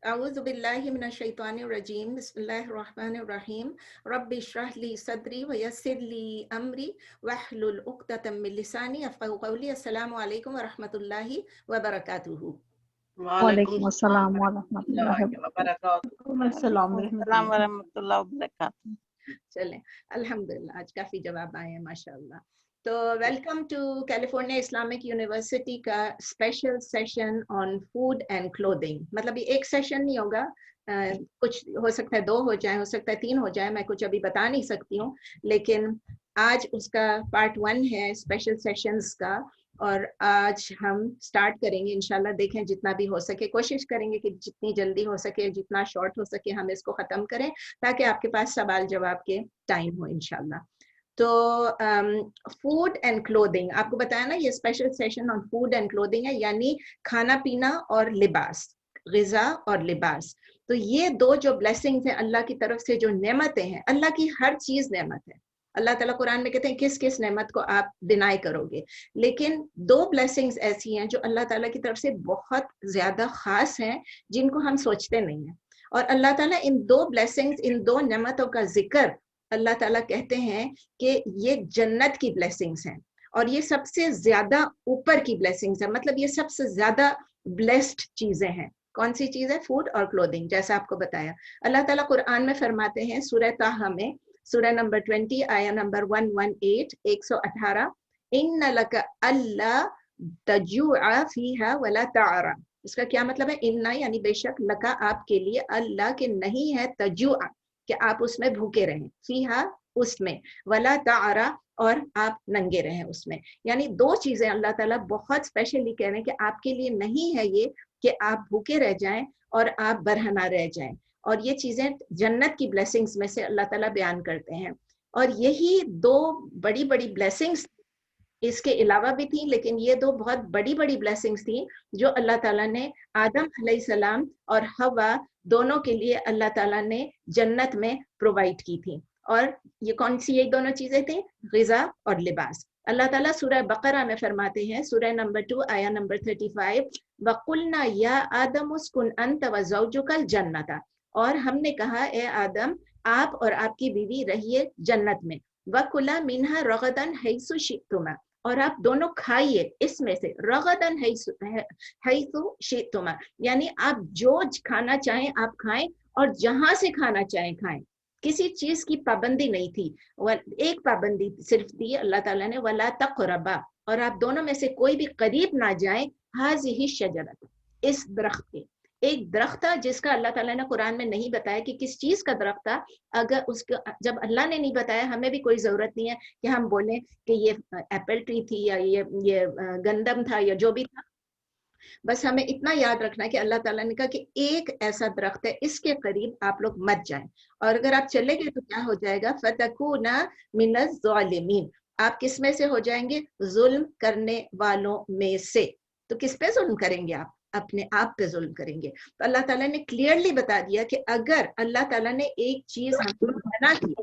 अऊज़ु बिल्लाहि मिनश शैतानिर रजीम बिस्मिल्लाहिर रहमानिर रहीम रब्बि इश्रह ली सदरी व यस्सिर ली अमरी वहलुल उक़दतम मिन लिसानी यफ़क़हू क़ौली। अस्सलामु अलैकुम व रहमतुल्लाहि व बरकातुहू। वालेकुम वालेकुम अस्सलाम अस्सलाम वरहमतुल्लाहि वरहमतुल्लाहि वबरकातुहू। अस्सलाम अस्सलाम वरहमतुल्लाहि वबरकातुहू। चलें, अल्हम्दुलिल्लाह आज काफ़ी जवाब आए हैं माशाअल्लाह। तो welcome to California Islamic university का special session on food and clothing. मतलब ये एक सेशन नहीं होगा, कुछ हो सकता है 2 हो जाए, हो सकता है 3 हो जाए, मैं कुछ अभी बता नहीं सकती हूँ, लेकिन आज उसका पार्ट 1 है स्पेशल सेशंस का। और आज हम स्टार्ट करेंगे इंशाल्लाह। देखें जितना भी हो सके, कोशिश करेंगे कि जितनी जल्दी हो सके, जितना शॉर्ट हो सके हम इसको ख़त्म करें, ताकि आपके पास सवाल जवाब के टाइम हो इंशाल्लाह। तो फूड एंड क्लोथिंग, आपको बताया ना ये special session on food and clothing है, यानी खाना पीना और लिबास, ग़िज़ा और लिबास। तो ये 2 जो ब्लेसिंग्स हैं अल्लाह की तरफ से, जो नेमतें हैं, अल्लाह की हर चीज़ नेमत है। अल्लाह ताला कुरान में कहते हैं किस किस नेमत को आप डिनाई करोगे, लेकिन 2 ब्लेसिंग्स ऐसी हैं जो अल्लाह ताला की तरफ से बहुत ज़्यादा ख़ास हैं, जिनको हम सोचते नहीं हैं। और अल्लाह ताला इन 2 ब्लेसिंग्स, इन 2 नेमतों का जिक्र अल्लाह ताला कहते हैं कि ये जन्नत की ब्लेसिंग्स हैं और ये सबसे ज्यादा ऊपर की ब्लेसिंग्स है। मतलब ये सबसे ज्यादा ब्लेस्ड चीजें हैं। कौन सी चीज है? फूड और क्लोथिंग, जैसा आपको बताया। अल्लाह ताला कुरान में फरमाते हैं सूरह ताहा में, सूरह नंबर 20 आया नंबर 118 118, इन्ना लका अल्ला तजुआ फीहा वला तारा। इसका क्या मतलब है? इन्ना यानी बेशक, लका आपके लिए, अल्लाह के नहीं है, तजुआ कि आप उसमें भूखे रहें, फीहा उसमें, वला तारा और आप नंगे रहें उसमें। यानी 2 चीजें अल्लाह ताला बहुत स्पेशली कह रहे हैं कि आपके लिए नहीं है ये कि आप भूखे रह जाएं और आप बरहना रह जाएं। और ये चीजें जन्नत की ब्लेसिंग्स में से अल्लाह ताला बयान करते हैं। और यही 2 बड़ी बड़ी ब्लेसिंग्स इसके अलावा भी थी, लेकिन ये 2 बहुत बड़ी बड़ी ब्लेसिंग्स थी जो अल्लाह ताला ने आदम अलैहिस्सलाम और हवा दोनों के लिए अल्लाह ताला ने जन्नत में प्रोवाइड की थी। और ये कौन सी ये दोनों चीजें थी? ग़िज़ा और लिबास। अल्लाह ताला सूरह बकरा में फरमाते हैं, सूरह नंबर 2 आया नंबर 35, वक़ुलना या आदम उस्कुन अंत व ज़ौजुकल जन्नता। और हमने कहा, ए आदम, आप और आपकी बीवी रहिए जन्नत में, वकुला मिन्हा रगदन हैसु शितुमा, और आप दोनों खाइए इसमें से, रगदन हैसु शितुमा, यानी आप जो खाना चाहें आप खाएं और जहां से खाना चाहें खाएं। किसी चीज की पाबंदी नहीं थी। एक पाबंदी सिर्फ दी अल्लाह ताला ने, वला तक़रबा, और आप दोनों में से कोई भी करीब ना जाए, हाज़िही शजरत, इस दरख्त के। एक दरख्त था जिसका अल्लाह ताला ने कुरान में नहीं बताया कि किस चीज का दरख्त था। अगर उसका जब अल्लाह ने नहीं बताया, हमें भी कोई जरूरत नहीं है कि हम बोलें कि ये एप्पल ट्री थी या ये गंदम था या जो भी था। बस हमें इतना याद रखना कि अल्लाह ताला ने कहा कि एक ऐसा दरख्त है, इसके करीब आप लोग मत जाएं, और अगर आप चले गए तो क्या हो जाएगा? फतकूना मिनज़ ज़ालिमीन, आप किस में से हो जाएंगे? जुल्म करने वालों में से। तो किस पे जुल्म करेंगे आप? अपने आप पे जुल्म करेंगे। तो अल्लाह ताला ने क्लियरली बता दिया कि अगर अल्लाह ताला ने एक चीज हमको मना की,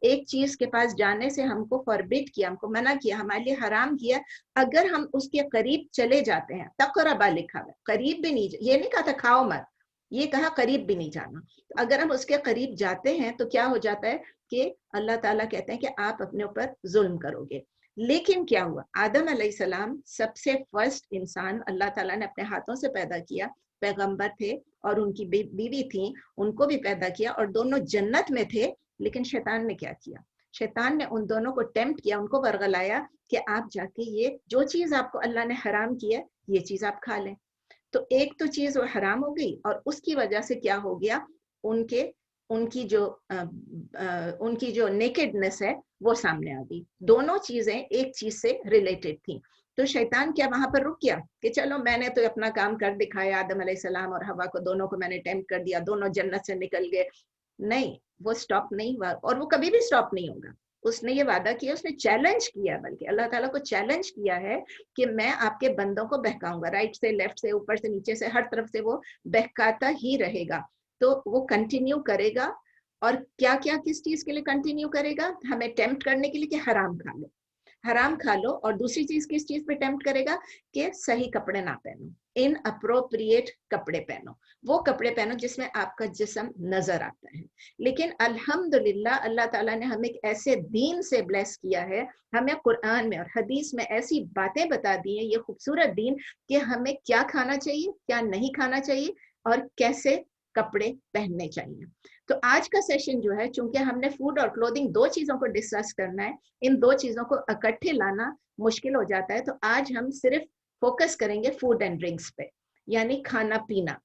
एक चीज के पास जाने से हमको फॉरबिड किया, हमको मना किया, हमारे लिए हराम किया, अगर हम उसके करीब चले जाते हैं, तकरबा लिखा है, करीब भी नहीं, ये नहीं कहा था खाओ मत, ये कहा करीब भी नहीं जाना। तो अगर हम उसके करीब जाते हैं तो क्या हो जाता है कि अल्लाह ताला कहते हैं कि आप अपने ऊपर जुल्म करोगे। लेकिन क्या हुआ? आदम अलैहिस्सलाम सबसे फर्स्ट इंसान अल्लाह ताला ने अपने हाथों से पैदा किया, पैगंबर थे और उनकी बीवी थी, उनको भी पैदा किया और दोनों जन्नत में थे। लेकिन शैतान ने क्या किया? शैतान ने उन दोनों को टेम्प्ट किया, उनको वर्गलाया कि आप जाके ये जो चीज आपको अल्लाह ने हराम किया, ये चीज आप खा लें। तो एक तो चीज वो हराम हो गई और उसकी वजह से क्या हो गया? उनके उनकी जो नेकेडनेस है वो सामने आ गई। दोनों चीजें एक चीज से रिलेटेड थी। तो शैतान क्या वहां पर रुक गया कि चलो मैंने तो अपना काम कर दिखाया, आदम अलैहिस्सलाम और हवा को दोनों को मैंने टेम्प्ट कर दिया, दोनों जन्नत से निकल गए? नहीं, वो स्टॉप नहीं हुआ और वो कभी भी स्टॉप नहीं होगा। उसने ये वादा किया, उसने चैलेंज किया, बल्कि अल्लाह ताला को चैलेंज किया है कि मैं आपके बंदों को बहकाऊंगा, राइट से, लेफ्ट से, ऊपर से, नीचे से, हर तरफ से वो बहकाता ही रहेगा। तो वो कंटिन्यू करेगा। और क्या क्या किस चीज के लिए कंटिन्यू करेगा? हमें टेम्प्ट करने के लिए कि हराम खा लो, हराम खा लो। और दूसरी चीज किस चीज पे टेम्प्ट करेगा? कि सही कपड़े ना पहनो, इन अप्रोप्रिएट कपड़े पहनो, वो कपड़े पहनो जिसमें आपका जिस्म नजर आता है। लेकिन अल्हम्दुलिल्लाह अल्लाह ताला ने हमें एक ऐसे दीन से ब्लेस किया है, हमें कुरान में और हदीस में ऐसी बातें बता दी हैं, ये खूबसूरत दीन, कि हमें क्या खाना चाहिए, क्या नहीं खाना चाहिए और कैसे कपड़े पहनने चाहिए। तो आज का सेशन जो है, चूंकि हमने फूड और क्लोथिंग दो चीजों को डिस्कस करना है, इन दो चीजों को इकट्ठे लाना मुश्किल हो जाता है, तो आज हम सिर्फ फोकस करेंगे फूड एंड ड्रिंक्स पे, यानी खाना पीना।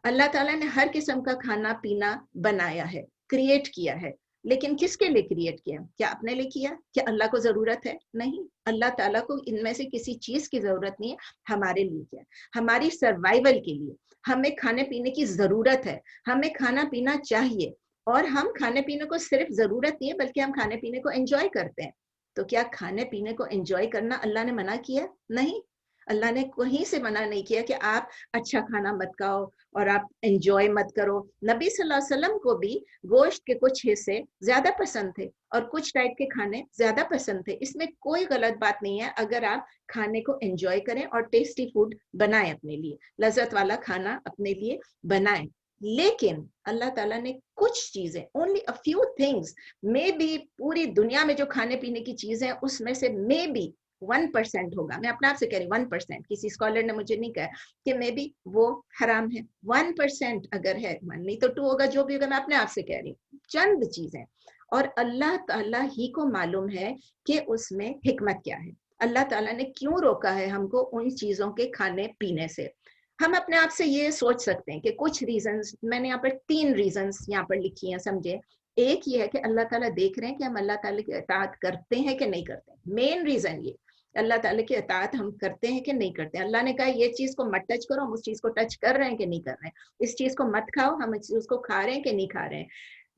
अल्लाह ताला ने हर किस्म का खाना पीना बनाया है, क्रिएट किया है, लेकिन किसके लिए क्रिएट किया? क्या अपने लिए किया? क्या अल्लाह को जरूरत है? नहीं, अल्लाह ताला को इनमें से किसी चीज की जरूरत नहीं है, हमारे लिए किया, हमारी सर्वाइवल के लिए हमें खाने पीने की जरूरत है, हमें खाना पीना चाहिए। और हम खाने पीने को सिर्फ जरूरत नहीं है, बल्कि हम खाने पीने को एंजॉय करते हैं। तो क्या खाने पीने को एंजॉय करना अल्लाह ने मना किया? नहीं, अल्लाह ने कहीं से मना नहीं किया कि आप अच्छा खाना मत खाओ और आप एंजॉय मत करो। नबी सल्लल्लाहु अलैहि वसल्लम को भी गोश्त के कुछ हिस्से ज्यादा पसंद थे और कुछ टाइप के खाने ज्यादा पसंद थे। इसमें कोई गलत बात नहीं है अगर आप खाने को एंजॉय करें और टेस्टी फूड बनाएं, अपने लिए लज्जत वाला खाना अपने लिए बनाएं। लेकिन अल्लाह ताला ने कुछ चीजें, only a few things, may be पूरी दुनिया में जो खाने पीने की चीजें उसमें से मे बी 1% होगा, मैं अपने आप से कह रही हूँ 1%, किसी स्कॉलर ने मुझे नहीं कहा कि मे बी वो हराम है। 1% अगर है, नहीं तो 2 होगा, जो भी होगा, मैं अपने आप से कह रही हूँ चंद चीजें, और अल्लाह ताला ही को मालूम है कि उसमें हिकमत क्या है, अल्लाह ताला ने क्यों रोका है हमको उन चीजों के खाने पीने से। हम अपने आप से ये सोच सकते हैं कि कुछ रीजंस, मैंने यहाँ पर 3 रीजंस यहाँ पर लिखी हैं, समझे। एक ये है कि अल्लाह ताला देख रहे हैं कि हम अल्लाह ताला की इताअत करते हैं कि नहीं करते। मेन रीजन ये, अल्लाह ताला की इताअत हम करते हैं कि नहीं करते। अल्लाह ने कहा ये चीज को मत टच करो, हम उस चीज को टच कर रहे हैं कि नहीं कर रहे हैं। इस चीज को मत खाओ, हम इस चीज को खा रहे हैं कि नहीं खा रहे हैं।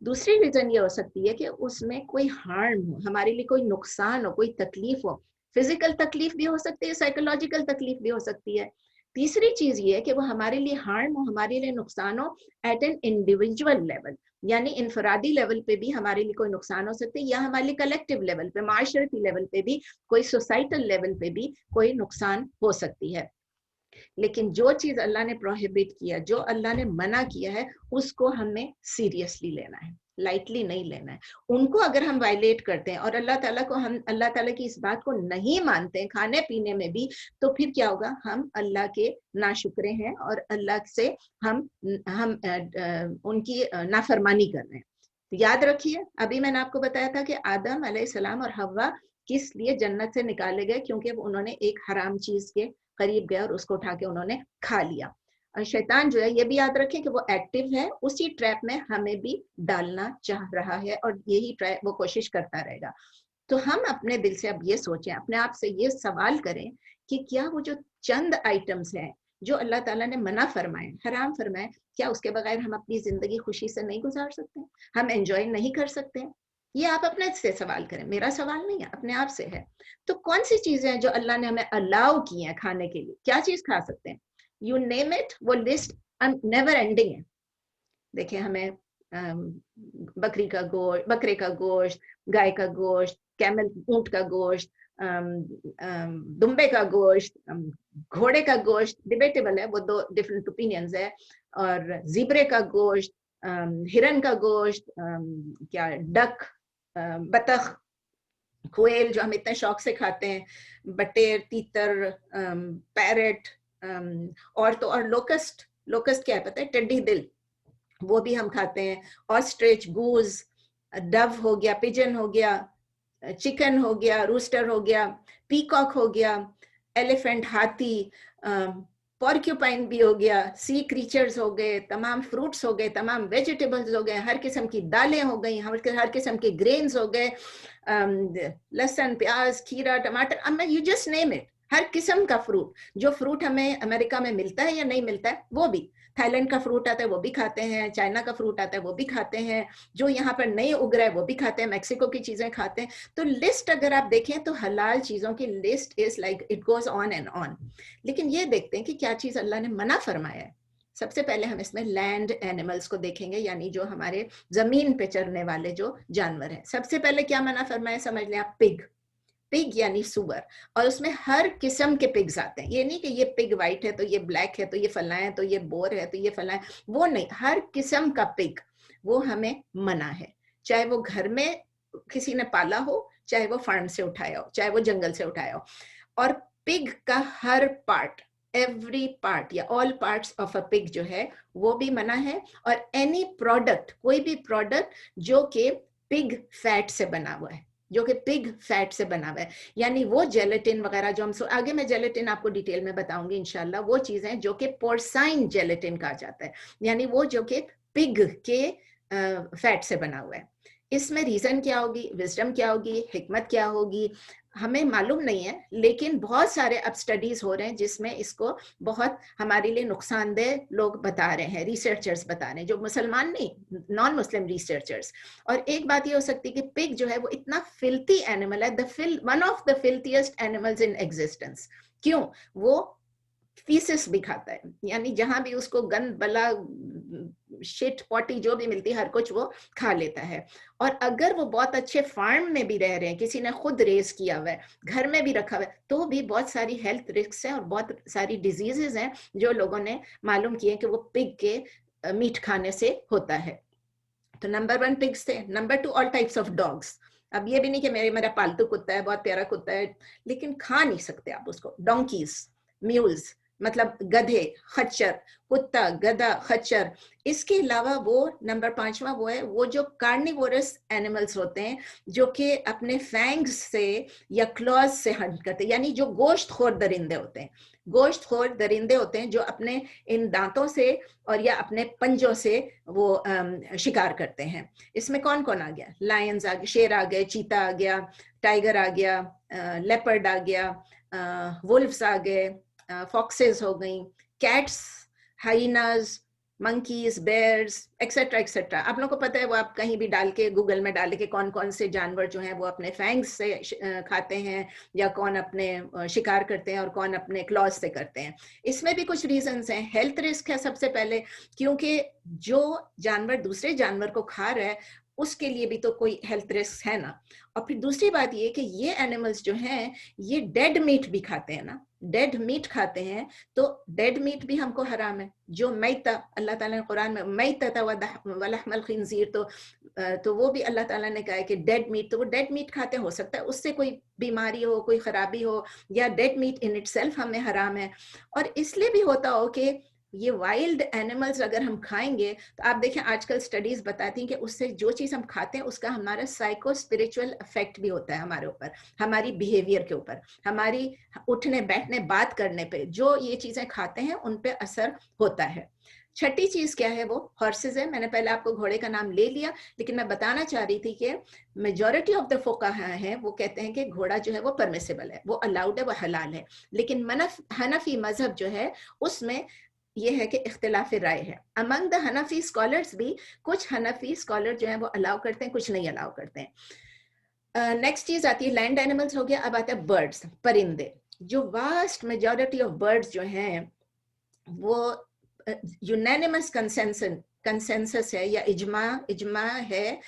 दूसरी रीजन ये हो सकती है कि उसमें कोई हार्म हो, हमारे लिए कोई नुकसान हो, कोई तकलीफ हो। फिजिकल तकलीफ भी हो सकती है, साइकोलॉजिकल तकलीफ भी हो सकती है। तीसरी चीज ये है कि वो हमारे लिए हार्म हो, हमारे लिए नुकसान हो एट एन इंडिविजुअल लेवल, यानी इनफरादी लेवल पे भी हमारे लिए कोई नुकसान हो सकता है, या हमारे लिए कलेक्टिव लेवल पे, माशरती लेवल पे भी, कोई सोसाइटल लेवल पे भी कोई नुकसान हो सकती है। लेकिन जो चीज अल्लाह ने प्रोहिबिट किया, जो अल्लाह ने मना किया है, उसको हमें सीरियसली लेना है, लाइटली नहीं लेना है। उनको अगर हम वायलेट करते हैं और अल्लाह ताला को, हम अल्लाह ताला की इस बात को नहीं मानते हैं खाने पीने में भी, तो फिर क्या होगा? हम अल्लाह के नाशुक्रे हैं और अल्लाह से हम उनकी नाफरमानी कर रहे हैं। तो याद रखिए, अभी मैंने आपको बताया था कि आदम अलैहिस्सलाम और हव्वा किस लिए जन्नत से निकाले गए? क्योंकि उन्होंने एक हराम चीज के करीब गए और उसको उठा के उन्होंने खा लिया। और शैतान जो है, ये भी याद रखें कि वो एक्टिव है, उसी ट्रैप में हमें भी डालना चाह रहा है और यही ट्रैप वो कोशिश करता रहेगा। तो हम अपने दिल से अब ये सोचें, अपने आप से ये सवाल करें कि क्या वो जो चंद आइटम्स हैं जो अल्लाह ताला ने मना फरमाए, हराम फरमाए, क्या उसके बगैर हम अपनी जिंदगी खुशी से नहीं गुजार सकते? हम एंजॉय नहीं कर सकते? ये आप अपने से सवाल करें, मेरा सवाल नहीं है, अपने आप से है। तो कौन सी चीजें हैं जो अल्लाह ने हमें अलाउ की हैं खाने के लिए? क्या चीज खा सकते हैं? यू नेम इट, वो लिस्ट नेवर एंडिंग है। देखिए, हमें बकरी का गोश्त, बकरे का गोश्त, गाय का गोश्त, कैमल ऊंट का गोश्त, दुम्बे का गोश्त, घोड़े का गोश्त, डिबेटेबल है, वो दो डिफरेंट ओपिनियंस है। और जीब्रे का गोश्त, हिरन का गोश्त, क्या डक, बतख, कोयल जो हम इतने शौक से खाते हैं, बटेर, तीतर, पैरेट, और तो और लोकस्ट, लोकस्ट क्या है पता है? टेडी दिल, वो भी हम खाते हैं। ऑस्ट्रिच, गूज, डव हो गया, पिजन हो गया, चिकन हो गया, रूस्टर हो गया, पीकॉक हो गया, एलिफेंट, हाथी, पॉर्क्यूपाइन भी हो गया, सी क्रीचर्स हो गए, तमाम फ्रूट्स हो गए, तमाम वेजिटेबल्स हो गए, हर किस्म की दालें हो गई, हर किस्म के ग्रेन्स हो गए, लहसुन, प्याज, खीरा, टमाटर, यू जस्ट नेम इट, हर किस्म का फ्रूट। जो फ्रूट हमें अमेरिका में मिलता है या नहीं मिलता है, वो भी। थाईलैंड का फ्रूट आता है, वो भी खाते हैं। चाइना का फ्रूट आता है, वो भी खाते हैं। जो यहाँ पर नहीं उग रहा है, वो भी खाते हैं। मैक्सिको की चीजें खाते हैं। तो लिस्ट अगर आप देखें तो हलाल चीजों की list is like it goes on and on. लेकिन ये देखते हैं कि क्या चीज अल्लाह ने मना फरमाया है। सबसे पहले हम इसमें लैंड एनिमल्स को देखेंगे, यानी जो हमारे जमीन पे चरने वाले जो जानवर हैं। सबसे पहले क्या मना फरमाया, समझ लें आप, पिग। पिग यानी सुअर, और उसमें हर किस्म के पिग्स आते हैं। ये नहीं कि ये पिग वाइट है तो ये ब्लैक है तो ये फला है तो ये बोर है तो ये फला है, वो नहीं, हर किस्म का पिग वो हमें मना है। चाहे वो घर में किसी ने पाला हो, चाहे वो फार्म से उठाया हो, चाहे वो जंगल से उठाया हो। और पिग का हर पार्ट, एवरी पार्ट या all parts of a pig जो है वो भी मना है। और एनी प्रोडक्ट, कोई भी प्रोडक्ट जो कि पिग फैट से बना हुआ है, जो कि पिग फैट से बना हुआ है, यानी वो जेलेटिन वगैरह जो हम आगे मैं जेलेटिन आपको डिटेल में बताऊंगी इंशाल्लाह, वो चीजें जो कि पोर्साइन जेलेटिन कहा जाता है, यानी वो जो कि पिग के फैट से बना हुआ है। इसमें रीजन क्या होगी, विजडम क्या होगी, हिकमत क्या होगी, हमें मालूम नहीं है, लेकिन बहुत सारे अब स्टडीज हो रहे हैं जिसमें इसको बहुत हमारे लिए नुकसानदेह लोग बता रहे हैं, रिसर्चर्स बता रहे हैं, जो मुसलमान नहीं, नॉन मुस्लिम रिसर्चर्स। और एक बात ये हो सकती है कि पिग जो है वो इतना फिल्थी एनिमल है, one of the filthiest animals in existence. क्यों? वो फीसिस भी खाता है, यानी जहां भी उसको गंद बला शिट पॉटी जो भी मिलती है हर कुछ वो खा लेता है। और अगर वो बहुत अच्छे फार्म में भी रह रहे हैं, किसी ने खुद रेस किया हुआ है, घर में भी रखा हुआ है, तो भी बहुत सारी हेल्थ रिस्क हैं और बहुत सारी डिजीजेस हैं जो लोगों ने मालूम किए कि वो पिग के मीट खाने से होता है। तो नंबर 1 पिग्स थे। Number 2 all types of dogs. अब ये भी नहीं कि मेरा पालतू कुत्ता है, बहुत प्यारा कुत्ता है, लेकिन खा नहीं सकते आप उसको। डोंकीज, म्यूल्स, मतलब गधे, खच्चर, कुत्ता, गधा, खच्चर। इसके अलावा वो नंबर 5वां वो है, वो जो कार्निवोरस एनिमल्स होते हैं जो कि अपने फैंग्स से या क्लॉज से हंट करते हैं, यानी जो गोश्तखोर दरिंदे होते हैं। गोश्तखोर दरिंदे होते हैं जो अपने इन दांतों से और या अपने पंजों से वो शिकार करते हैं। इसमें कौन कौन आ गया? लायंस आ गए, शेर आ गए, चीता आ गया, टाइगर आ गया, लेपर्ड आ गया, वुल्फ्स आ गए, फॉक्सेस हो गई, cats, hyenas, monkeys, bears, etcetera etcetera. आप लोगों को पता है, वो आप कहीं भी डाल के गूगल में डाल के कौन कौन से जानवर जो हैं वो अपने फैंग्स से खाते हैं, या कौन अपने शिकार करते हैं और कौन अपने क्लॉज से करते हैं। इसमें भी कुछ रीजंस हैं। हेल्थ रिस्क है सबसे पहले, क्योंकि जो जानवर दूसरे जानवर को खा रहा है उसके लिए भी तो कोई हेल्थ रिस्क है ना। और फिर दूसरी बात ये कि ये एनिमल्स जो हैं ये डेड मीट भी खाते हैं ना, डेड मीट खाते हैं, तो डेड मीट भी हमको हराम है। जो मैता, अल्लाह ताला ने कुरान में मैता वलहमल खिंजीर, तो वो भी अल्लाह ताला ने कहा है कि डेड मीट, तो वो डेड मीट खाते, हो सकता है उससे कोई बीमारी हो, कोई खराबी हो, या डेड मीट इन इटसेल्फ हमें हराम है। और इसलिए भी होता हो कि ये वाइल्ड एनिमल्स अगर हम खाएंगे तो आप देखें आजकल स्टडीज बताती हैं कि उससे जो चीज हम खाते हैं उसका हमारा साइको स्पिरिचुअल इफेक्ट भी होता है हमारे ऊपर, हमारी बिहेवियर के ऊपर, हमारी उठने बैठने बात करने पे, जो ये चीजें खाते हैं उन पे असर होता है। छठी चीज क्या है? वो हॉर्सेस है। मैंने पहले आपको घोड़े का नाम ले लिया, लेकिन मैं बताना चाह रही थी कि मेजॉरिटी ऑफ द फुकाहा है वो कहते हैं कि घोड़ा जो है वो परमिसिबल है, वो अलाउड है, वो हलाल है। लेकिन हनफी मजहब जो है उसमें ये है कि इख्तिलाफ राय है अमंग द हनफी स्कॉलर्स भी। कुछ हनफी स्कॉलर जो है वो अलाउ करते हैं, कुछ नहीं अलाउ करते हैं। नेक्स्ट चीज आती है लैंड एनिमल्स हो गया। अब आता है बर्ड्स, परिंदे। जो वास्ट मेजॉरिटी ऑफ बर्ड्स जो हैं वो यूनानिमस कंसेंसस है या इजमा है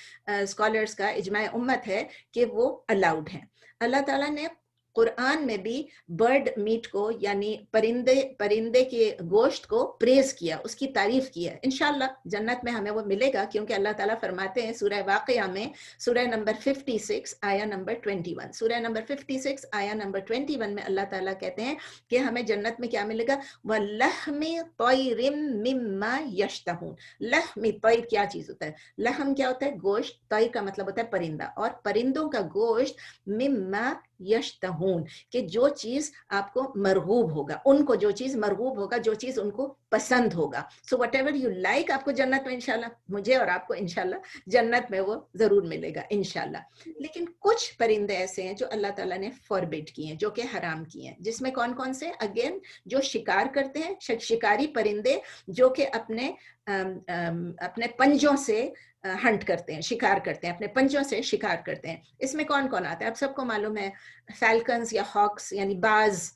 स्कॉलर्स का, इजमा उम्मत है कि वो अलाउड है। अल्लाह ताला ने कुरान में भी बर्ड मीट को यानी परिंदे के गोश्त को प्रेज किया, उसकी तारीफ की है। इंशाल्लाह जन्नत में हमें वो मिलेगा, क्योंकि अल्लाह ताला फरमाते हैं सूरह वाक़िया में, सूरह नंबर 56 आया नंबर 21, सूरह नंबर 56 आया नंबर 21 में अल्लाह ताला कहते हैं कि हमें जन्नत में क्या मिलेगा? वलहमी तैरिम मिम्मा यश्तहून। लहमी तैर क्या चीज होता है? लहम क्या होता है? गोश्त। तैर का मतलब होता है परिंदा, और परिंदों का गोश्त मिम्मा यश्तहून, कि जो चीज आपको मरगूब होगा, उनको जो चीज मरगूब होगा, जो चीज उनको पसंद होगा। So what ever you like, आपको जन्नत में इंशाल्लाह, मुझे और आपको इंशाल्लाह जन्नत में वो जरूर मिलेगा इंशाल्लाह। लेकिन कुछ परिंदे ऐसे हैं जो अल्लाह ताला ने फॉरबिड किए हैं, जो कि हराम किए हैं। जिसमें कौन कौन से? अगेन जो शिकार करते हैं, शिकारी परिंदे जो कि अपने पंजों से हंट करते हैं, शिकार करते हैं, अपने पंजों से शिकार करते हैं। इसमें कौन कौन आता है? आप सबको मालूम है, फैल्कन्स या हॉक्स यानी बाज,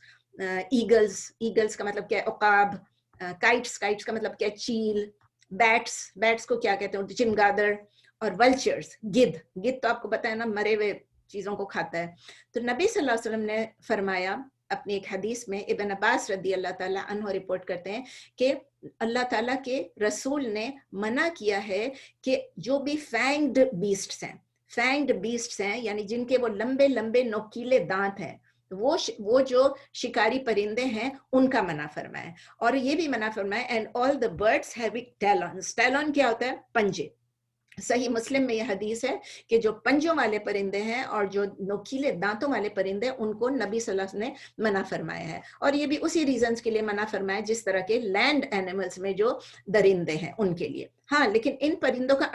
ईगल्स का मतलब क्या है? उकाब। काइट्स का मतलब क्या है? चील। बैट्स को क्या कहते हैं? चिमगादड़। और वल्चर्स, गिद्ध तो आपको पता है ना, मरे हुए चीज़ों को खाता है। तो नबी सल्लल्लाहु अलैहि वसल्लम ने फरमाया अपनी एक हदीस में, इब्न अब्बास रदी अल्लाह ताला अन्हु रिपोर्ट करते हैं कि अल्लाह ताला के रसूल ने मना किया है कि जो भी फैंग्ड बीस्ट्स हैं यानी जिनके वो लंबे लंबे नोकीले दांत हैं, वो जो शिकारी परिंदे हैं उनका मना फरमाया। और ये भी मना फरमाया and all the birds having talons. Talon क्या होता है? पंजे। सही मुस्लिम में यह हदीस है कि जो पंजों वाले परिंदे हैं और जो नोकीले दांतों वाले परिंदे उनको नबी सल्लल्लाहु अलैहि वसल्लम ने मना फरमाया है। और ये भी उसी रीजंस के लिए मना फरमाया जिस तरह के लैंड एनिमल्स में जो दरिंदे हैं उनके लिए। हाँ, लेकिन इन परिंदों का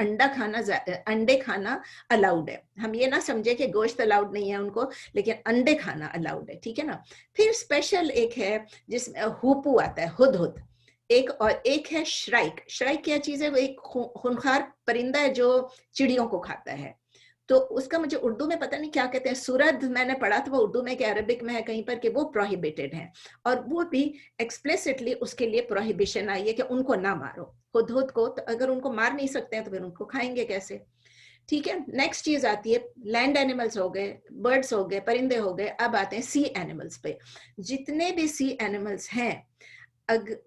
अंडे खाना अलाउड है। हम ये ना समझे कि गोश्त अलाउड नहीं है उनको, लेकिन अंडे खाना अलाउड है, ठीक है ना। फिर स्पेशल एक है जिसमें हुपू आता है, हुदहुद एक है श्राइक। श्राइक क्या चीज है? वो एक खूंखार परिंदा है जो चिड़ियों को खाता है। तो उसका मुझे उर्दू में पता नहीं क्या कहते हैं, सुरद मैंने पढ़ा था, वो उर्दू में कि अरबिक में है कहीं पर कि वो प्रोहिबिटेड है। और वो भी एक्सप्लिसिटली उसके लिए प्रोहिबिशन आई है कि उनको ना मारो हुदहुद को। तो अगर उनको मार नहीं सकते हैं तो फिर उनको खाएंगे कैसे? ठीक है। नेक्स्ट चीज आती है, लैंड एनिमल्स हो गए, बर्ड्स हो गए, परिंदे हो गए। अब आते हैं सी एनिमल्स पे। जितने भी सी एनिमल्स हैं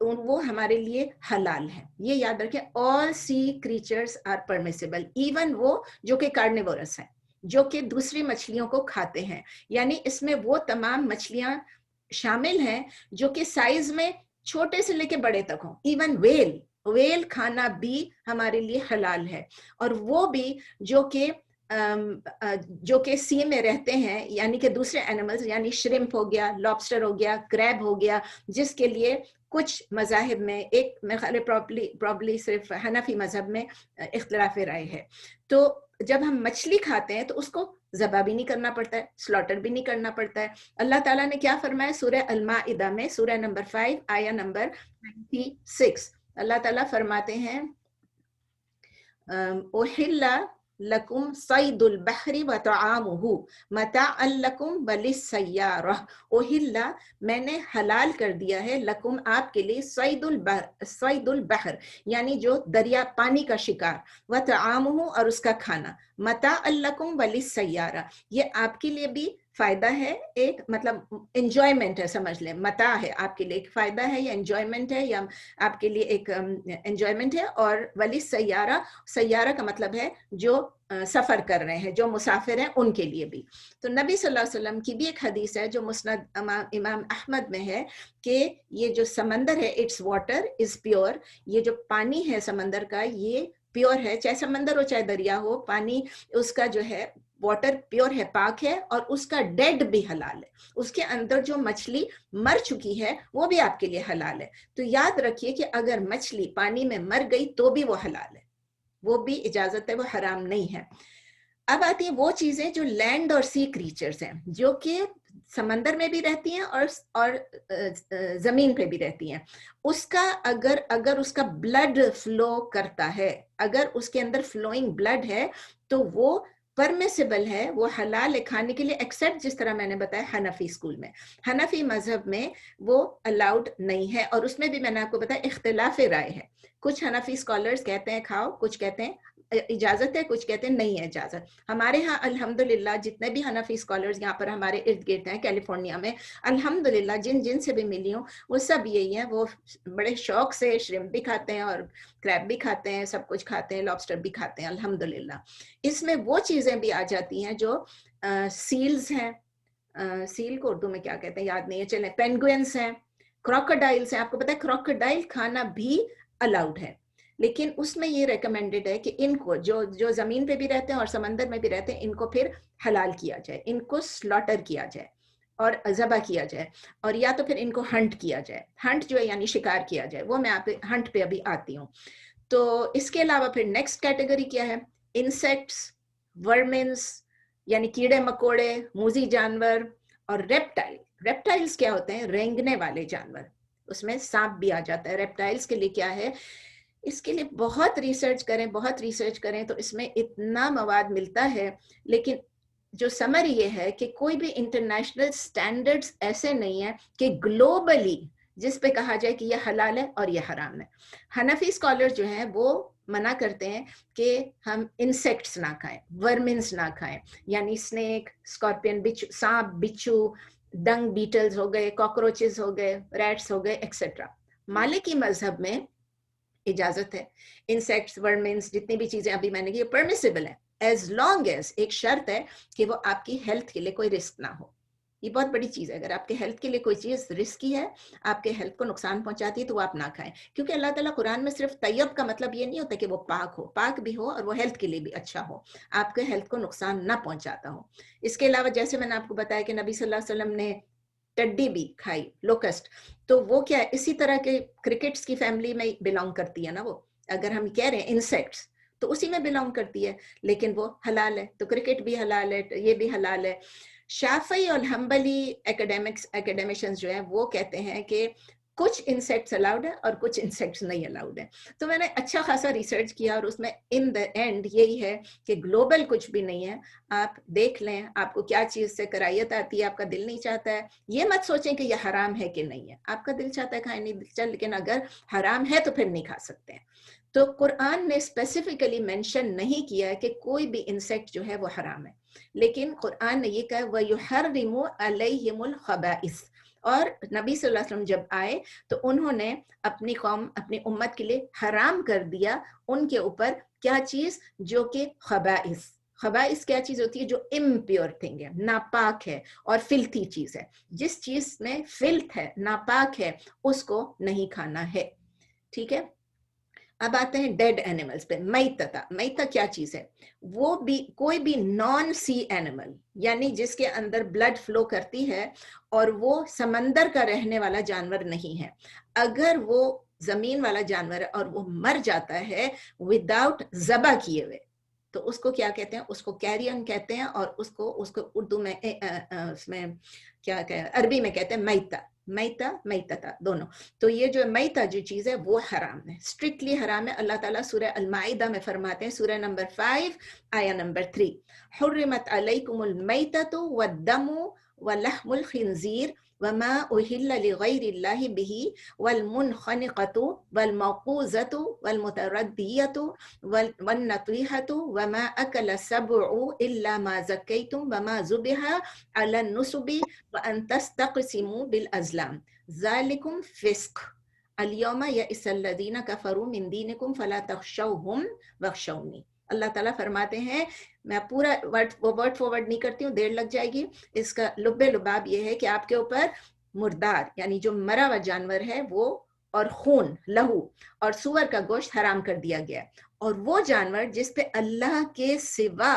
वो हमारे लिए हलाल है। ये याद रखें, all sea creatures are permissible, even वो जो कि कार्निवोरस है, जो कि दूसरी मछलियों को खाते हैं। यानी इसमें वो तमाम मछलियां शामिल हैं जो कि साइज में छोटे से लेके बड़े तक हों। इवन वेल खाना भी हमारे लिए हलाल है। और वो भी जो कि सी में रहते हैं, यानी कि दूसरे एनिमल्स, यानी श्रिम्प हो गया, लॉबस्टर हो गया, क्रैब हो गया, जिसके लिए कुछ मज़ाहिब में, एक मेरे ख्याल प्रॉब्ली सिर्फ हनफी मजहब में इख्तिलाफ राय है। तो जब हम मछली खाते हैं तो उसको ज़बा भी नहीं करना पड़ता है, स्लॉटर भी नहीं करना पड़ता है। अल्लाह ताला ने क्या फरमाया सूरह अल-माइदा में, सूरह नंबर 5 आया नंबर 96, अल्लाह ताला फरमाते हैं ओहिल्ला लकुम सैदुल बहरी व तआमुहु मताअन लकुम वलिस्सय्यारह। ओहिल्ला मैंने हलाल कर दिया है, लकुम आपके लिए, सैदुल बहर यानी जो दरिया पानी का शिकार, व तआमुहु और उसका खाना, मताअन लकुम वलिस्सय्यारह ये आपके लिए भी फायदा है, एक मतलब एंजॉयमेंट है, समझ लें। मता है आपके लिए एक फायदा है या एंजॉयमेंट है, या आपके लिए एक एंजॉयमेंट है। और वली सय्यारा का मतलब है जो सफर कर रहे हैं, जो मुसाफिर हैं, उनके लिए भी। तो नबी सल्लल्लाहु अलैहि वसल्लम की भी एक हदीस है जो मुस्नद इमाम अहमद में है कि ये जो समंदर है, इट्स वाटर इज प्योर, ये जो पानी है समंदर का ये प्योर है, चाहे समंदर हो चाहे दरिया हो, पानी उसका जो है वाटर प्योर है, पाक है, और उसका डेड भी हलाल है। उसके अंदर जो मछली मर चुकी है वो भी आपके लिए हलाल है। तो याद रखिए कि अगर मछली पानी में मर गई तो भी वो हलाल है, वो भी इजाजत है, वो हराम नहीं है। अब आती है वो चीजें जो लैंड और सी क्रीचर्स हैं, जो कि समंदर में भी रहती हैं और जमीन पे भी रहती हैं। उसका अगर उसका ब्लड फ्लो करता है, अगर उसके अंदर फ्लोइंग ब्लड है, तो वो परमिसिबल है, वो हलाल है खाने के लिए, एक्सेप्ट जिस तरह मैंने बताया हनफी स्कूल में, हनफी मजहब में वो अलाउड नहीं है। और उसमें भी मैंने आपको बताया इख्तिलाफ राय है। कुछ हनफी स्कॉलर्स कहते हैं खाओ, कुछ कहते हैं इजाजत है, कुछ कहते हैं नहीं है इजाजत। हमारे यहाँ अल्हम्दुलिल्लाह जितने भी हनफी स्कॉलर्स यहाँ पर हमारे इर्द गिर्द हैं कैलिफोर्निया में, अल्हम्दुलिल्लाह जिन से भी मिली हूँ वो सब यही है, वो बड़े शौक से श्रिम्प भी खाते हैं और क्रैब भी खाते हैं, सब कुछ खाते हैं, लॉबस्टर भी खाते हैं अल्हम्दुलिल्लाह। इसमें वो चीजें भी आ जाती हैं जो सील्स हैं, सील को उर्दू में क्या कहते हैं याद नहीं है, चले, पेंगुइन्स हैं, क्रोकोडाइल्स हैं। आपको पता है क्रोकोडाइल खाना भी अलाउड है, लेकिन उसमें ये रेकमेंडेड है कि इनको जो जमीन पे भी रहते हैं और समंदर में भी रहते हैं, इनको फिर हलाल किया जाए, इनको स्लॉटर किया जाए और ज़बह किया जाए, और या तो फिर इनको हंट किया जाए। हंट जो है यानी शिकार किया जाए, वो मैं आप हंट पे अभी आती हूँ। तो इसके अलावा फिर नेक्स्ट कैटेगरी क्या है, इंसेक्ट्स, वर्मिन्स यानी कीड़े मकोड़े, मूजी जानवर, और रेप्टाइल्स क्या होते हैं, रेंगने वाले जानवर, उसमें सांप भी आ जाता है। रेप्टाइल्स के लिए क्या है, इसके लिए बहुत रिसर्च करें तो इसमें इतना मवाद मिलता है, लेकिन जो समरी ये है कि कोई भी इंटरनेशनल स्टैंडर्ड्स ऐसे नहीं है कि ग्लोबली जिस पे कहा जाए कि ये हलाल है और ये हराम है। हनफी स्कॉलर जो हैं वो मना करते हैं कि हम इंसेक्ट्स ना खाएं, वर्मिन्स ना खाएं, यानी स्नेक, स्कॉर्पियन, बिच्छू, सांप, बिच्छू, डंग बीटल्स हो गए, कॉकरोचेस हो गए, रैट्स हो गए, एक्सेट्रा। मालिकी मजहब में इजाजत है, इंसेक्ट्स, वर्मिन्स, जितनी भी चीजें अभी मैंने की परमिसिबल है, एज लॉन्ग एज, एक शर्त है कि वो आपकी हेल्थ के लिए कोई रिस्क ना हो। ये बहुत बड़ी चीज है, अगर आपके हेल्थ के लिए कोई चीज रिस्की है, आपके हेल्थ को नुकसान पहुंचाती है, तो वो आप ना खाएं। क्योंकि अल्लाह ताला कुरान में सिर्फ तैयब का मतलब ये नहीं होता कि वो पाक हो, पाक भी हो और वो हेल्थ के लिए भी अच्छा हो, आपके हेल्थ को नुकसान ना पहुंचाता हो। इसके अलावा जैसे मैंने आपको बताया कि नबी सल्लल्लाहु अलैहि वसल्लम ने टड्डी भी खाई, लोकस्ट, तो वो क्या है, इसी तरह के क्रिकेट्स की फैमिली में बिलोंग करती है ना वो, अगर हम कह रहे हैं इंसेक्ट्स तो उसी में बिलोंग करती है, लेकिन वो हलाल है, तो क्रिकेट भी हलाल है, ये भी हलाल है। शाफी और हम्बली एकेडमिशियंस जो है वो कहते हैं कि कुछ इंसेक्ट्स अलाउड है और कुछ इंसेक्ट्स नहीं अलाउड है। तो मैंने अच्छा खासा रिसर्च किया और उसमें इन द एंड यही है कि ग्लोबल कुछ भी नहीं है। आप देख लें आपको क्या चीज से कराहियत आती है, आपका दिल नहीं चाहता है, ये मत सोचें कि ये हराम है कि नहीं है, आपका दिल चाहता है खाए, नहीं दिल चाहता, लेकिन अगर हराम है तो फिर नहीं खा सकते हैं। तो कुरान ने स्पेसिफिकली मेंशन नहीं किया है कि कोई भी इंसेक्ट जो है वो हराम है, लेकिन कुरान ने ये कहा वयुहर्रिमु अलैहिमुल खबाइस, और नबी सल्लल्लाहु अलैहि वसल्लम जब आए तो उन्होंने अपनी कौम, अपनी उम्मत के लिए हराम कर दिया उनके ऊपर क्या चीज, जो कि खबाइस, खबाइस क्या चीज होती है, जो इम्प्योर थिंग है, नापाक है और फिल्थी चीज है, जिस चीज में फिल्थ है, नापाक है, उसको नहीं खाना है। ठीक है, अब आते हैं डेड एनिमल्स पे। मैतता, मैता क्या चीज है, वो भी कोई भी नॉन सी एनिमल, यानी जिसके अंदर ब्लड फ्लो करती है और वो समंदर का रहने वाला जानवर नहीं है, अगर वो जमीन वाला जानवर है और वो मर जाता है विदाउट ज़बह किए हुए, तो उसको क्या कहते हैं, उसको कैरियन कहते हैं, और उसको उर्दू में उसमें क्या कहते हैं, अरबी में कहते हैं मैता, मैता, मैतता दोनों। तो ये जो मैता जो चीज है वो हराम है, स्ट्रिक्टली हराम है। अल्लाह ताला सूरह अल-माइदा में फरमाते हैं, सूरह नंबर 5 आया नंबर 3, हुर्रिमत अलैकुमुल मैततु वद्दमु वलहमुल खिंजीर वमा उहिल्ला लिगैरिल्लाहि बिही वलमुनखनिकतु वलमौकूज़तु वलमुतरद्दियतु वन्नतीहतु वमा अकल सबउ इल्ला मा ज़क्कैतुम वमा ज़ुबिहा अला नुसबी वअन तस्तक़सिमू बिल अज़लाम ज़ालिकुम फिस्क अल-यौमा यइसल्लज़ीना कफ़रू मिन दीनिकुम फला तख़शौहुम वख़शौनी। अल्लाह ताला फरमाते हैं, मैं पूरा वर्ड फॉर वर्ड नहीं करती हूँ, देर लग जाएगी, इसका लुब्बे लुबाब ये है कि आपके ऊपर मुर्दार यानी जो मरा हुआ जानवर है वो, और खून, लहू और सुअर का गोश्त हराम कर दिया गया, और वो जानवर जिस पे अल्लाह के सिवा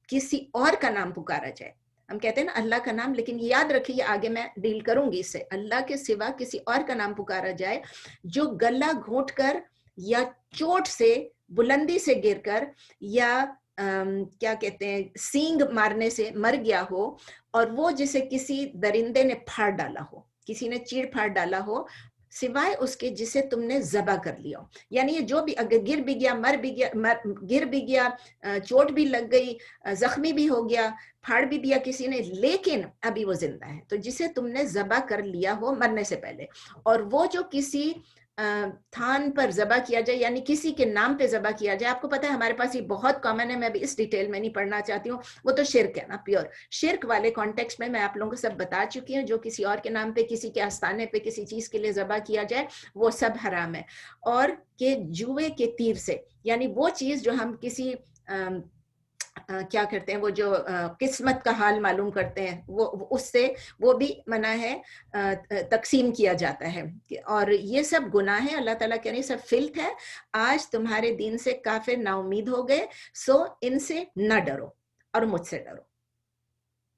किसी और का नाम पुकारा जाए। हम कहते हैं ना अल्लाह का नाम, लेकिन याद रखिए आगे मैं डील करूंगी इससे, अल्लाह के सिवा किसी और का नाम पुकारा जाए, जो गला घोंट कर या चोट से, बुलंदी से गिरकर, या क्या कहते हैं सींग मारने से मर गया हो, और वो जिसे किसी दरिंदे ने फाड़ डाला हो, किसी ने चीड़ फाड़ डाला हो, सिवाय उसके जिसे तुमने ज़बा कर लिया हो। यानी ये जो भी, अगर गिर भी गया, मर भी गया, गिर भी गया, चोट भी लग गई, जख्मी भी हो गया, फाड़ भी दिया किसी ने, लेकिन अभी वो जिंदा है, तो जिसे तुमने ज़बा कर लिया हो मरने से पहले, और वो जो किसी थान पर ज़बा किया जाए, यानी किसी के नाम पे ज़बा किया जाए। आपको पता है हमारे पास ये बहुत कॉमन है, मैं भी इस डिटेल में नहीं पढ़ना चाहती हूँ, वो तो शिर्क है ना, प्योर शिर्क वाले कॉन्टेक्स्ट में मैं आप लोगों को सब बता चुकी हूँ। जो किसी और के नाम पे, किसी के आस्थाने पे किसी चीज के लिए ज़बा किया जाए, वो सब हराम है। और के जुए के तीर से, यानी वो चीज जो हम किसी क्या करते हैं, वो जो किस्मत का हाल मालूम करते हैं, वो उससे वो भी मना है, तकसीम किया जाता है, और ये सब गुनाह है। अल्लाह ताला कह रहे हैं सब फिल्थ है, आज तुम्हारे दीन से काफिर नाउमीद हो गए, सो इनसे न डरो और मुझसे डरो।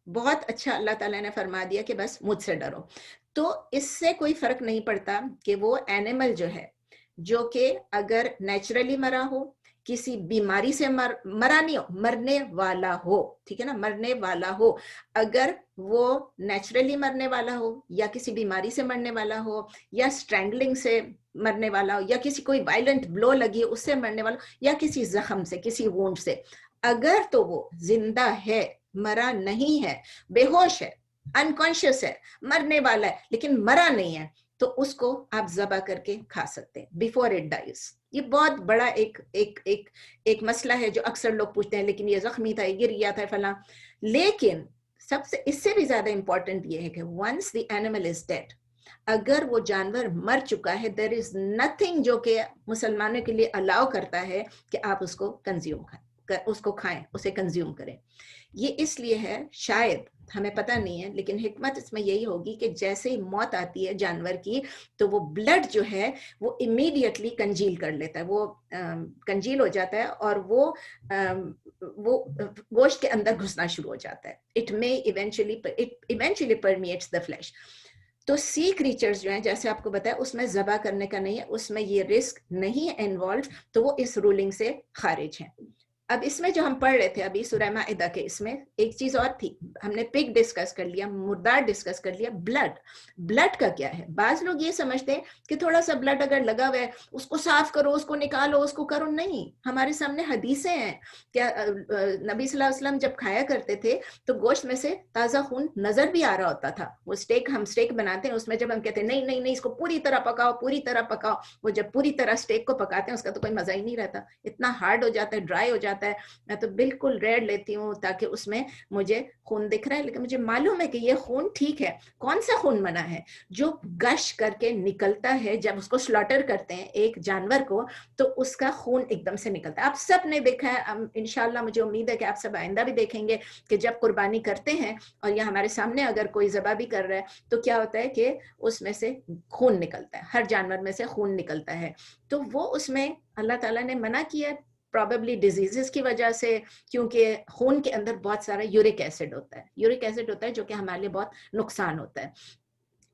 बहुत अच्छा अल्लाह ताला ने फरमा दिया कि बस मुझसे डरो। तो इससे कोई फर्क नहीं पड़ता कि वो एनिमल जो है, जो कि अगर नेचुरली मरा हो, किसी बीमारी से मरा नहीं हो, मरने वाला हो, ठीक है ना, मरने वाला हो, अगर वो नेचुरली मरने वाला हो, या किसी बीमारी से मरने वाला हो, या स्ट्रैंगलिंग से मरने वाला हो, या किसी कोई वायलेंट ब्लो लगी है उससे मरने वाला हो, या किसी जख्म से, किसी वुंड से, अगर तो वो जिंदा है, मरा नहीं है, बेहोश है, अनकॉन्शियस है, मरने वाला है लेकिन मरा नहीं है, तो उसको आप ज़बा करके खा सकते हैं बिफोर इट डाइज। ये बहुत बड़ा एक मसला है जो अक्सर लोग पूछते हैं, लेकिन ये जख्मी था, गिर गया था फला। लेकिन सबसे इससे भी ज्यादा इंपॉर्टेंट ये है कि once the animal is dead, अगर वो जानवर मर चुका है, देयर इज नथिंग जो कि मुसलमानों के लिए अलाउ करता है कि आप उसको कंज्यूम उसको खाएं, उसे कंज्यूम करें। ये इसलिए है, शायद हमें पता नहीं है, लेकिन हिकमत इसमें यही होगी कि जैसे ही मौत आती है जानवर की, तो वो ब्लड जो है वो इमीडिएटली कंजील कर लेता है, वो कंजील हो जाता है और वो गोश्त के अंदर घुसना शुरू हो जाता है। It eventually permeates the flesh. तो सी क्रीचर्स जो हैं, जैसे आपको बताया, उसमें ज़बा करने का नहीं है, उसमें ये रिस्क नहीं है इन्वॉल्व, तो वो इस रूलिंग से खारिज है। अब इसमें जो हम पढ़ रहे थे अभी सूरह माइदा के, इसमें एक चीज और थी, हमने पिग डिस्कस कर लिया, मुर्दार डिस्कस कर लिया, ब्लड का क्या है। बाज लोग ये समझते हैं कि थोड़ा सा ब्लड अगर लगा हुआ है उसको साफ करो, उसको निकालो, उसको करो। नहीं, हमारे सामने हदीसें हैं। क्या नबी सल्लल्लाहु अलैहि वसल्लम जब खाया करते थे तो गोश्त में से ताजा खून नजर भी आ रहा होता था। वो हम स्टेक बनाते हैं, उसमें जब हम कहते हैं नहीं नहीं नहीं इसको पूरी तरह पकाओ, पूरी तरह पकाओ, वो जब पूरी तरह स्टेक को पकाते हैं उसका तो कोई मजा ही नहीं रहता, इतना हार्ड हो जाता है, ड्राई हो जाता है। मैं तो बिल्कुल रेड लेती हूँ ताकि उसमें मुझे खून दिख रहा है, लेकिन मुझे मालूम है कि ये खून ठीक है। कौन सा खून मना है? जो गश करके निकलता है जब उसको स्लॉटर करते हैं एक जानवर को, तो उसका खून एकदम से निकलता है। आप सब ने देखा है, इंशाल्लाह मुझे उम्मीद है कि आप सब आइंदा भी देखेंगे कि जब कुर्बानी करते हैं और या हमारे सामने अगर कोई ज़बा भी कर रहा है तो क्या होता है कि उसमें से खून निकलता है, हर जानवर में से खून निकलता है। तो वो उसमें अल्लाह ताला ने मना किया, प्रॉबेबली डिजीजेस की वजह से, क्योंकि खून के अंदर बहुत सारा यूरिक एसिड होता है जो कि हमारे लिए बहुत नुकसान होता है।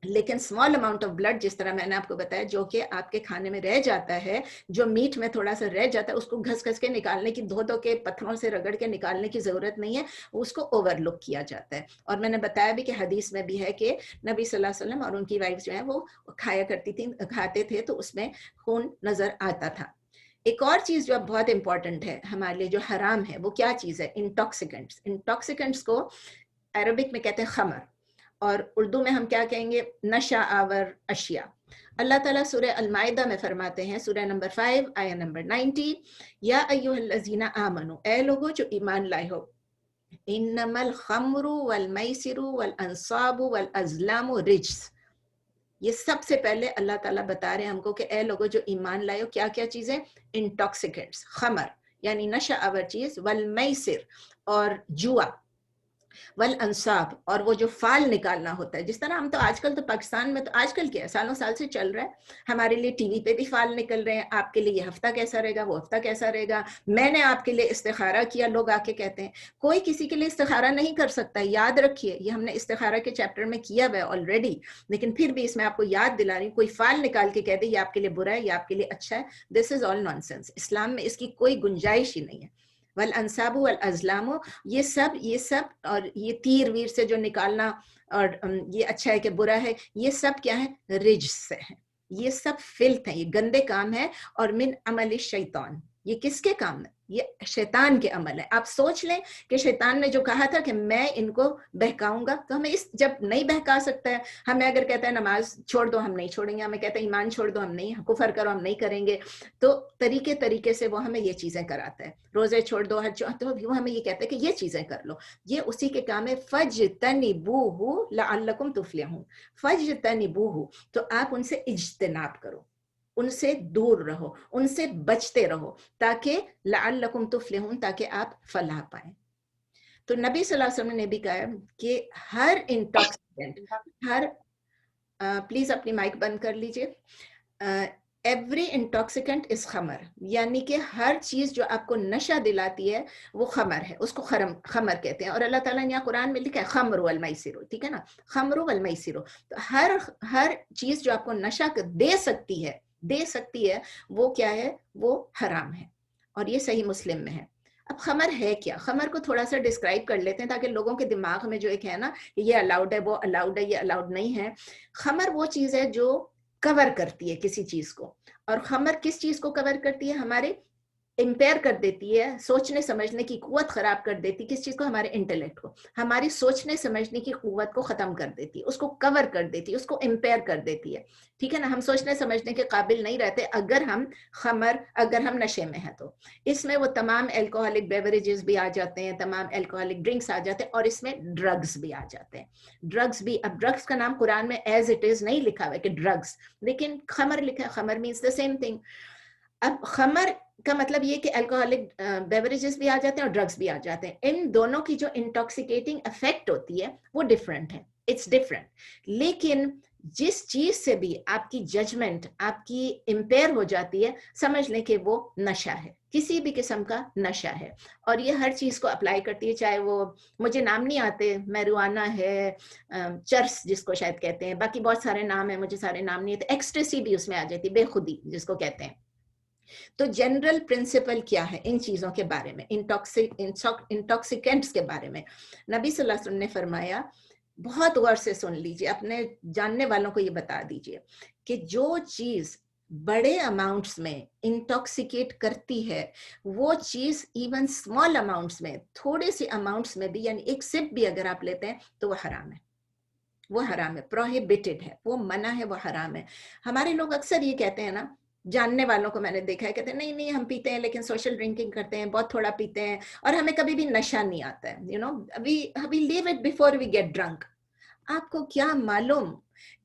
लेकिन स्मॉल अमाउंट ऑफ ब्लड, जिस तरह मैंने आपको बताया, जो कि आपके खाने में रह जाता है, जो मीट में थोड़ा सा रह जाता है, उसको घस घस के निकालने की, धो के पत्थरों से रगड़ के निकालने की जरूरत नहीं है, उसको ओवरलुक किया जाता है। और मैंने बताया भी कि हदीस में भी है कि नबी सल्लल्लाहु अलैहि वसल्लम और उनकी वाइफ जो है वो खाते थे तो उसमें खून नजर आता था। एक और चीज जो बहुत इंपॉर्टेंट है हमारे लिए, जो हराम है, वो क्या चीज है? इंटॉक्सिकेंट्स को अरबिक में कहते हैं खमर, और उर्दू में हम क्या कहेंगे? नशा आवर अशिया। अल्लाह ताला सूरह अल-माइदा में फरमाते हैं, सूरह नंबर 5 आया नंबर 90, या अय्युहल्लज़ीना आमनू, ए लोगो जो ईमान लाए हो, इन्नमल खम्रु वल मैसिरु वल अंसाबु वल अज़लामु रिज्स। ये सबसे पहले अल्लाह ताला बता रहे हैं हमको कि ए लोगों जो ईमान लाए हो, क्या क्या चीजें? इंटॉक्सिकेंट्स, खमर यानी नशा आवर चीज, वल मैसिर और जुआ, वल अंसाब और वो जो फाल निकालना होता है। जिस तरह हम तो आजकल, तो पाकिस्तान में तो आजकल क्या है, सालों साल से चल रहा है, हमारे लिए टीवी पे भी फाल निकल रहे हैं, आपके लिए ये हफ्ता कैसा रहेगा, वो हफ्ता कैसा रहेगा, मैंने आपके लिए इस्तिखारा किया, लोग आके कहते हैं। कोई किसी के लिए इस्तिखारा नहीं कर सकता, याद रखिए, ये हमने इस्तिखारा के चैप्टर में किया हुआ है ऑलरेडी, लेकिन फिर भी इसमें आपको याद दिला रही हूँ। कोई फाल निकाल के कह दे ये आपके लिए बुरा है, ये आपके लिए अच्छा है, दिस इज ऑल नॉनसेंस। इस्लाम में इसकी कोई गुंजाइश ही नहीं है। वल अंसाबु वल अज़लामु, ये सब और ये तीर वीर से जो निकालना, और ये अच्छा है कि बुरा है, ये सब क्या है? रिज से है, ये सब फिल्थ है, ये गंदे काम है। और मिन अमल शैतान, ये किसके काम है? ये शैतान के अमल है। आप सोच लें कि शैतान ने जो कहा था कि मैं इनको बहकाऊंगा, तो हमें इस जब नहीं बहका सकता है, हमें अगर कहता है नमाज छोड़ दो, हम नहीं छोड़ेंगे, हमें कहता है ईमान छोड़ दो, हम नहीं, कुफर करो, हम नहीं करेंगे, तो तरीके से वो हमें ये चीजें कराता है। रोजे छोड़ दो, हज, तो वो हमें ये कहता है कि ये चीजें कर लो, ये उसी के काम है। फज्तनिबूहु लअल्लकुम तुफ्लिहून, फज्तनिबूहु, तो आप उनसे इज्तिनाब करो, उनसे दूर रहो, उनसे बचते रहो, ताकि लअल्लकुम तुफ्लिहून, ताकि आप फलाह पाएं। तो नबी सल्लल्लाहु अलैहि वसल्लम ने भी कहा कि हर इंटॉक्सिकेंट, प्लीज अपनी माइक बंद कर लीजिए, एवरी इंटॉक्सिकेंट इज खमर, यानी कि हर चीज जो आपको नशा दिलाती है वो खमर है, उसको खमर कहते हैं। और अल्लाह ताला ने यहाँ कुरान में लिखा है खमर वल मैसिरो, ठीक है ना, खमर वल मैसिरो। तो हर चीज जो आपको नशा दे सकती है वो क्या है? वो हराम है, और ये सही मुस्लिम में है। अब खमर है क्या? खमर को थोड़ा सा डिस्क्राइब कर लेते हैं ताकि लोगों के दिमाग में जो एक है ना, ये अलाउड है, वो अलाउड है, ये अलाउड नहीं है। खमर वो चीज है जो कवर करती है किसी चीज को, और खमर किस चीज को कवर करती है? हमारे इम्पेयर कर देती है, सोचने समझने की कुव्वत खराब कर देती है। किस चीज को? हमारे इंटेलेक्ट को, हमारी सोचने समझने की कुव्वत को खत्म कर देती है, उसको कवर कर देती है, उसको इम्पेयर कर देती है। ठीक है ना, हम सोचने समझने के काबिल नहीं रहते अगर हम नशे में हैं। तो इसमें वो तमाम एल्कोहलिक बेवरेजेस भी आ जाते हैं, तमाम एल्कोहलिक ड्रिंक्स आ जाते हैं, और इसमें ड्रग्स भी आ जाते हैं। ड्रग्स भी, अब ड्रग्स का नाम कुरान में एज इट इज नहीं लिखा हुआ है कि ड्रग्स, लेकिन खमर लिखा है। Qamar means the same thing. अब खमर का मतलब ये कि अल्कोहलिक बेवरेजेस भी आ जाते हैं और ड्रग्स भी आ जाते हैं। इन दोनों की जो इंटॉक्सिकेटिंग इफेक्ट होती है वो डिफरेंट है, इट्स डिफरेंट। लेकिन जिस चीज से भी आपकी जजमेंट आपकी इम्पेयर हो जाती है, समझ लें कि वो नशा है, किसी भी किस्म का नशा है। और ये हर चीज को अप्लाई करती है, चाहे वो, मुझे नाम नहीं आते, मैरिजुआना है, चर्स जिसको शायद कहते हैं, बाकी बहुत सारे नाम है, मुझे सारे नाम नहीं आते। एक्सटेसी भी उसमें आ जाती है, बेखुदी जिसको कहते हैं। तो जनरल प्रिंसिपल क्या है इन चीजों के बारे में, इंटॉक्सिकेंट्स के बारे में? नबी सल्लल्लाहु अलैहि वसल्लम ने फरमाया, बहुत गौर से सुन लीजिए, अपने जानने वालों को ये बता दीजिए कि जो चीज बड़े अमाउंट्स में इंटॉक्सिकेट करती है, वो चीज इवन स्मॉल अमाउंट्स में, थोड़े से अमाउंट्स में भी, यानी एक सिप भी अगर आप लेते हैं तो वो हराम है, वो हराम है, प्रोहिबिटेड है, वो मना है, वो हराम है। हमारे लोग अक्सर ये कहते हैं ना, जानने वालों को मैंने देखा है, कहते हैं नहीं नहीं हम पीते हैं लेकिन सोशल ड्रिंकिंग करते हैं, बहुत थोड़ा पीते हैं और हमें कभी भी नशा नहीं आता है, you know, we leave it before we get drunk. आपको क्या मालूम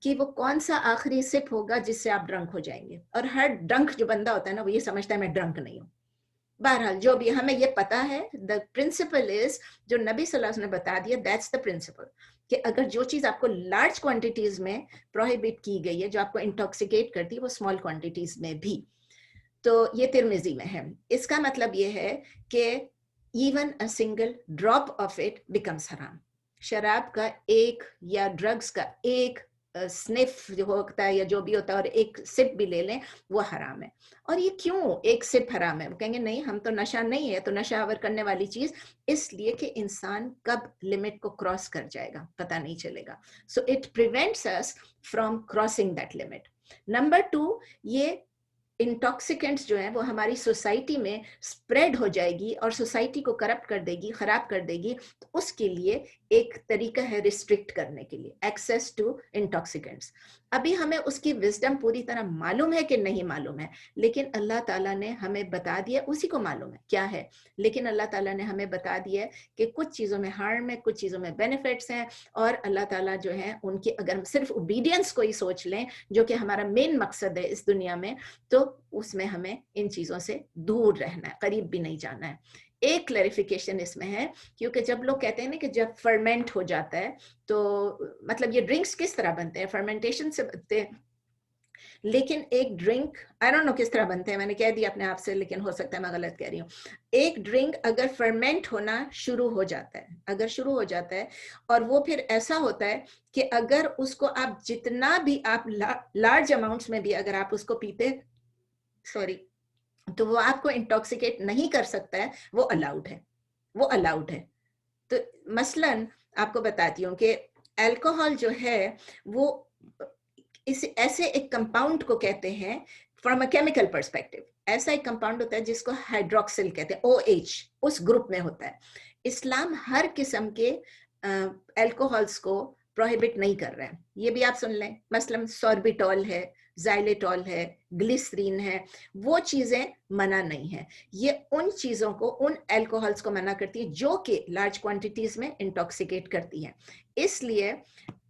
कि वो कौन सा आखिरी सिप होगा जिससे आप ड्रंक हो जाएंगे? और हर ड्रंक जो बंदा होता है ना, वो ये समझता है मैं ड्रंक नहीं हूँ। बहरहाल जो भी, हमें ये पता है, द प्रिंसिपल इज, जो नबी सल्लल्लाहु अलैहि वसल्लम ने बता दिया, दैट्स द प्रिंसिपल, कि अगर जो चीज आपको लार्ज क्वांटिटीज में प्रोहिबिट की गई है, जो आपको इंटॉक्सिकेट करती है, वो स्मॉल क्वांटिटीज में भी। तो ये तिरमिजी में है। इसका मतलब ये है कि even a single drop of it becomes हराम। शराब का एक, या ड्रग्स का एक स्निफ जो होता है या जो भी होता है, और एक सिप भी ले लें, वो हराम है। और ये क्यों एक सिप हराम है? वो कहेंगे नहीं हम तो नशा नहीं है, तो नशा आवर करने वाली चीज, इसलिए कि इंसान कब लिमिट को क्रॉस कर जाएगा पता नहीं चलेगा। So it prevents us from crossing that limit. Number 2, ये इंटॉक्सिकेंट्स जो है वो हमारी सोसाइटी में स्प्रेड हो जाएगी और सोसाइटी को करप्ट कर देगी, खराब कर देगी। तो उसके लिए एक तरीका है रिस्ट्रिक्ट करने के लिए, एक्सेस टू इंटॉक्सिकेंट्स। अभी हमें उसकी विजडम पूरी तरह मालूम है कि नहीं मालूम है, लेकिन अल्लाह ताला ने हमें बता दिया, उसी को मालूम है क्या है, लेकिन अल्लाह ताला ने हमें बता दिया कि कुछ चीज़ों में हार्म है, कुछ चीज़ों में बेनिफिट्स हैं। और अल्लाह ताला जो है उनकी, अगर हम सिर्फ ओबीडियंस को ही सोच लें, जो कि हमारा मेन मकसद है इस दुनिया में, तो उसमें हमें इन चीज़ों से दूर रहना है, करीब भी नहीं जाना है। एक क्लैरिफिकेशन इसमें है, क्योंकि जब लोग कहते हैं ना कि जब फर्मेंट हो जाता है, तो मतलब ये ड्रिंक्स किस तरह बनते हैं? फर्मेंटेशन से बनते हैं। लेकिन एक ड्रिंक, आई डोंट नो किस तरह बनते हैं, मैंने कह दिया अपने आप से, लेकिन हो सकता है मैं गलत कह रही हूँ। एक ड्रिंक अगर फर्मेंट होना शुरू हो जाता है, अगर शुरू हो जाता है, और वो फिर ऐसा होता है कि अगर उसको आप जितना भी आप लार्ज अमाउंट्स में भी अगर आप उसको पीते, सॉरी, तो वो आपको इंटॉक्सिकेट नहीं कर सकता है, वो अलाउड है, वो अलाउड है। तो मसलन आपको बताती हूँ कि अल्कोहल जो है वो इस ऐसे एक कंपाउंड को कहते हैं, फ्रॉम अ केमिकल पर्सपेक्टिव, ऐसा एक कंपाउंड होता है जिसको हाइड्रोक्सिल कहते हैं, OH उस ग्रुप में होता है। इस्लाम हर किस्म के अल्कोहल्स को प्रोहिबिट नहीं कर रहा है, ये भी आप सुन लें। मसलन सॉर्बिटॉल है, ज़ाइलेटॉल है, ग्लिसरीन है, वो चीजें मना नहीं है। ये उन चीजों को, उन अल्कोहल्स को मना करती है जो कि लार्ज क्वांटिटीज में इंटॉक्सिकेट करती हैं। इसलिए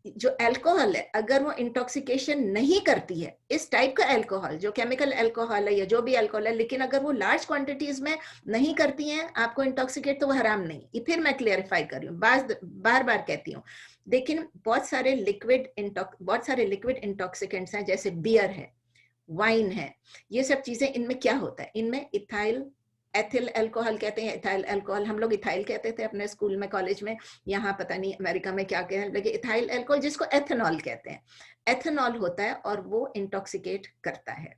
जो अल्कोहल है, अगर वो इंटॉक्सिकेशन नहीं करती है, इस टाइप का अल्कोहल जो केमिकल अल्कोहल है या जो भी अल्कोहल है, लेकिन अगर वो लार्ज क्वांटिटीज में नहीं करती हैं आपको इंटॉक्सिकेट, तो वो हराम नहीं। ये फिर मैं क्लियरिफाई कर रही हूँ, बार बार कहती हूँ। लेकिन बहुत सारे लिक्विड इंटॉक्सिकेंट्स हैं, जैसे बियर है, वाइन है, ये सब चीजें, इनमें क्या होता है, इनमें एथिल अल्कोहल कहते हैं, इथाइल अल्कोहल, हम लोग इथाइल कहते थे अपने स्कूल में, कॉलेज में, यहाँ पता नहीं अमेरिका में क्या कहते हैं, लेकिन इथाइल अल्कोहल जिसको एथेनॉल कहते हैं, एथेनॉल होता है और वो इंटॉक्सिकेट करता है।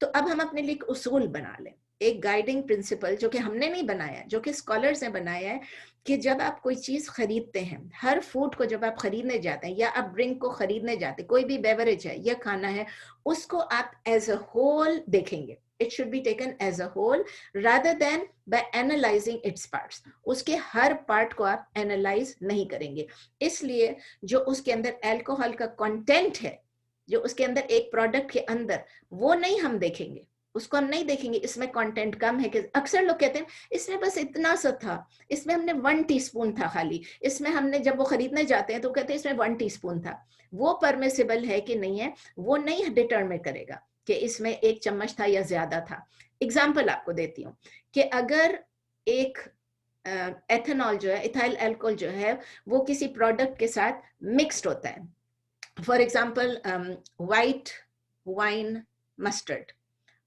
तो अब हम अपने लिए एक उसूल बना लें, एक गाइडिंग प्रिंसिपल जो कि हमने नहीं बनाया, जो कि स्कॉलर्स ने बनाया है, कि जब आप कोई चीज खरीदते हैं, हर फूड को जब आप खरीदने जाते हैं या आप ड्रिंक को खरीदने जाते हैं, कोई भी बेवरेज है या खाना है, उसको आप एज अ होल देखेंगे. It should be taken as a whole rather than by analyzing its parts. उसके हर पार्ट को आप एनालाइज नहीं करेंगे. इसलिए जो उसके अंदर अल्कोहल का कंटेंट है, जो उसके अंदर एक प्रोडक्ट के अंदर, वो नहीं हम देखेंगे, उसको हम नहीं देखेंगे इसमें कंटेंट कम है कि. अक्सर लोग कहते हैं इसमें बस इतना सा था, इसमें हमने 1 टीस्पून था खाली, इसमें हमने, जब वो खरीदने जाते हैं तो कहते हैं इसमें 1 टीस्पून था. वो परमिसिबल है कि नहीं है, वो नहीं डिटरमाइन करेगा कि इसमें 1 चम्मच था या ज्यादा था. एग्जाम्पल आपको देती हूँ कि अगर एक एथेनॉल जो है, इथाइल अल्कोहल जो है, वो किसी प्रोडक्ट के साथ मिक्स्ड होता है. For example white wine mustard,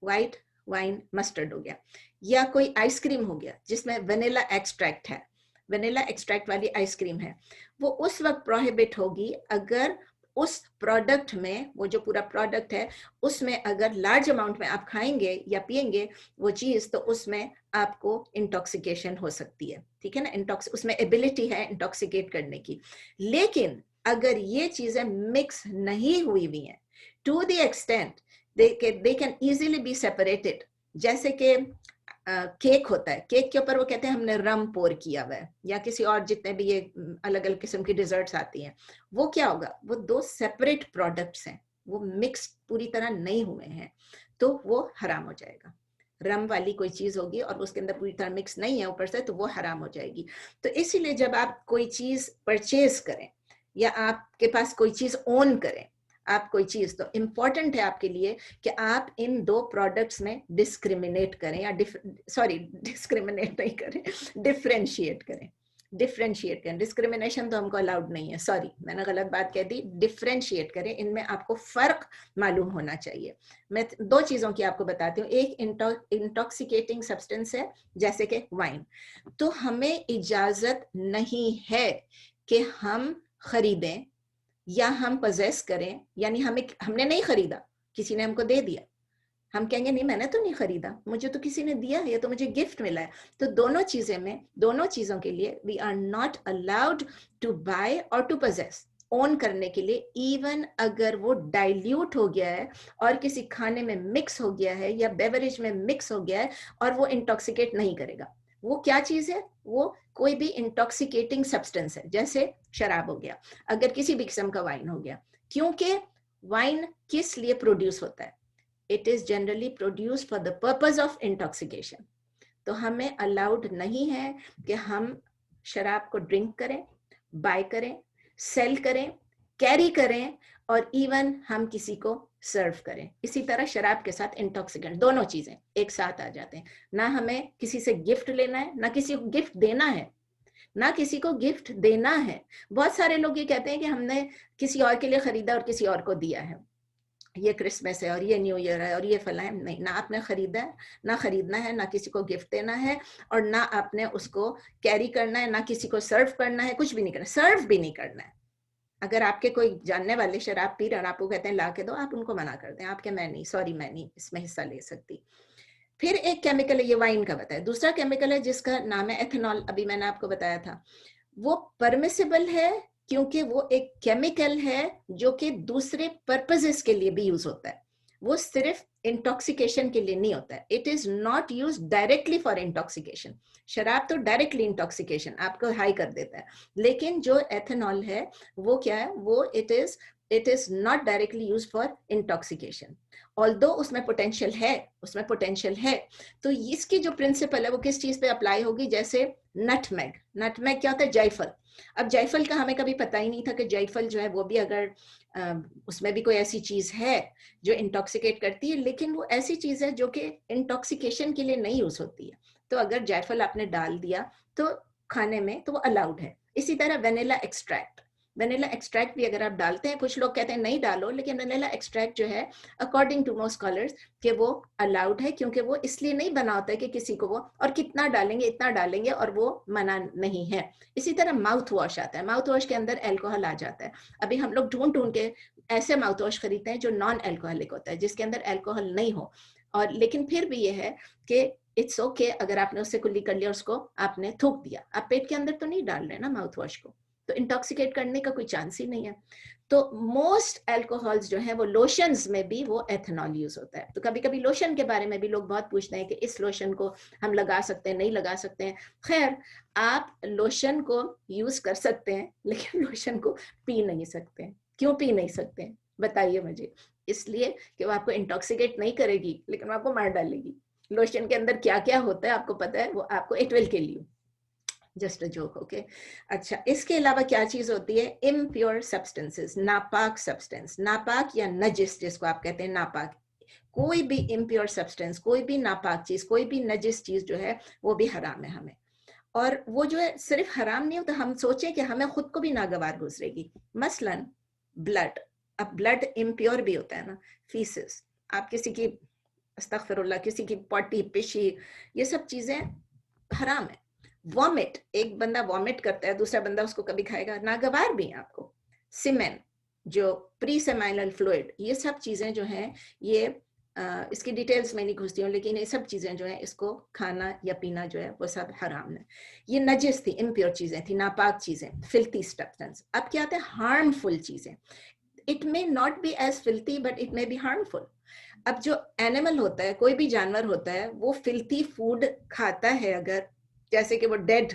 white wine mustard हो गया, या कोई आइसक्रीम हो गया जिसमें वेनिला एक्सट्रैक्ट है, वेनिला एक्सट्रैक्ट वाली आइसक्रीम है, वो उस वक्त प्रोहिबिट होगी अगर उस प्रोडक्ट में, वो जो पूरा प्रोडक्ट है उसमें अगर लार्ज अमाउंट में आप खाएंगे या पिएंगे वो चीज, तो उसमें आपको इंटॉक्सिकेशन हो सकती है. ठीक है ना, उसमें एबिलिटी है इंटॉक्सिकेट करने की. लेकिन अगर ये चीजें मिक्स नहीं हुई हुई हैं, to the extent they can easily be separated, जैसे कि केक होता है, केक के ऊपर वो कहते हैं हमने रम पोर किया हुआ है, या किसी और जितने भी ये अलग अलग किस्म की डिजर्ट्स आती हैं, वो क्या होगा, वो 2 सेपरेट प्रोडक्ट्स हैं, वो मिक्स पूरी तरह नहीं हुए हैं, तो वो हराम हो जाएगा. रम वाली कोई चीज होगी और उसके अंदर पूरी तरह मिक्स नहीं है ऊपर से, तो वो हराम हो जाएगी. तो इसीलिए जब आप कोई चीज परचेज करें या आपके पास कोई चीज ओन करें, आप कोई चीज, तो इम्पोर्टेंट है आपके लिए कि आप इन 2 प्रोडक्ट्स में डिस्क्रिमिनेट करें, या डिस्क्रिमिनेट नहीं करें, डिफरेंशिएट करें. डिफरेंशिएट करें, डिस्क्रिमिनेशन तो हमको अलाउड नहीं है, सॉरी मैंने गलत बात कह दी. डिफरेंशिएट करें, इनमें आपको फर्क मालूम होना चाहिए. मैं 2 चीजों की आपको बताती हूँ. एक इंटॉक्सिकेटिंग सब्सटेंस है जैसे कि वाइन, तो हमें इजाजत नहीं है कि हम खरीदें या हम पजेस करें, यानी हमने नहीं खरीदा, किसी ने हमको दे दिया, हम कहेंगे नहीं मैंने तो नहीं खरीदा, मुझे तो किसी ने दिया है, ये तो मुझे गिफ्ट मिला है. तो दोनों चीजें में, दोनों चीजों के लिए we are not allowed to buy और टू पजेस, ओन करने के लिए, इवन अगर वो डाइल्यूट हो गया है और किसी खाने में मिक्स हो गया है या बेवरेज में मिक्स हो गया है, और वो इंटॉक्सिकेट नहीं करेगा. वो क्या चीज है, वो कोई भी इंटॉक्सिकेटिंग सब्सटेंस है, जैसे शराब हो गया, अगर किसी भी किस्म का वाइन हो गया. क्योंकि वाइन किस लिए प्रोड्यूस होता है, it is generally produce for the purpose of intoxication. तो हमें अलाउड नहीं है कि हम शराब को ड्रिंक करें, बाय करें, सेल करें, कैरी करें, और इवन हम किसी को सर्व करें. इसी तरह शराब के साथ इंटॉक्सिकेंट, दोनों चीजें एक साथ आ जाते हैं. ना हमें किसी से गिफ्ट लेना है, ना किसी को गिफ्ट देना है, ना किसी को गिफ्ट देना है. बहुत सारे लोग ये कहते हैं कि हमने किसी और के लिए खरीदा और किसी और को दिया है, ये क्रिसमस है और ये न्यू ईयर है और ये फला है. नहीं, ना आपने खरीदा है, ना खरीदना है, ना किसी को गिफ्ट देना है, और ना आपने उसको कैरी करना है, ना किसी को सर्व करना है, कुछ भी नहीं करना, सर्व भी नहीं करना है. अगर आपके कोई जानने वाले शराब पी रहे हैं और आपको कहते हैं ला के दो, आप उनको मना कर दें, आपके मैं नहीं, सॉरी मैं नहीं इसमें हिस्सा ले सकती. फिर एक केमिकल है, ये वाइन का बताया. दूसरा केमिकल है जिसका नाम है एथेनॉल, अभी मैंने आपको बताया था. वो परमिसिबल है क्योंकि वो एक केमिकल है जो कि दूसरे पर्पसेस के लिए भी यूज होता है, वो सिर्फ इंटॉक्सिकेशन के लिए नहीं होता है. It is not use directly for intoxication. शराब तो डायरेक्टली इंटॉक्सिकेशन आपको हाई कर देता है, लेकिन जो एथेनॉल है वो क्या है, वो it is not directly use for intoxication, although उसमें पोटेंशियल है. तो इसकी जो प्रिंसिपल है वो किस चीज पे अप्लाई होगी, जैसे नटमेग. नटमेग क्या होता है, जायफल. अब जायफल का हमें कभी पता ही नहीं था कि जायफल जो है वो भी अगर उसमें भी कोई ऐसी चीज है जो इंटॉक्सिकेट करती है, लेकिन वो ऐसी चीज है जो कि इंटॉक्सिकेशन के लिए नहीं यूज होती है. तो अगर जायफल आपने डाल दिया तो खाने में, तो वो अलाउड है. इसी तरह वेनिला एक्सट्रैक्ट, वेनिला एक्सट्रैक्ट भी अगर आप डालते हैं, कुछ लोग कहते हैं नहीं डालो, लेकिन वेनिला एक्सट्रैक्ट जो है अकॉर्डिंग टू मोस्ट स्कॉलर्स कि वो अलाउड है, क्योंकि वो इसलिए नहीं बना होता है कि किसी को वो, और कितना डालेंगे इतना डालेंगे, और वो मना नहीं है. इसी तरह माउथ वॉश आता है, माउथ वॉश के अंदर अल्कोहल आ जाता है. अभी हम लोग ढूंढ ढूंढ के ऐसे माउथ वॉश खरीदते हैं जो नॉन अल्कोहलिक होता है, जिसके अंदर अल्कोहल नहीं हो. और लेकिन फिर भी ये है कि इट्स ओके अगर आपने उससे कुल्ली कर लिया, उसको आपने थूक दिया, आप पेट के अंदर तो नहीं डाल रहे ना माउथ वॉश को, तो इंटॉक्सिकेट करने का कोई चांस ही नहीं है। तो मोस्ट अल्कोहल्स जो है वो लोशंस में भी वो एथेनॉल यूज होता है। तो कभी कभी लोशन के बारे में भी लोग बहुत पूछते हैं कि इस लोशन को हम लगा सकते हैं, नहीं लगा सकते हैं। खैर, आप लोशन को यूज कर सकते हैं लेकिन लोशन को पी नहीं सकते हैं। क्यों पी नहीं सकते हैं बताइए मुझे? इसलिए कि वो आपको इंटॉक्सिकेट नहीं करेगी लेकिन वो आपको मार डालेगी। लोशन के अंदर क्या क्या होता है आपको पता है, वो आपको it will kill you, just a joke, okay. अच्छा, इसके अलावा क्या चीज होती है? इम्प्योर सब्सटेंसेस, नापाक सब्सटेंस, नापाक या नजिस जिसको आप कहते हैं नापाक, कोई भी इम्प्योर सब्सटेंस, कोई भी नापाक चीज, कोई भी नजिस चीज जो है वो भी हराम है हमें। और वो जो है सिर्फ हराम नहीं होता, हम सोचें कि हमें खुद को भी नागवार गुजरेगी। मसलन ब्लड, अब ब्लड इम्प्योर भी होता है ना, फीसिस, आप किसी की अस्तगफिरुल्लाह किसी की पॉटी पिशी, ये सब चीजें हराम है। वॉमिट, एक बंदा वॉमिट करता है, दूसरा बंदा उसको कभी खाएगा, नागवार भी है आपको। सीमेन, जो प्री सेमाइनल फ्लूइड, ये सब चीजें जो हैं ये इसकी डिटेल्स में नहीं घुसती हूँ, लेकिन ये सब चीजें जो हैं इसको खाना या पीना जो है वो सब हराम है। ये नजिस थी, इम्प्योर चीजें थी, नापाक चीजें, फिल्थी सब्सटेंस। अब क्या आते हैं हार्मफुल चीजें, it may not be as filthy but it may be harmful. अब जो एनिमल होता है, कोई भी जानवर होता है, वो फिल्थी फूड खाता है, अगर जैसे कि वो डेड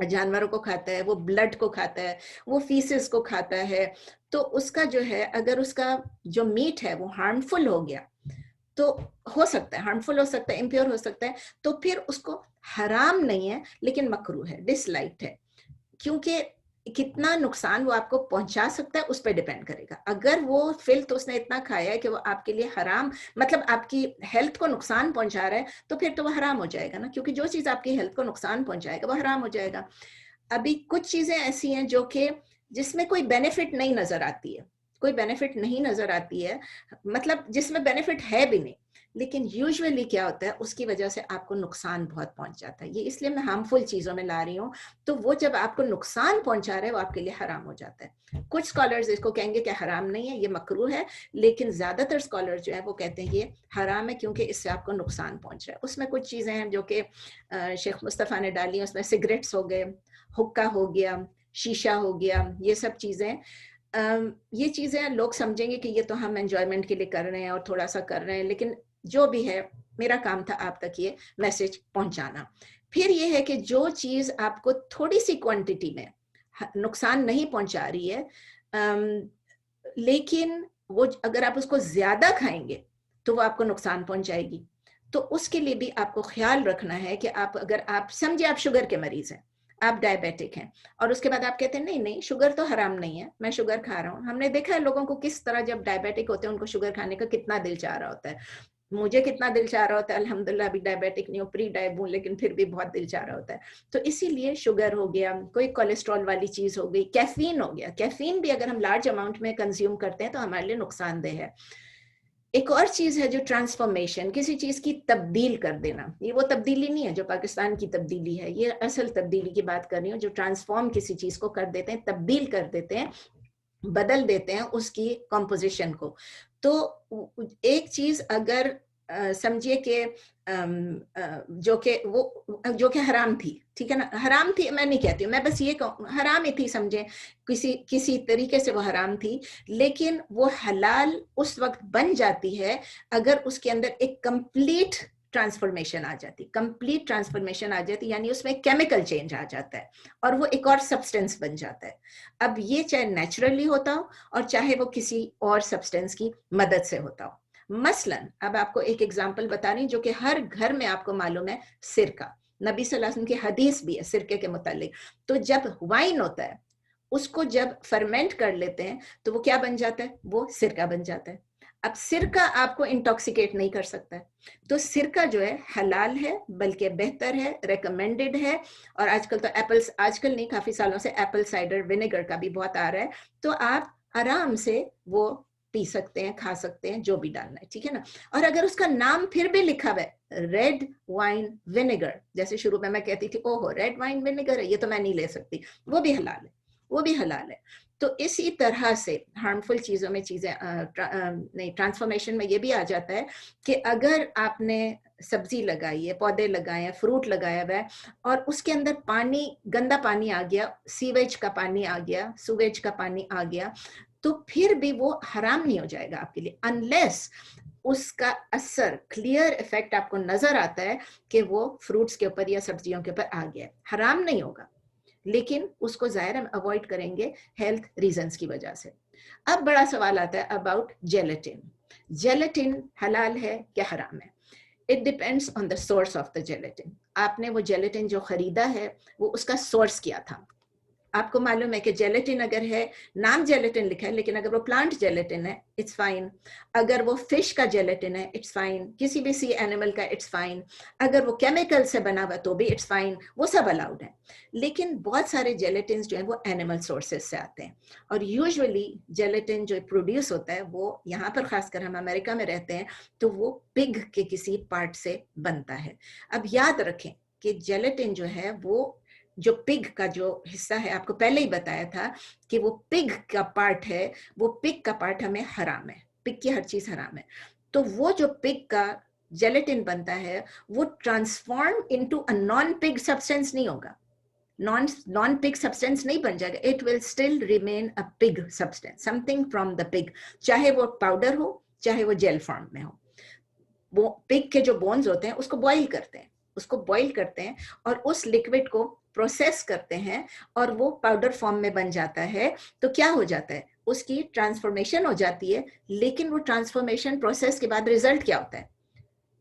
जानवरों को खाता है, वो ब्लड को खाता है, वो फीसेस को खाता है, तो उसका जो है अगर उसका जो मीट है वो हार्मफुल हो गया, तो हो सकता है हार्मफुल हो सकता है, इम्प्योर हो सकता है, तो फिर उसको हराम नहीं है लेकिन मकरूह है, डिसलाइक्ड है। क्योंकि कितना नुकसान वो आपको पहुंचा सकता है उस पर डिपेंड करेगा। अगर वो फिल्थ उसने इतना खाया है कि वो आपके लिए हराम, मतलब आपकी हेल्थ को नुकसान पहुंचा रहा है, तो फिर तो वो हराम हो जाएगा ना, क्योंकि जो चीज आपकी हेल्थ को नुकसान पहुंचाएगा वो हराम हो जाएगा। अभी कुछ चीजें ऐसी हैं जो कि जिसमें कोई बेनिफिट नहीं नजर आती है, कोई बेनिफिट नहीं नजर आती है, मतलब जिसमें बेनिफिट है भी नहीं, लेकिन यूजुअली क्या होता है उसकी वजह से आपको नुकसान बहुत पहुंच जाता है। ये इसलिए मैं हार्मफुल चीजों में ला रही हूँ, तो वो जब आपको नुकसान पहुंचा रहा है वो आपके लिए हराम हो जाता है। कुछ स्कॉलर्स इसको कहेंगे कि हराम नहीं है, ये मकरूह है, लेकिन ज्यादातर स्कॉलर्स जो है वो कहते हैं ये हराम है क्योंकि इससे आपको नुकसान पहुंच रहा है। उसमें कुछ चीजें हैं जो कि शेख मुस्तफ़ा ने डाली, उसमें सिगरेट्स हो गए, हुक्का हो गया, शीशा हो गया, ये सब चीजें, ये चीजें लोग समझेंगे कि ये तो हम एंजॉयमेंट के लिए कर रहे हैं और थोड़ा सा कर रहे हैं, लेकिन जो भी है मेरा काम था आप तक ये मैसेज पहुंचाना। फिर ये है कि जो चीज आपको थोड़ी सी क्वांटिटी में नुकसान नहीं पहुंचा रही है, लेकिन वो अगर आप उसको ज्यादा खाएंगे तो वो आपको नुकसान पहुंचाएगी, तो उसके लिए भी आपको ख्याल रखना है कि आप, अगर आप समझे आप शुगर के मरीज हैं, आप डायबिटिक हैं, और उसके बाद आप कहते हैं नहीं नहीं शुगर तो हराम नहीं है, मैं शुगर खा रहा हूँ। हमने देखा है लोगों को किस तरह जब डायबिटिक होते हैं उनको शुगर खाने का कितना दिल चाह रहा होता है, मुझे कितना दिल चाह रहा होता है, अल्हम्दुलिल्लाह अभी डायबिटिक नहीं हूँ, प्री डायब हूँ, लेकिन फिर भी बहुत दिल चाह रहा होता है। तो इसीलिए शुगर हो गया, कोई कोलेस्ट्रॉल वाली चीज हो गई, कैफीन हो गया, कैफीन भी अगर हम लार्ज अमाउंट में कंज्यूम करते हैं तो हमारे लिए नुकसानदेह है। एक और चीज है जो ट्रांसफॉर्मेशन, किसी चीज की तब्दील कर देना, ये वो तब्दीली नहीं है जो पाकिस्तान की तब्दीली है, ये असल तब्दीली की बात कर रही हूँ, जो ट्रांसफॉर्म किसी चीज को कर देते हैं, तब्दील कर देते हैं, बदल देते हैं उसकी कॉम्पोजिशन को। तो एक चीज अगर समझिए कि जो कि वो जो कि हराम थी, ठीक है ना, हराम थी मैं नहीं कहती हूँ, मैं बस ये कहूँ हराम ही थी, समझे किसी किसी तरीके से वो हराम थी, लेकिन वो हलाल उस वक्त बन जाती है अगर उसके अंदर एक कंप्लीट ट्रांसफॉर्मेशन आ जाती, कंप्लीट ट्रांसफॉर्मेशन आ जाती, यानी उसमें केमिकल चेंज आ जाता है और वो एक और सब्सटेंस बन जाता है। अब ये चाहे नेचुरली होता हो और चाहे वो किसी और सब्सटेंस की मदद से होता हो। मसलन अब आपको एक एग्जांपल बता रही हूँ जो कि हर घर में आपको मालूम है, सिरका, नबी सल्लल्लाहु अलैहि वसल्लम की हदीस भी है सिरके के मुतालिक। तो जब वाइन होता है उसको जब फर्मेंट कर लेते हैं तो वो क्या बन जाता है, वो सिरका बन जाता है। अब सिरका आपको इंटॉक्सिकेट नहीं कर सकता है, तो सिरका जो है हलाल है, बल्कि बेहतर है, रेकमेंडेड है। और आजकल तो एप्पल्स, आजकल नहीं काफी सालों से एप्पल साइडर विनेगर का भी बहुत आ रहा है, तो आप आराम से वो पी सकते हैं, खा सकते हैं, जो भी डालना है, ठीक है ना। और अगर उसका नाम फिर भी लिखा हुआ है रेड वाइन विनेगर, जैसे शुरू में मैं कहती थी ओहो रेड वाइन विनेगर है, ये तो मैं नहीं ले सकती, वो भी हलाल है, वो भी हलाल है। तो इसी तरह से हार्मफुल चीज़ों में नहीं, ट्रांसफॉर्मेशन में ये भी आ जाता है कि अगर आपने सब्जी लगाई है, पौधे लगाए हैं, फ्रूट लगाया हुआ है और उसके अंदर पानी, गंदा पानी आ गया, सीवेज का पानी आ गया, सुवेज का पानी आ गया, तो फिर भी वो हराम नहीं हो जाएगा आपके लिए, अनलेस उसका असर, क्लियर इफेक्ट आपको नजर आता है कि वो फ्रूट्स के ऊपर या सब्जियों के ऊपर आ गया। हराम नहीं होगा, लेकिन उसको जाहिर हम अवॉइड करेंगे हेल्थ रीजंस की वजह से। अब बड़ा सवाल आता है अबाउट जेलेटिन। जेलेटिन हलाल है क्या हराम है? It depends on the source of the gelatin. आपने वो जेलेटिन जो खरीदा है वो उसका सोर्स क्या था। आपको मालूम है कि जेलेटिन अगर है, नाम जेलेटिन लिखा है, लेकिन अगर वो प्लांट जेलेटिन है इट्स फाइन, अगर वो फिश का जेलेटिन है इट्स फाइन, किसी भी सी एनिमल का इट्स फाइन, अगर वो केमिकल से बना हुआ तो भी इट्स फाइन, वो सब अलाउड है। लेकिन बहुत सारे जेलेटिन जो है वो एनिमल सोर्सेज से आते हैं, और यूजुअली जेलेटिन जो प्रोड्यूस होता है वो यहाँ पर, खासकर हम अमेरिका में रहते हैं, तो वो पिग के किसी पार्ट से बनता है। अब याद रखें कि जेलेटिन जो है वो, जो पिग का जो हिस्सा है, आपको पहले ही बताया था कि वो पिग का पार्ट है, वो पिग का पार्ट हमें हराम है, पिग की हर चीज हराम है। तो वो जो पिग का जेलेटिन बनता है वो transform into a non pig substance नहीं होगा, नॉन पिग सब्सटेंस नहीं बन जाएगा, it will still remain a pig substance, something from the pig, चाहे वो पाउडर हो चाहे वो जेल फॉर्म में हो। वो पिग के जो बोन्स होते हैं उसको बॉईल करते हैं, उसको बॉईल करते हैं और उस लिक्विड को प्रोसेस करते हैं और वो पाउडर फॉर्म में बन जाता है। तो क्या हो जाता है, उसकी ट्रांसफॉर्मेशन हो जाती है, लेकिन वो ट्रांसफॉर्मेशन प्रोसेस के बाद रिजल्ट क्या होता है?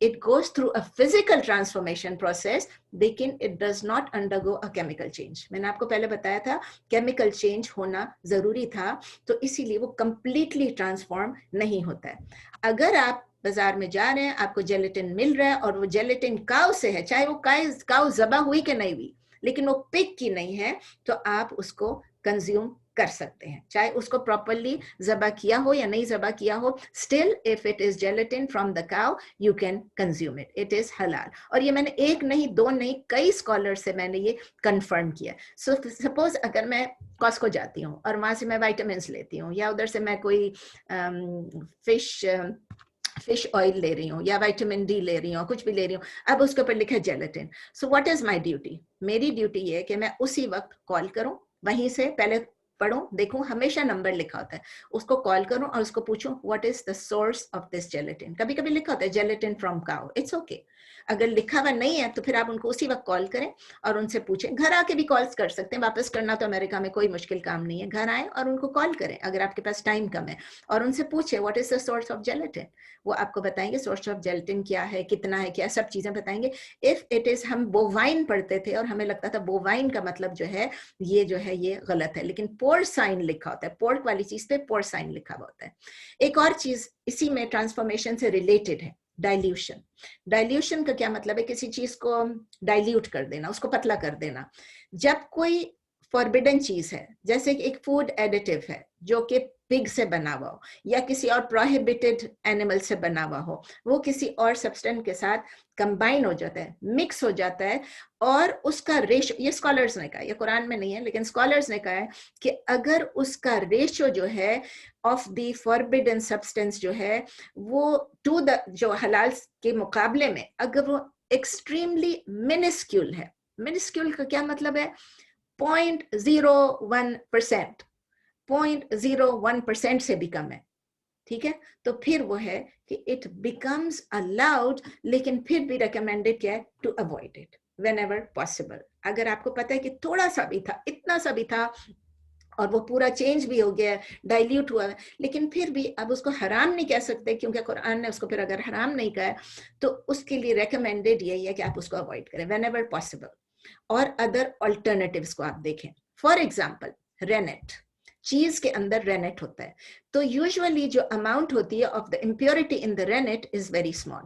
It goes through a physical transformation process, लेकिन it does not undergo a chemical change. मैंने आपको पहले बताया था chemical change होना जरूरी था, तो इसीलिए वो completely transform नहीं होता है। अगर आप बाजार में जा रहे हैं, आपको जेलेटिन मिल रहा है और वो जेलेटिन काऊ से है, चाहे वो काऊ ज़बा हुई कि नहीं हुई, लेकिन वो पिग की नहीं है, तो आप उसको कंज्यूम कर सकते हैं, चाहे उसको प्रॉपरली ज़बा किया हो या नहीं ज़बा किया हो। Still if it is gelatin from the cow you can consume it, it is halal. और ये मैंने एक नहीं, दो नहीं, कई स्कॉलर से मैंने ये कंफर्म किया। सो सपोज अगर मैं कॉस्को जाती हूँ और वहां से मैं वाइटामिन्स लेती हूँ, या उधर से मैं कोई फिश ऑयल ले रही हूँ या विटामिन डी ले रही हूँ, कुछ भी ले रही हूँ, अब उसके ऊपर लिखा है gelatin. So what is my duty? मेरी ड्यूटी ये है कि मैं उसी वक्त कॉल करूँ, वहीं से पहले पढ़ूं, देखूं, हमेशा नंबर लिखा होता है, उसको कॉल करूं और उसको पूछूं what is the source of this gelatin. कभी कभी लिखा होता है gelatin from cow, it's okay. अगर लिखा हुआ नहीं है तो फिर आप उनको उसी वक्त कॉल करें और उनसे पूछें। घर आके भी कॉल्स कर सकते हैं, वापस करना तो अमेरिका में कोई मुश्किल काम नहीं है। घर आए और उनको कॉल करें अगर आपके पास टाइम कम है, और उनसे पूछे what is the source of gelatin. वो आपको बताएंगे सोर्स ऑफ जेलेटिन क्या है, कितना है, क्या, सब चीजें बताएंगे। इफ इट इज, हम बोवाइन पढ़ते थे और हमें लगता था बोवाइन का मतलब जो है ये गलत है, लेकिन पोर्साइन लिखा होता है, पोर्क वाली चीज पे पोर्साइन लिखा हुआ होता है। एक और चीज इसी में ट्रांसफॉर्मेशन से रिलेटेड है, डाइल्यूशन। डाइल्यूशन का क्या मतलब है? किसी चीज को डाइल्यूट कर देना, उसको पतला कर देना। जब कोई फॉरबिडन चीज है, जैसे कि एक फूड एडिटिव है जो कि पिग से बना हुआ हो या किसी और प्रोहिबिटेड एनिमल से बना हुआ हो, वो किसी और सब्सटेंस के साथ कंबाइन हो जाता है, मिक्स हो जाता है, और उसका रेशो, ये स्कॉलर्स ने कहा, ये कुरान में नहीं है लेकिन स्कॉलर्स ने कहा है कि अगर उसका रेशो जो है ऑफ द फॉरबिडन सब्सटेंस जो है वो टू द, जो हलाल के मुकाबले में अगर वो एक्सट्रीमली मिनिस्क्यूल है, मिनिस्क्यूल का क्या मतलब है? 0.01%, 0.01% से भी कम है, ठीक है, तो फिर वो है कि इट बिकम्स अलाउड, लेकिन फिर भी रिकमेंडेड क्या है? To avoid it whenever possible. अगर आपको पता है कि थोड़ा सा भी था, इतना सा भी था, और वो पूरा चेंज भी हो गया, डाइल्यूट हुआ, लेकिन फिर भी अब उसको हराम नहीं कह सकते, क्योंकि कुरान ने उसको फिर अगर हराम नहीं कहा, तो उसके लिए रेकमेंडेड यही है कि आप उसको अवॉइड करें व्हेनेवर पॉसिबल। और अदर ऑल्टरनेटिव्स को आप देखें, फॉर एग्जाम्पल रेनेट, चीज के अंदर रेनेट होता है, तो यूजुअली जो अमाउंट होती है of the impurity in the rennet is very small.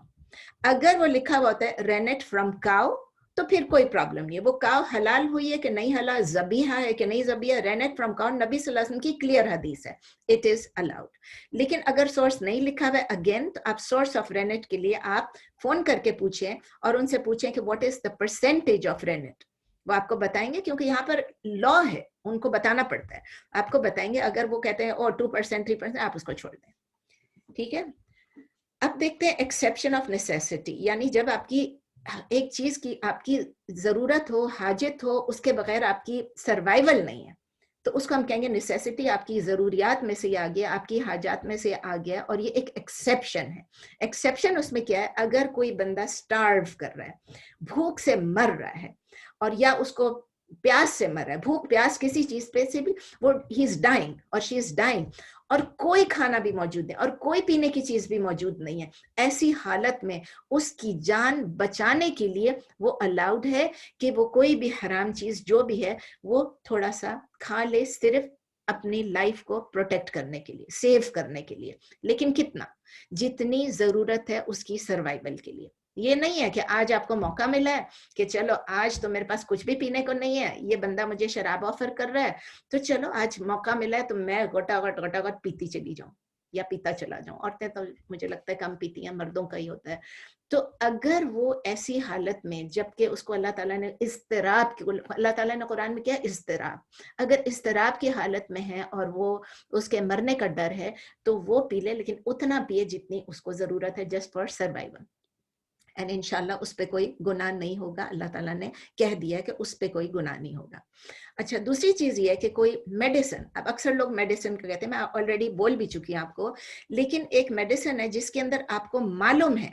अगर वो लिखा हुआ होता है रेनेट फ्रॉम काउ, तो फिर कोई प्रॉब्लम नहीं है, वो काउ हलाल हुई है कि नहीं हलाल, ज़बीहा है कि नहीं ज़बीहा, रेनेट फ्रॉम काउ नबी सल्लल्लाहु अलैहि वसल्लम की क्लियर हदीस है, इट इज अलाउड। लेकिन अगर सोर्स नहीं लिखा हुआ है अगेन, तो आप सोर्स ऑफ रेनेट के लिए आप फोन करके पूछें और उनसे पूछें कि what is the percentage of rennet, वो आपको बताएंगे, क्योंकि यहाँ पर लॉ है, उनको बताना पड़ता है, आपको बताएंगे। अगर वो कहते हैं और 2% 3%, आप उसको छोड़ दें, ठीक है। अब देखते हैं एक्सेप्शन ऑफ नेसेसिटी, यानी जब आपकी एक चीज की आपकी जरूरत हो, हाजत हो, उसके बगैर आपकी सर्वाइवल नहीं है, तो उसको हम कहेंगे नेसेसिटी। आपकी जरूरियात में से आ गया, आपकी हाजात में से आ गया, और ये एक एक्सेप्शन है। एक्सेप्शन उसमें क्या है, अगर कोई बंदा स्टार्व कर रहा है, भूख से मर रहा है, और या उसको प्यास से मर रहा है, भूख प्यास किसी चीज पे से भी, वो ही इज डाइंग और शी इज डाइंग, और कोई खाना भी मौजूद नहीं और कोई पीने की चीज भी मौजूद नहीं है, ऐसी हालत में उसकी जान बचाने के लिए वो अलाउड है कि वो कोई भी हराम चीज जो भी है वो थोड़ा सा खा ले, सिर्फ अपनी लाइफ को प्रोटेक्ट करने के लिए, सेव करने के लिए। लेकिन कितना, जितनी जरूरत है उसकी सर्वाइवल के लिए। ये नहीं है कि आज आपको मौका मिला है कि चलो आज तो मेरे पास कुछ भी पीने को नहीं है, ये बंदा मुझे शराब ऑफर कर रहा है, तो चलो आज मौका मिला है तो मैं गोटागट पीती चली जाऊं या पीता चला जाऊं। औरतें तो मुझे लगता है कम पीती हैं, मर्दों का ही होता है। तो अगर वो ऐसी हालत में, जबकि उसको अल्लाह ताला ने इज़्तिराब, अल्लाह ताला ने कुरान में क्या, इज़्तिराब, अगर इज़्तिराब की हालत में है और वो उसके मरने का डर है, तो वो पी ले, लेकिन उतना पिए जितनी उसको जरूरत है, जस्ट फॉर सर्वाइवल। एंड इंशाल्लाह उस पर कोई गुनाह नहीं होगा, अल्लाह ताला ने कह दिया कि उस पर कोई गुनाह नहीं होगा। अच्छा, दूसरी चीज ये है कि कोई मेडिसिन, अब अक्सर लोग मेडिसिन को कहते हैं, मैं ऑलरेडी बोल भी चुकी हूँ आपको, लेकिन एक मेडिसिन है जिसके अंदर आपको मालूम है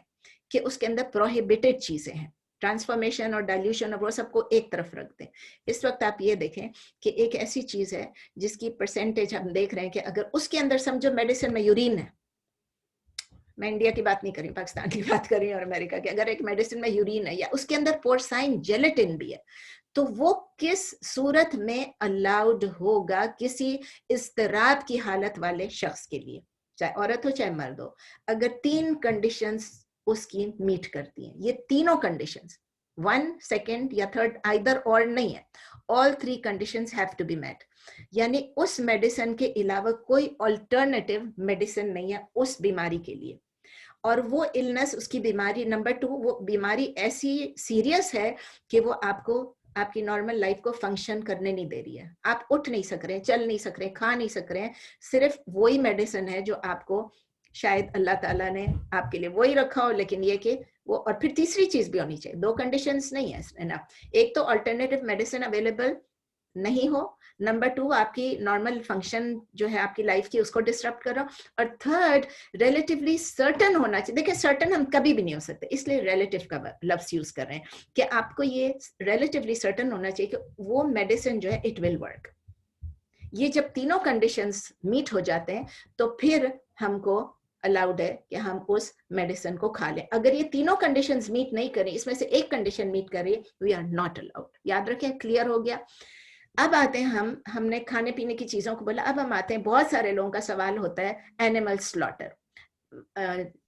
कि उसके अंदर प्रोहिबिटेड चीजें हैं, ट्रांसफॉर्मेशन और डाइल्यूशन और वो सबको एक तरफ रख दें। इस वक्त आप ये देखें कि एक ऐसी चीज है जिसकी परसेंटेज हम देख रहे हैं कि अगर उसके अंदर समझो मेडिसिन में यूरिन है, मैं इंडिया की बात नहीं कर रही, पाकिस्तान की बात कर रही हूँ और अमेरिका की, अगर एक मेडिसिन में यूरिन है या उसके अंदर पोर्साइन जेलेटिन भी है, तो वो किस सूरत में अलाउड होगा किसी इज़्तिराब की हालत वाले शख्स के लिए, चाहे औरत हो चाहे मर्द हो, अगर 3 कंडीशंस उसकी मीट करती हैं। ये तीनों कंडीशंस, 1, 2 या 3 आइदर और नहीं है, all 3 conditions have to be met. यानी उस मेडिसिन के अलावा कोई अल्टरनेटिव मेडिसिन नहीं है उस बीमारी के लिए। और वो इलनेस, उसकी बीमारी, नंबर 2, वो बीमारी ऐसी सीरियस है कि वो आपको आपकी नॉर्मल लाइफ को फंक्शन करने नहीं दे रही है, आप उठ नहीं सक रहे हैं, चल नहीं सक रहे हैं, खा नहीं सक रहे हैं, सिर्फ वही मेडिसिन है जो आपको शायद अल्लाह ताला ने आपके लिए वही रखा हो, लेकिन ये कि वो, और फिर तीसरी चीज भी होनी चाहिए, 2 कंडीशंस नहीं है ना, एक तो अल्टरनेटिव मेडिसिन अवेलेबल नहीं हो, नंबर 2 आपकी नॉर्मल फंक्शन जो है आपकी लाइफ की उसको डिस्टर्ब कर रहा हो, और थर्ड रिलेटिवली सर्टन होना चाहिए। देखिए सर्टन हम कभी भी नहीं हो सकते, इसलिए रिलेटिव का लफ्ज यूज कर रहे हैं कि आपको ये रिलेटिवली सर्टन होना चाहिए कि वो मेडिसिन जो है इट विल वर्क। ये जब तीनों कंडीशंस मीट हो जाते हैं तो फिर हमको अलाउड है कि हम उस मेडिसिन को खा लें। अगर ये तीनों कंडीशंस मीट नहीं करें, इसमें से एक कंडीशन मीट करें, वी आर नॉट अलाउड। याद रखें, क्लियर हो गया। अब आते हैं हमने खाने पीने की चीजों को बोला, अब हम आते हैं, बहुत सारे लोगों का सवाल होता है एनिमल स्लॉटर,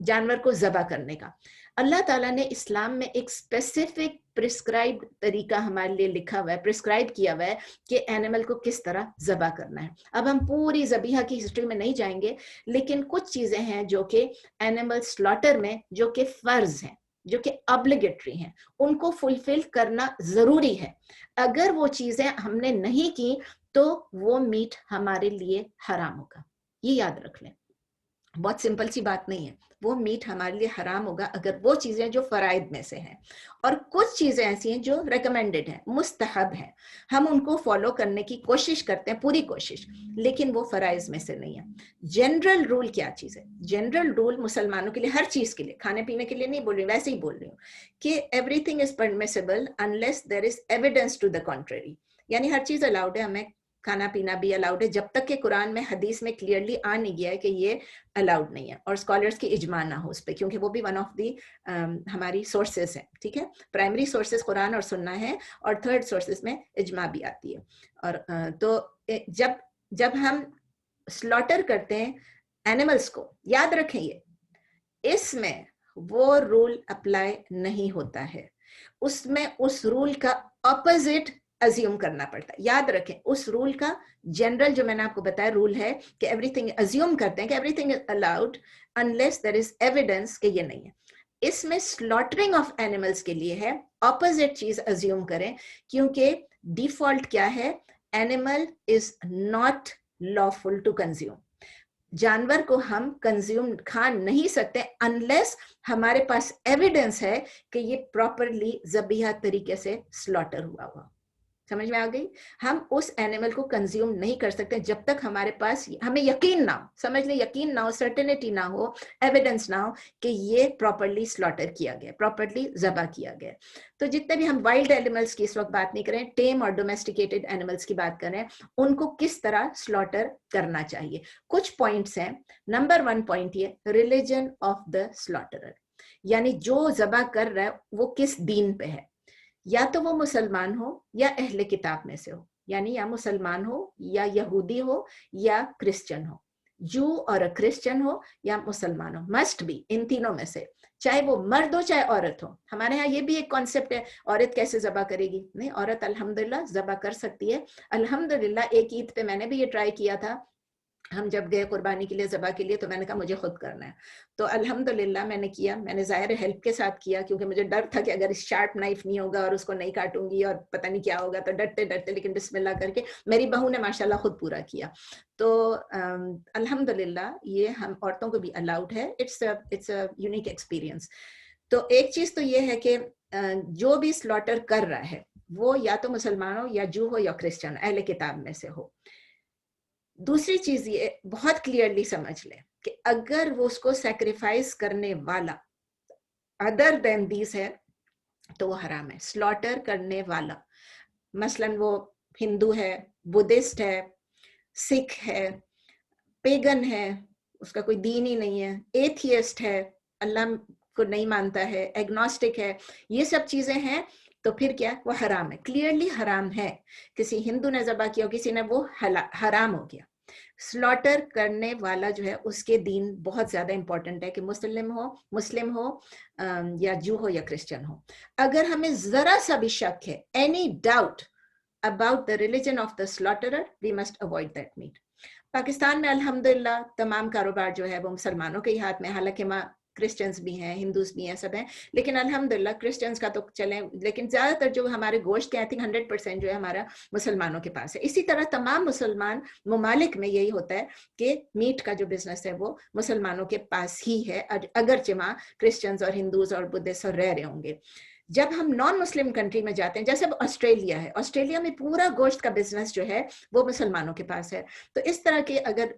जानवर को ज़बह करने का। अल्लाह ताला ने इस्लाम में एक स्पेसिफिक प्रिस्क्राइब तरीका हमारे लिए लिखा हुआ है, प्रिस्क्राइब किया हुआ है कि एनिमल को किस तरह ज़बह करना है। अब हम पूरी ज़बीहा की हिस्ट्री में नहीं जाएंगे, लेकिन कुछ चीजें हैं जो कि एनिमल स्लॉटर में जो कि फर्ज हैं, जो कि ऑब्लिगेटरी हैं, उनको फुलफिल करना जरूरी है। अगर वो चीजें हमने नहीं की तो वो मीट हमारे लिए हराम होगा, ये याद रख लें। बहुत सिंपल सी बात नहीं है, वो मीट हमारे लिए हराम होगा अगर वो चीजें जो फराइद में से हैं। और कुछ चीजें ऐसी हैं जो रेकमेंडेड हैं, मुस्तहब हैं, हम उनको फॉलो करने की कोशिश करते हैं, पूरी कोशिश, लेकिन वो फराइज में से नहीं है। जनरल रूल क्या चीज है? जनरल रूल मुसलमानों के लिए, हर चीज के लिए, खाने पीने के लिए नहीं बोल रही, वैसे ही बोल रही हूँ कि everything is permissible unless there is evidence to the contrary. यानी हर चीज अलाउड है, हमें खाना पीना भी अलाउड है, जब तक कि कुरान में हदीस में क्लियरली आ नहीं गया है कि ये अलाउड नहीं है और स्कॉलर्स की इजमा ना हो उस पर, क्योंकि वो भी वन ऑफ दी हमारी सोर्सेस है। ठीक है, प्राइमरी सोर्सेस कुरान और सुन्ना है, और थर्ड सोर्सेस में इजमा भी आती है। और तो जब हम स्लॉटर करते हैं एनिमल्स को, याद रखें ये, इसमें वो रूल अप्लाई नहीं होता है, उसमें उस रूल का ऑपोजिट अज्यूम करना पड़ता है। याद रखें, उस रूल का जनरल जो मैंने आपको बताया रूल है कि एवरीथिंग, अज्यूम करते हैं कि everything is allowed unless there is evidence कि ये नहीं है। इसमें स्लॉटरिंग ऑफ एनिमल्स के लिए है, ऑपोजिट चीज अज्यूम करें, क्योंकि डिफॉल्ट क्या है, animal is not lawful to consume. जानवर को हम कंज्यूम खा नहीं सकते अनलेस हमारे पास एविडेंस है कि ये प्रॉपरली ज़बीहा तरीके से स्लॉटर हुआ हुआ। समझ में आ गई? हम उस एनिमल को कंज्यूम नहीं कर सकते जब तक हमारे पास, हमें यकीन ना हो, समझ ले, यकीन ना हो, सर्टेनिटी ना हो, एविडेंस ना हो कि ये प्रॉपरली स्लॉटर किया गया, प्रॉपरली ज़बा किया गया। तो जितने भी हम वाइल्ड एनिमल्स की इस वक्त बात नहीं करें, टेम और डोमेस्टिकेटेड एनिमल्स की बात करें, उनको किस तरह स्लॉटर करना चाहिए। कुछ पॉइंट्स हैं। नंबर 1 पॉइंट ये, रिलीजन ऑफ द स्लॉटरर, यानी जो ज़बा कर रहा है वो किस दीन पे है। या तो वो मुसलमान हो या अहले किताब में से हो, यानी या मुसलमान हो या यहूदी हो या क्रिश्चियन हो, जू और क्रिश्चियन हो या मुसलमान हो, मस्ट बी इन तीनों में से, चाहे वो मर्द हो चाहे औरत हो। हमारे यहाँ ये भी एक कॉन्सेप्ट है, औरत कैसे ज़बा करेगी? नहीं, औरत अल्हम्दुलिल्लाह ज़बा कर सकती है। अल्हम्दुलिल्लाह एक ईद पे मैंने भी ये ट्राई किया था, हम जब गए कुर्बानी के लिए, ज़बा के लिए, तो मैंने कहा मुझे खुद करना है। तो अल्हम्दुलिल्लाह मैंने किया। मैंने ज़ाहिर हेल्प के साथ किया, क्योंकि मुझे डर था कि अगर शार्प नाइफ नहीं होगा और उसको नहीं काटूंगी और पता नहीं क्या होगा, तो डरते डरते, लेकिन बिस्मिल्लाह करके मेरी बहू ने माशाल्लाह खुद पूरा किया। तो अल्हम्दुलिल्लाह ये हम औरतों को भी अलाउड है। It's a unique experience. तो एक चीज़ तो ये है कि जो भी स्लॉटर कर रहा है वो या तो मुसलमान हो या जू हो या क्रिश्चियन, अहले किताब में से हो। दूसरी चीज ये बहुत क्लियरली समझ लें कि अगर वो उसको सैक्रिफाइस करने वाला अदर देन दीज है तो वो हराम है। स्लॉटर करने वाला, मसलन वो हिंदू है, बुद्धिस्ट है, सिख है, पेगन है, उसका कोई दीन ही नहीं है, एथियस्ट है, अल्लाह को नहीं मानता है, एग्नोस्टिक है, ये सब चीजें हैं, तो फिर क्या, वो हराम है, क्लियरली हराम है। किसी हिंदू ने ज़बा किया, किसी ने, वो हराम हो गया। स्लॉटर करने वाला जो है उसके दीन बहुत ज्यादा इंपॉर्टेंट है कि मुस्लिम हो या जू हो या क्रिश्चियन हो। अगर हमें जरा सा भी शक है, any doubt about the religion of the slaughterer, we must avoid that meat. Pakistan में अल्हम्दुलिल्लाह तमाम कारोबार जो है वो मुसलमानों के ही हाथ में, हालांकि क्रिश्चियंस भी हैं, हिंदूज भी हैं, सब हैं, लेकिन अल्हम्दुलिल्लाह क्रिश्चियंस का तो चले, लेकिन ज्यादातर जो हमारे गोश्त के, आई थिंक 100% जो है हमारा मुसलमानों के पास है। इसी तरह तमाम मुसलमान ममालिक में यही होता है कि मीट का जो बिजनेस है वो मुसलमानों के पास ही है, अगरचे वहाँ क्रिश्चियंस और हिंदूज और बुद्धिस्ट और रह रहे होंगे। जब हम नॉन मुस्लिम कंट्री में जाते हैं, जैसे अब ऑस्ट्रेलिया है, ऑस्ट्रेलिया में पूरा गोश्त का बिजनेस जो है वो मुसलमानों के पास है। तो इस तरह के, अगर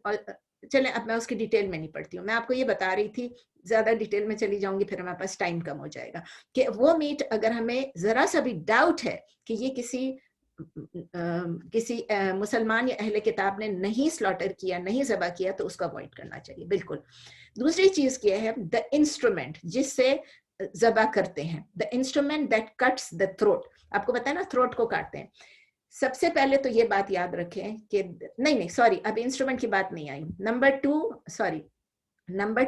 चलें, अब मैं उसकी डिटेल में नहीं पढ़ती हूँ, मैं आपको ये बता रही थी, ज्यादा डिटेल में चली जाऊंगी फिर हमारे पास टाइम कम हो जाएगा, कि वो मीट अगर हमें जरा सा भी डाउट है कि ये किसी मुसलमान या अहले किताब ने नहीं स्लॉटर किया, नहीं ज़बा किया, तो उसको अवॉइड करना चाहिए बिल्कुल। दूसरी चीज क्या है, द इंस्ट्रूमेंट जिससे ज़बा करते हैं, the instrument that cuts the throat. आपको पता है ना, थ्रोट को काटते हैं। सबसे पहले तो ये बात याद रखें कि नहीं सॉरी, अब इंस्ट्रूमेंट की बात नहीं आई। नंबर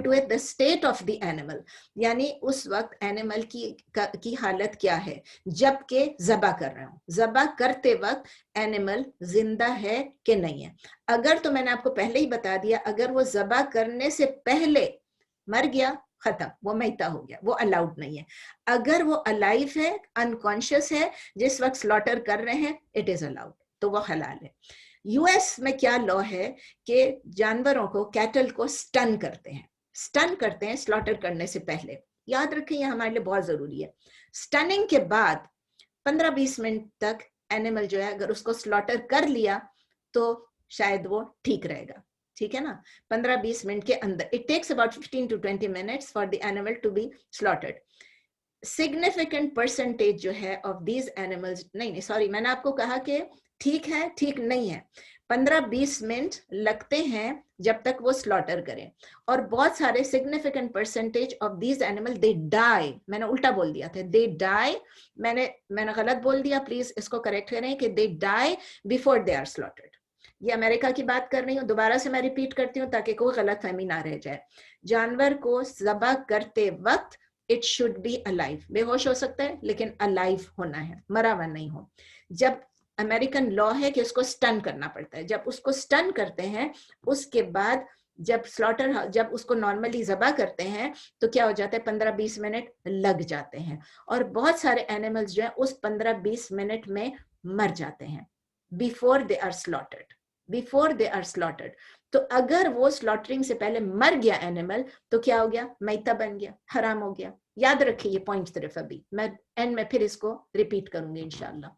2 है the state of the animal, यानी उस वक्त एनिमल की हालत क्या है जबकि ज़बा कर रहा हूं, ज़बा करते वक्त एनिमल जिंदा है कि नहीं है। अगर, तो मैंने आपको पहले ही बता दिया, अगर वो ज़बा करने से पहले मर गया, खत्म, वो मैता हो गया, वो अलाउड नहीं है। अगर वो अलाइव है, अनकॉन्शियस है, जिस वक्त स्लॉटर कर रहे हैं, इट इज अलाउड, तो वो हलाल है। यूएस में क्या लॉ है कि जानवरों को, कैटल को स्टन करते हैं स्लॉटर करने से पहले। याद रखें, ये हमारे लिए बहुत जरूरी है। स्टनिंग के बाद 15-20 मिनट तक एनिमल जो है, अगर उसको स्लॉटर कर लिया तो शायद वो ठीक रहेगा, ठीक है ना। 15-20 मिनट के अंदर, it takes about 15 to 20 minutes for the animal to be slaughtered. Significant percentage जो है ऑफ दीज एनिमल्स, नहीं सॉरी, मैंने आपको कहा कि ठीक है, ठीक नहीं है, 15-20 मिनट लगते हैं जब तक वो स्लॉटर करें, और बहुत सारे significant percentage of these animal they die, मैंने उल्टा बोल दिया था, दे डाई, मैंने गलत बोल दिया, प्लीज इसको करेक्ट करें कि they die before they are slaughtered. ये अमेरिका की बात कर रही हूँ, दोबारा से मैं रिपीट करती हूँ ताकि कोई गलतफहमी ना रह जाए। जानवर को ज़बा करते वक्त इट शुड बी अलाइव, बेहोश हो सकता है लेकिन अलाइव होना है, मरा हुआ नहीं हो। जब अमेरिकन लॉ है कि उसको स्टन करना पड़ता है, जब उसको स्टन करते हैं उसके बाद जब उसको नॉर्मली ज़बह करते हैं तो क्या हो जाता है, 15-20 मिनट लग जाते हैं, और बहुत सारे एनिमल्स जो है उस 15-20 मिनट में मर जाते हैं बिफोर दे आर स्लॉटर्ड। तो अगर वो स्लॉटरिंग से पहले मर गया एनिमल तो क्या हो गया, मैता बन गया, हराम हो गया। याद रखिए ये पॉइंट सिर्फ, अभी मैं एंड में फिर इसको रिपीट करूंगी इंशाल्लाह।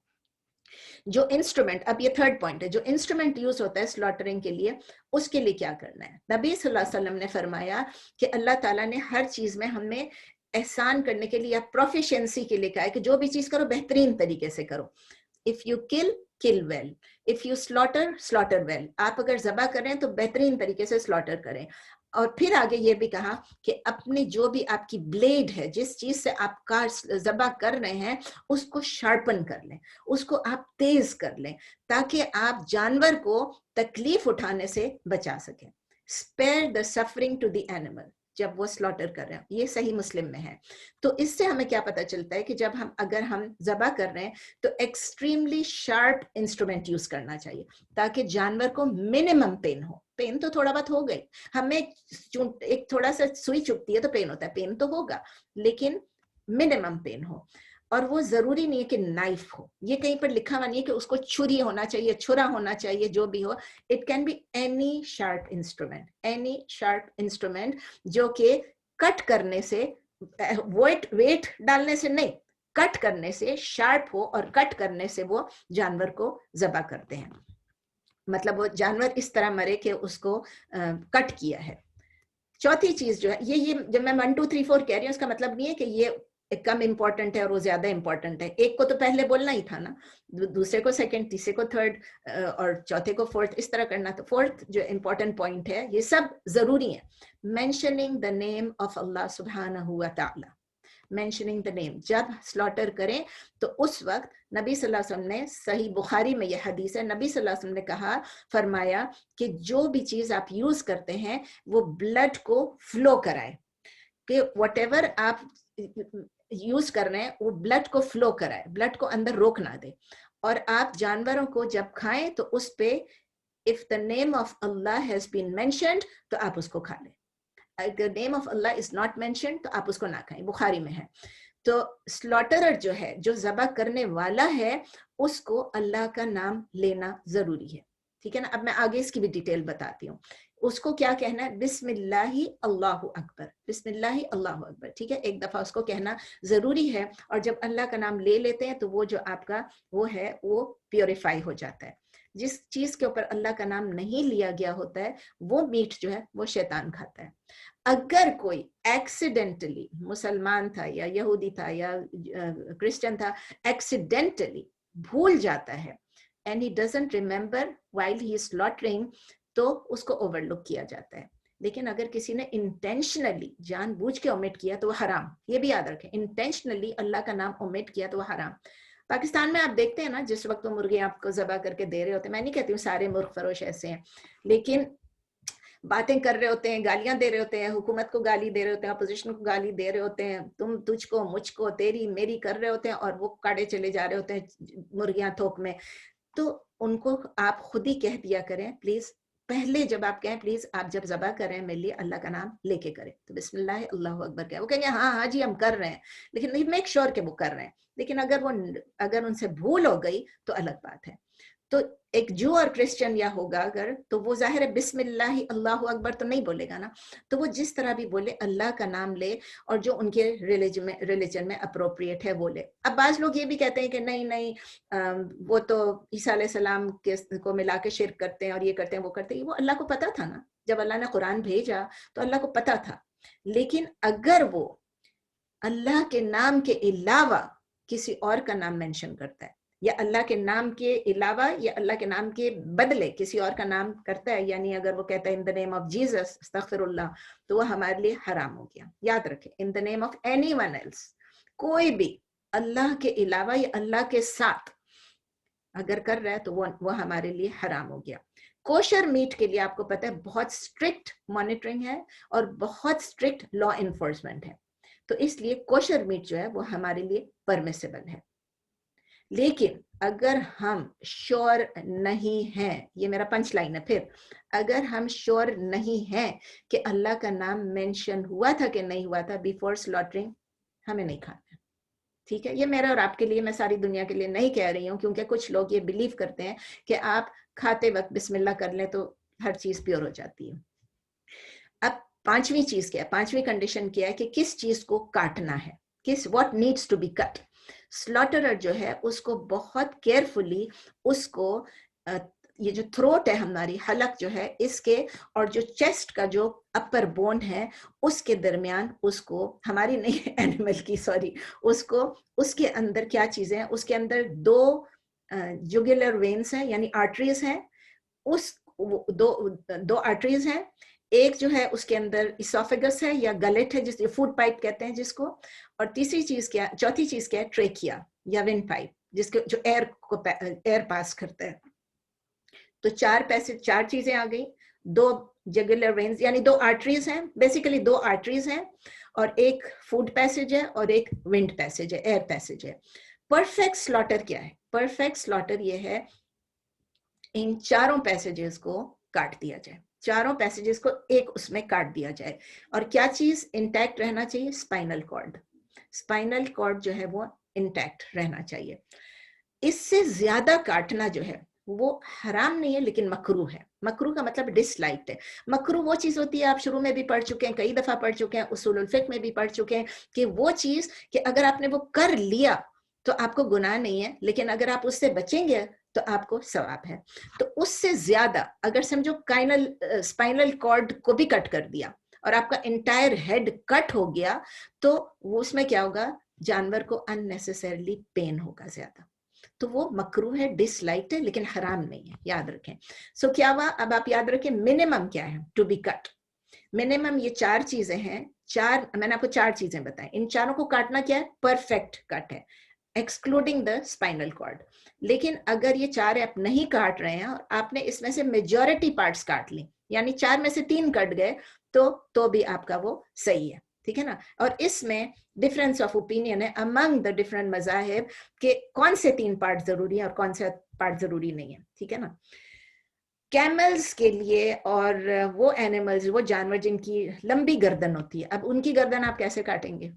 जो इंस्ट्रूमेंट, अब ये थर्ड पॉइंट है, जो इंस्ट्रूमेंट यूज होता है स्लॉटरिंग के लिए, उसके लिए क्या करना है। नबी सल्लल्लाहु अलैहि वसल्लम ने फरमाया कि अल्लाह ताला ने हर चीज में हमें एहसान करने के लिए या प्रोफिशिएंसी के लिए कहा है कि जो भी चीज करो बेहतरीन तरीके से करो। If you kill well, if you slaughter well. आप अगर ज़बह करें तो बेहतरीन तरीके से स्लॉटर करें। और फिर आगे ये भी कहा कि अपने जो भी आपकी ब्लेड है, जिस चीज से आप कार ज़बह कर रहे हैं, उसको शार्पन कर लें, उसको आप तेज कर लें, ताकि आप जानवर को तकलीफ उठाने से बचा सकें। Spare the suffering to the animal, जब वो स्लॉटर कर रहे हैं। ये सही मुस्लिम में है। तो इससे हमें क्या पता चलता है कि जब अगर हम ज़बह कर रहे हैं तो एक्सट्रीमली शार्प इंस्ट्रूमेंट यूज करना चाहिए, ताकि जानवर को मिनिमम पेन हो। पेन तो थोड़ा बहुत हो गई, हमें एक थोड़ा सा सुई चुभती है तो पेन होता है, पेन तो होगा, लेकिन मिनिमम पेन हो। और वो जरूरी नहीं है कि नाइफ हो, ये कहीं पर लिखा हुआ नहीं है कि उसको छुरी होना चाहिए, छुरा होना चाहिए, जो भी हो। It can be any sharp instrument जो कि कट करने से, वेट डालने से नहीं, कट करने से शार्प हो, और कट करने से वो जानवर को ज़बह करते हैं। मतलब वो जानवर इस तरह मरे कि उसको कट किया है। चौथी चीज जो है, ये जब मैं 1 2 3 4 कह रही हूँ, उसका मतलब नहीं है कि ये कम इंपॉर्टेंट है और वो ज्यादा इंपॉर्टेंट है। एक को तो पहले बोलना ही था ना, दूसरे को सेकंड, तीसरे को थर्ड, और चौथे को फोर्थ, इस तरह करना। तो फोर्थ जो इंपॉर्टेंट पॉइंट है, ये सब जरूरी है। मेंशनिंग द नेम ऑफ अल्लाह सुब्हानहू व तआला, मेंशनिंग द नेम। जब स्लॉटर करें तो उस वक्त नबी सल्लल्लाहु अलैहि वसल्लम ने, सही बुखारी में यह हदीस है, नबी सल्लल्लाहु अलैहि वसल्लम ने कहा, फरमाया कि जो भी चीज आप यूज करते हैं वो ब्लड को फ्लो कराए, कि व्हाटएवर आप यूज कर रहे हैं वो ब्लड को फ्लो कराए, ब्लड को अंदर रोक ना दे। और आप जानवरों को जब खाएं तो उस पे if the name of Allah has been mentioned तो आप उसको खा लें, the name of Allah is not mentioned तो आप उसको ना खाएं, बुखारी में है। तो स्लॉटरर जो है, जो ज़बह करने वाला है, उसको अल्लाह का नाम लेना जरूरी है, ठीक है ना। अब मैं आगे इसकी भी डिटेल बताती हूँ। उसको क्या कहना है, बिस्मिल्लाहि अल्लाहु अकबर, बिस्मिल्लाहि अल्लाहु अकबर, ठीक है। एक दफा उसको कहना जरूरी है। और जब अल्लाह का नाम ले लेते हैं तो वो जो आपका वो है वो प्योरीफाई हो जाता है। जिस चीज के ऊपर अल्लाह का नाम नहीं लिया गया होता है वो मीट जो है वो शैतान खाता है। अगर कोई एक्सीडेंटली, मुसलमान था या यहूदी था या क्रिश्चियन था, एक्सीडेंटली भूल जाता है and he doesn't remember while he is slaughtering, तो उसको ओवरलुक किया जाता है। लेकिन अगर किसी ने इंटेंशनली, जानबूझ के ओमिट किया तो वो हराम। ये भी याद रखें, इंटेंशनली अल्लाह का नाम ओमिट किया तो वो हराम। पाकिस्तान में आप देखते हैं ना, जिस वक्त वो मुर्गे आपको ज़बह करके दे रहे होते हैं, मैं नहीं कहती हूँ सारे मुर्ग फरोश ऐसे हैं, लेकिन बातें कर रहे होते हैं, गालियां दे रहे होते हैं, हुकूमत को गाली दे रहे होते हैं, अपोजिशन को गाली दे रहे होते हैं, तुम तुझको मुझको तेरी मेरी कर रहे होते हैं, और वो काटे चले जा रहे होते हैं मुर्गियां थोक में। तो उनको आप खुद ही कह दिया करें, प्लीज पहले जब आप कहें, प्लीज आप जब ज़बह करें मेरे लिए अल्लाह का नाम लेके करें, तो बिस्मिल्लाह अल्लाहु अकबर कहें। वो कहेंगे हाँ हाँ जी हम कर रहे हैं, लेकिन मेक श्योर कि वो कर रहे हैं। लेकिन अगर उनसे भूल हो गई तो अलग बात है। तो एक जू और क्रिश्चियन या होगा अगर, तो वो जाहिर है बिस्मिल्लाह अल्लाहु अकबर तो नहीं बोलेगा ना, तो वो जिस तरह भी बोले अल्लाह का नाम ले, और जो उनके रिलीजन में अप्रोप्रिएट है वो ले। अब बाज लोग ये भी कहते हैं कि नहीं नहीं वो तो ईसा अलैहिस्सलाम को मिला के शिर्क करते हैं और ये करते हैं वो करते हैं। वो अल्लाह को पता था ना, जब अल्लाह ने कुरान भेजा तो अल्लाह को पता था। लेकिन अगर वो अल्लाह के नाम के अलावा किसी और का नाम मेंशन करता है, या अल्लाह के नाम के अलावा या अल्लाह के नाम के बदले किसी और का नाम करता है, यानी अगर वो कहता है in the name of Jesus अस्तगफिरुल्लाह, तो वो हमारे लिए हराम हो गया। याद रखें, in the name of anyone else, कोई भी अल्लाह के अलावा या अल्लाह के साथ अगर कर रहा है तो वो हमारे लिए हराम हो गया। कोशर मीट के लिए आपको पता है बहुत स्ट्रिक्ट मॉनिटरिंग है और बहुत स्ट्रिक्ट लॉ इन्फोर्समेंट है, तो इसलिए कोशर मीट जो है वो हमारे लिए परमिसिबल है। लेकिन अगर हम श्योर नहीं हैं, ये मेरा पंच लाइन है, फिर अगर हम श्योर नहीं हैं कि अल्लाह का नाम मेंशन हुआ था कि नहीं हुआ था बिफोर स्लॉटरिंग, हमें नहीं खाना। ठीक है, ये मेरा और आपके लिए, मैं सारी दुनिया के लिए नहीं कह रही हूँ, क्योंकि कुछ लोग ये बिलीव करते हैं कि आप खाते वक्त बिस्मिल्लाह कर लें तो हर चीज प्योर हो जाती है। अब पांचवी चीज क्या है, पांचवी कंडीशन क्या है कि किस चीज को काटना है, किस what needs to be cut. Slaughterer जो है उसको बहुत केयरफुली उसको ये जो थ्रोट है हमारी हलक जो है इसके और जो चेस्ट का जो अपर बोन है उसके दरमियान उसको, हमारी नहीं एनिमल की सॉरी, उसको उसके अंदर क्या चीजें हैं, उसके अंदर दो जुगुलर वेन्स हैं यानी आर्टरीज हैं, उस दो आर्टरीज हैं, एक जो है उसके अंदर इसोफेगस है या गलेट है जिस फूड पाइप कहते हैं जिसको, और तीसरी चीज क्या, चौथी चीज क्या है, ट्रेकिया या विंड पाइप जिसके जो एयर पास करता है। तो चार चीजें आ गई, दो जगुलर वेन्स यानी दो आर्टरीज हैं, बेसिकली दो आर्टरीज हैं, और एक फूड पैसेज है और एक विंड पैसेज है, एयर पैसेज है। परफेक्ट स्लॉटर क्या है, परफेक्ट स्लॉटर ये है इन चारों पैसेजेस को काट दिया जाए, चारों पैसेजेस को एक उसमें काट दिया जाए, और क्या चीज इंटैक्ट रहना चाहिए, स्पाइनल कॉर्ड, स्पाइनल कॉर्ड जो है वो इंटैक्ट रहना चाहिए। इससे ज्यादा काटना जो है वो हराम नहीं है लेकिन मकरू है। मकरू का मतलब डिसलाइक्ड है। मकरू वो चीज होती है, आप शुरू में भी पढ़ चुके हैं, कई दफा पढ़ चुके हैं, उसूलुल फिक्र में भी पढ़ चुके हैं कि वो चीज कि अगर आपने वो कर लिया तो आपको गुनाह नहीं है, लेकिन अगर आप उससे बचेंगे तो आपको सवाब है। तो उससे ज्यादा अगर समझो स्पाइनल कॉर्ड को भी कट कर दिया और आपका इंटायर हेड कट हो गया तो वो उसमें क्या होगा, जानवर को अननेसेसरली पेन होगा ज्यादा, तो वो मकरू है, डिसलाइक्ड है, लेकिन हराम नहीं है, याद रखें। सो क्या हुआ, अब आप याद रखें मिनिमम क्या है टू बी कट। मिनिमम ये चार चीजें हैं, चार मैंने आपको चार चीजें बताई, इन चारों को काटना क्या है, परफेक्ट कट है एक्सक्लूडिंग द स्पाइनल कॉर्ड। लेकिन अगर ये चार आप नहीं काट रहे हैं और आपने इसमें से मेजॉरिटी पार्ट्स काट ली, यानी चार में से तीन कट गए, तो भी आपका वो सही है, ठीक है ना। और इसमें डिफरेंस ऑफ ओपिनियन है अमंग द डिफरेंट मज़ाहिब कि कौन से तीन पार्ट जरूरी है और कौन सा पार्ट जरूरी नहीं है, ठीक है ना। कैमल्स के लिए और वो एनिमल्स, वो जानवर जिनकी लंबी गर्दन होती है, अब उनकी गर्दन आप कैसे काटेंगे,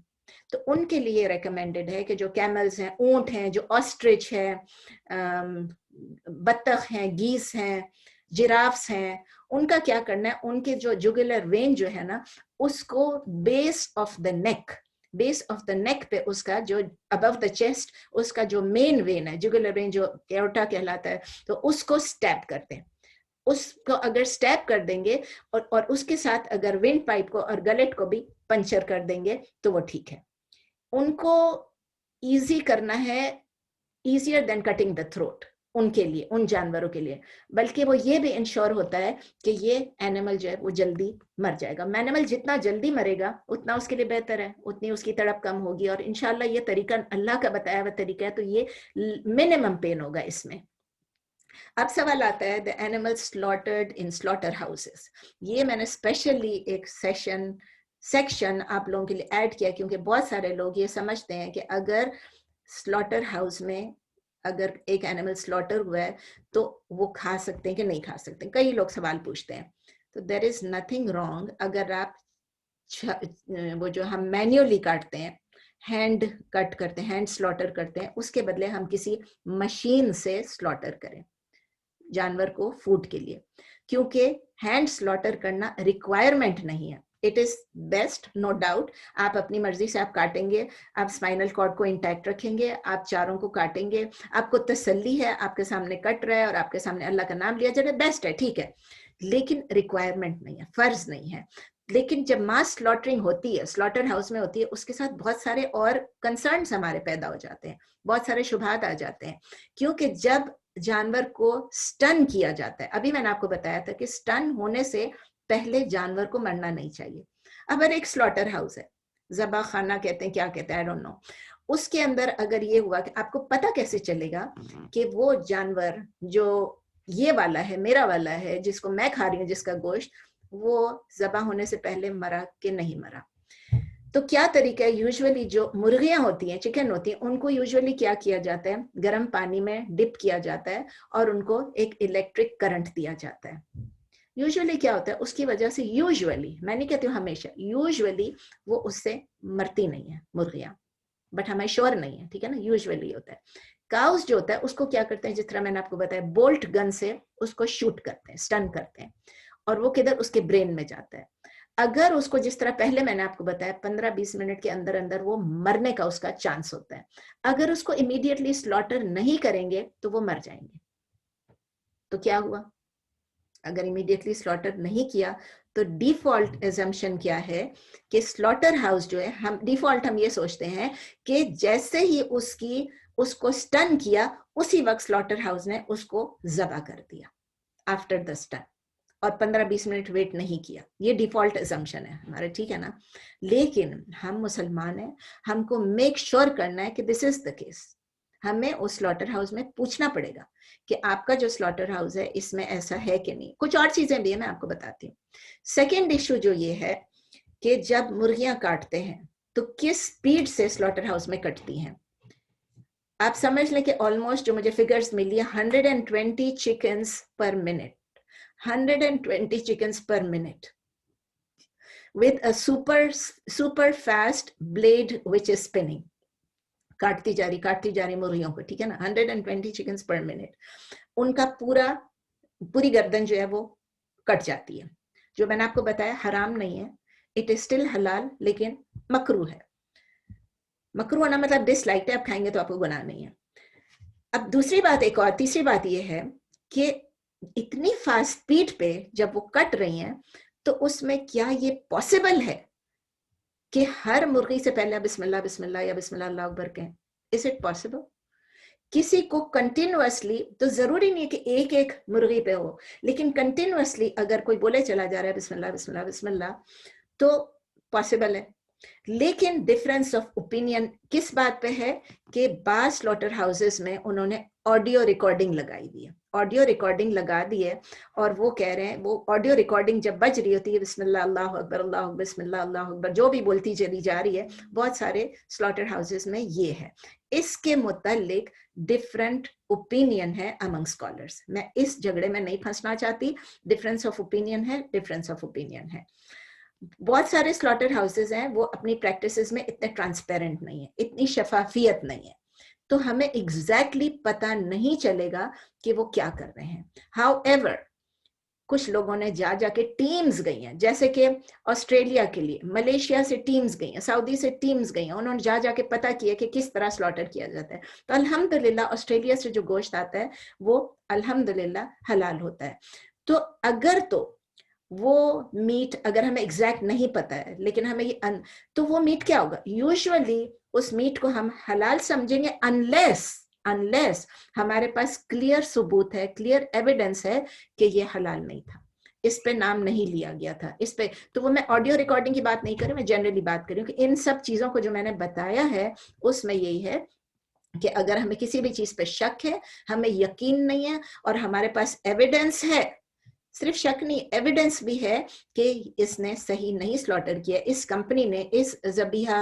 तो उनके लिए रेकमेंडेड है कि जो कैमल्स हैं, ऊंट हैं, जो ऑस्ट्रिच है, बत्तख हैं, गीस हैं, जिराफ्स हैं, उनका क्या करना है, उनके जो जुगुलर वेन जो है ना उसको base of the neck, base of the neck पे उसका जो अबव द चेस्ट उसका जो मेन वेन है, जुगुलर वेन जो एओर्टा कहलाता है, तो उसको स्टैब करते हैं। उसको अगर स्टैब कर देंगे और उसके साथ अगर विंड पाइप को और गलेट को भी पंचर कर देंगे तो वो ठीक है। उनको इजी करना है, easier than cutting the throat उनके लिए, उन जानवरों के लिए, बल्कि वो ये भी इंश्योर होता है कि ये एनिमल जो है वो जल्दी मर जाएगा। एनिमल जितना जल्दी मरेगा उतना उसके लिए बेहतर है, उतनी उसकी तड़प कम होगी, और इंशाल्लाह ये तरीका अल्लाह का बताया हुआ तरीका है, तो ये मिनिमम पेन होगा इसमें। अब सवाल आता है the animal slaughtered in slaughter houses. ये मैंने स्पेशली एक सेक्शन आप लोगों के लिए ऐड किया क्योंकि बहुत सारे लोग ये समझते हैं कि अगर स्लॉटर हाउस में अगर एक एनिमल स्लॉटर हुआ है तो वो खा सकते हैं कि नहीं खा सकते, कई लोग सवाल पूछते हैं। तो देयर इज नथिंग रॉन्ग अगर आप वो जो हम मैन्युअली काटते हैं, हैंड कट करते हैं, हैंड स्लॉटर करते हैं, उसके बदले हम किसी मशीन से स्लॉटर करें जानवर को फूड के लिए, क्योंकि हैंड स्लॉटर करना रिक्वायरमेंट नहीं है। It is best, no doubt, आप अपनी मर्जी से आप काटेंगे, आप स्पाइनल कॉर्ड को इंटैक्ट रखेंगे, आप चारों को काटेंगे, आपको तसल्ली है, आपके सामने कट रहा है और आपके सामने अल्लाह का नाम लिया जा रहा है, बेस्ट है, ठीक है, लेकिन रिक्वायरमेंट नहीं है, फर्ज नहीं है। लेकिन जब मास स्लॉटरिंग होती है, स्लॉटर हाउस में होती है, उसके साथ बहुत सारे और कंसर्न्स हमारे पैदा हो जाते हैं, बहुत सारे शुभात आ जाते हैं, क्योंकि जब जानवर को स्टन किया जाता है, अभी मैंने आपको बताया था कि स्टन होने से पहले जानवर को मरना नहीं चाहिए। अगर एक स्लॉटर हाउस है, ज़बा खाना कहते हैं, क्या कहते हैं, आई डोंट नो, उसके अंदर अगर ये हुआ कि आपको पता कैसे चलेगा कि वो जानवर जो ये वाला है, मेरा वाला है, जिसको मैं खा रही हूँ, जिसका गोश्त, वो ज़बा होने से पहले मरा कि नहीं मरा। तो क्या तरीका है, यूजुअली जो मुर्गियां होती हैं, चिकन होती हैं, उनको यूजुअली क्या किया जाता है, गर्म पानी में डिप किया जाता है और उनको एक इलेक्ट्रिक करंट दिया जाता है। यूजुअली क्या होता है, उसकी वजह से यूजुअली, मैं नहीं कहती हूँ हमेशा, यूजुअली वो उससे मरती नहीं है मुर्गियां, बट हमें श्योर नहीं है, ठीक है ना, यूजुअली होता है। काउस जो होता है उसको क्या करते हैं, जिस तरह मैंने आपको बताया, बोल्ट गन से उसको शूट करते हैं, स्टन करते हैं, और वो किधर, उसके ब्रेन में जाता है। अगर उसको, जिस तरह पहले मैंने आपको बताया, 15-20 मिनट के अंदर अंदर वो मरने का उसका चांस होता है। अगर उसको इमीडिएटली स्लॉटर नहीं करेंगे तो वो मर जाएंगे। तो क्या हुआ, अगर इमीडिएटली स्लॉटर नहीं किया तो डिफॉल्ट एजम्पशन क्या है कि स्लॉटर हाउस जो है, हम डिफॉल्ट हम ये सोचते हैं कि जैसे ही उसको स्टन किया उसी वक्त स्लॉटर हाउस ने उसको ज़बह कर दिया आफ्टर द स्टन, और 15-20 मिनट वेट नहीं किया। ये डिफॉल्ट एजम्पशन है हमारे, ठीक है ना। लेकिन हम मुसलमान हैं, हमको मेक श्योर करना है कि दिस इज द केस। हमें उस स्लॉटर हाउस में पूछना पड़ेगा कि आपका जो स्लॉटर हाउस है इसमें ऐसा है कि नहीं। कुछ और चीजें भी है, मैं आपको बताती हूँ। सेकेंड इशू जो ये है कि जब मुर्गियां काटते हैं तो किस स्पीड से स्लॉटर हाउस में कटती हैं। आप समझ लें कि ऑलमोस्ट जो मुझे फिगर्स मिली है, 120 चिकन्स पर minute, 120 chickens per minute with a super fast blade which is spinning, काटती जा रही मुर्गियों को, ठीक है ना, 120 chickens per minute। उनका पूरी गर्दन जो है वो कट जाती है। जो मैंने आपको बताया हराम नहीं है, इट इज स्टिल हलाल, लेकिन मकरू है। मकरू होना मतलब डिसलाइक है, आप खाएंगे तो आपको गुनाह नहीं है। अब दूसरी बात, एक और तीसरी बात ये है कि इतनी फास्ट स्पीड पे जब वो कट रही हैं तो उसमें क्या ये पॉसिबल है कि हर मुर्गी से पहले बिस्मिल्लाह बिस्मिल्लाह या बिस्मिल्लाह अल्लाह अकबर कहें? Is it possible? किसी को कंटिन्यूअसली, तो जरूरी नहीं है कि एक एक मुर्गी पे हो, लेकिन कंटिन्यूअसली अगर कोई बोले चला जा रहा है बिस्मिल्लाह बिस्मिल्लाह बिस्मिल्लाह, तो पॉसिबल है। लेकिन डिफरेंस ऑफ ओपिनियन किस बात पे है कि बाज स्लॉटर हाउसेस में उन्होंने ऑडियो रिकॉर्डिंग लगाई दी है, ऑडियो रिकॉर्डिंग लगा दी है, और वो कह रहे हैं, वो ऑडियो रिकॉर्डिंग जब बज रही होती है, बिस्मिल्लाह अल्लाह अकबर अल्लाह अकबर बिस्मिल्लाह अल्लाह अकबर जो भी बोलती चली जा रही है, बहुत सारे स्लॉटर हाउसेस में ये है। इसके मुतालिक डिफरेंट ओपिनियन है अमंग स्कॉलर्स। मैं इस झगड़े में नहीं फंसना चाहती, डिफरेंस ऑफ ओपिनियन है, डिफरेंस ऑफ ओपिनियन है। बहुत सारे स्लॉटर हाउसेस हैं वो अपनी प्रैक्टिसेस में इतने ट्रांसपेरेंट नहीं है, इतनी शफाफियत नहीं है, तो हमें एग्जैक्टली पता नहीं चलेगा कि वो क्या कर रहे हैं। हाउएवर कुछ लोगों ने जाके टीम्स गई हैं, जैसे कि ऑस्ट्रेलिया के लिए मलेशिया से टीम्स गई हैं, सऊदी से टीम्स गई हैं, उन्होंने जाके पता किया कि किस तरह स्लॉटर किया जाता है। तो अल्हम्दुलिल्लाह ऑस्ट्रेलिया से जो गोश्त आता है वो अल्हम्दुलिल्लाह हलाल होता है। तो अगर तो वो मीट, अगर हमें एग्जैक्ट नहीं पता है, लेकिन हमें ये तो वो मीट क्या होगा, यूजुअली उस मीट को हम हलाल समझेंगे अनलेस हमारे पास क्लियर सबूत है, क्लियर एविडेंस है कि ये हलाल नहीं था, इस पे नाम नहीं लिया गया था, इस पे। तो वो मैं ऑडियो रिकॉर्डिंग की बात नहीं कर रही, मैं जनरली बात कर रही हूँ कि इन सब चीजों को जो मैंने बताया है उसमें यही है कि अगर हमें किसी भी चीज पे शक है, हमें यकीन नहीं है, और हमारे पास एविडेंस है, सिर्फ शक नहीं एविडेंस भी है कि इसने सही नहीं स्लॉटर किया, इस कंपनी ने, इस ज़बीहा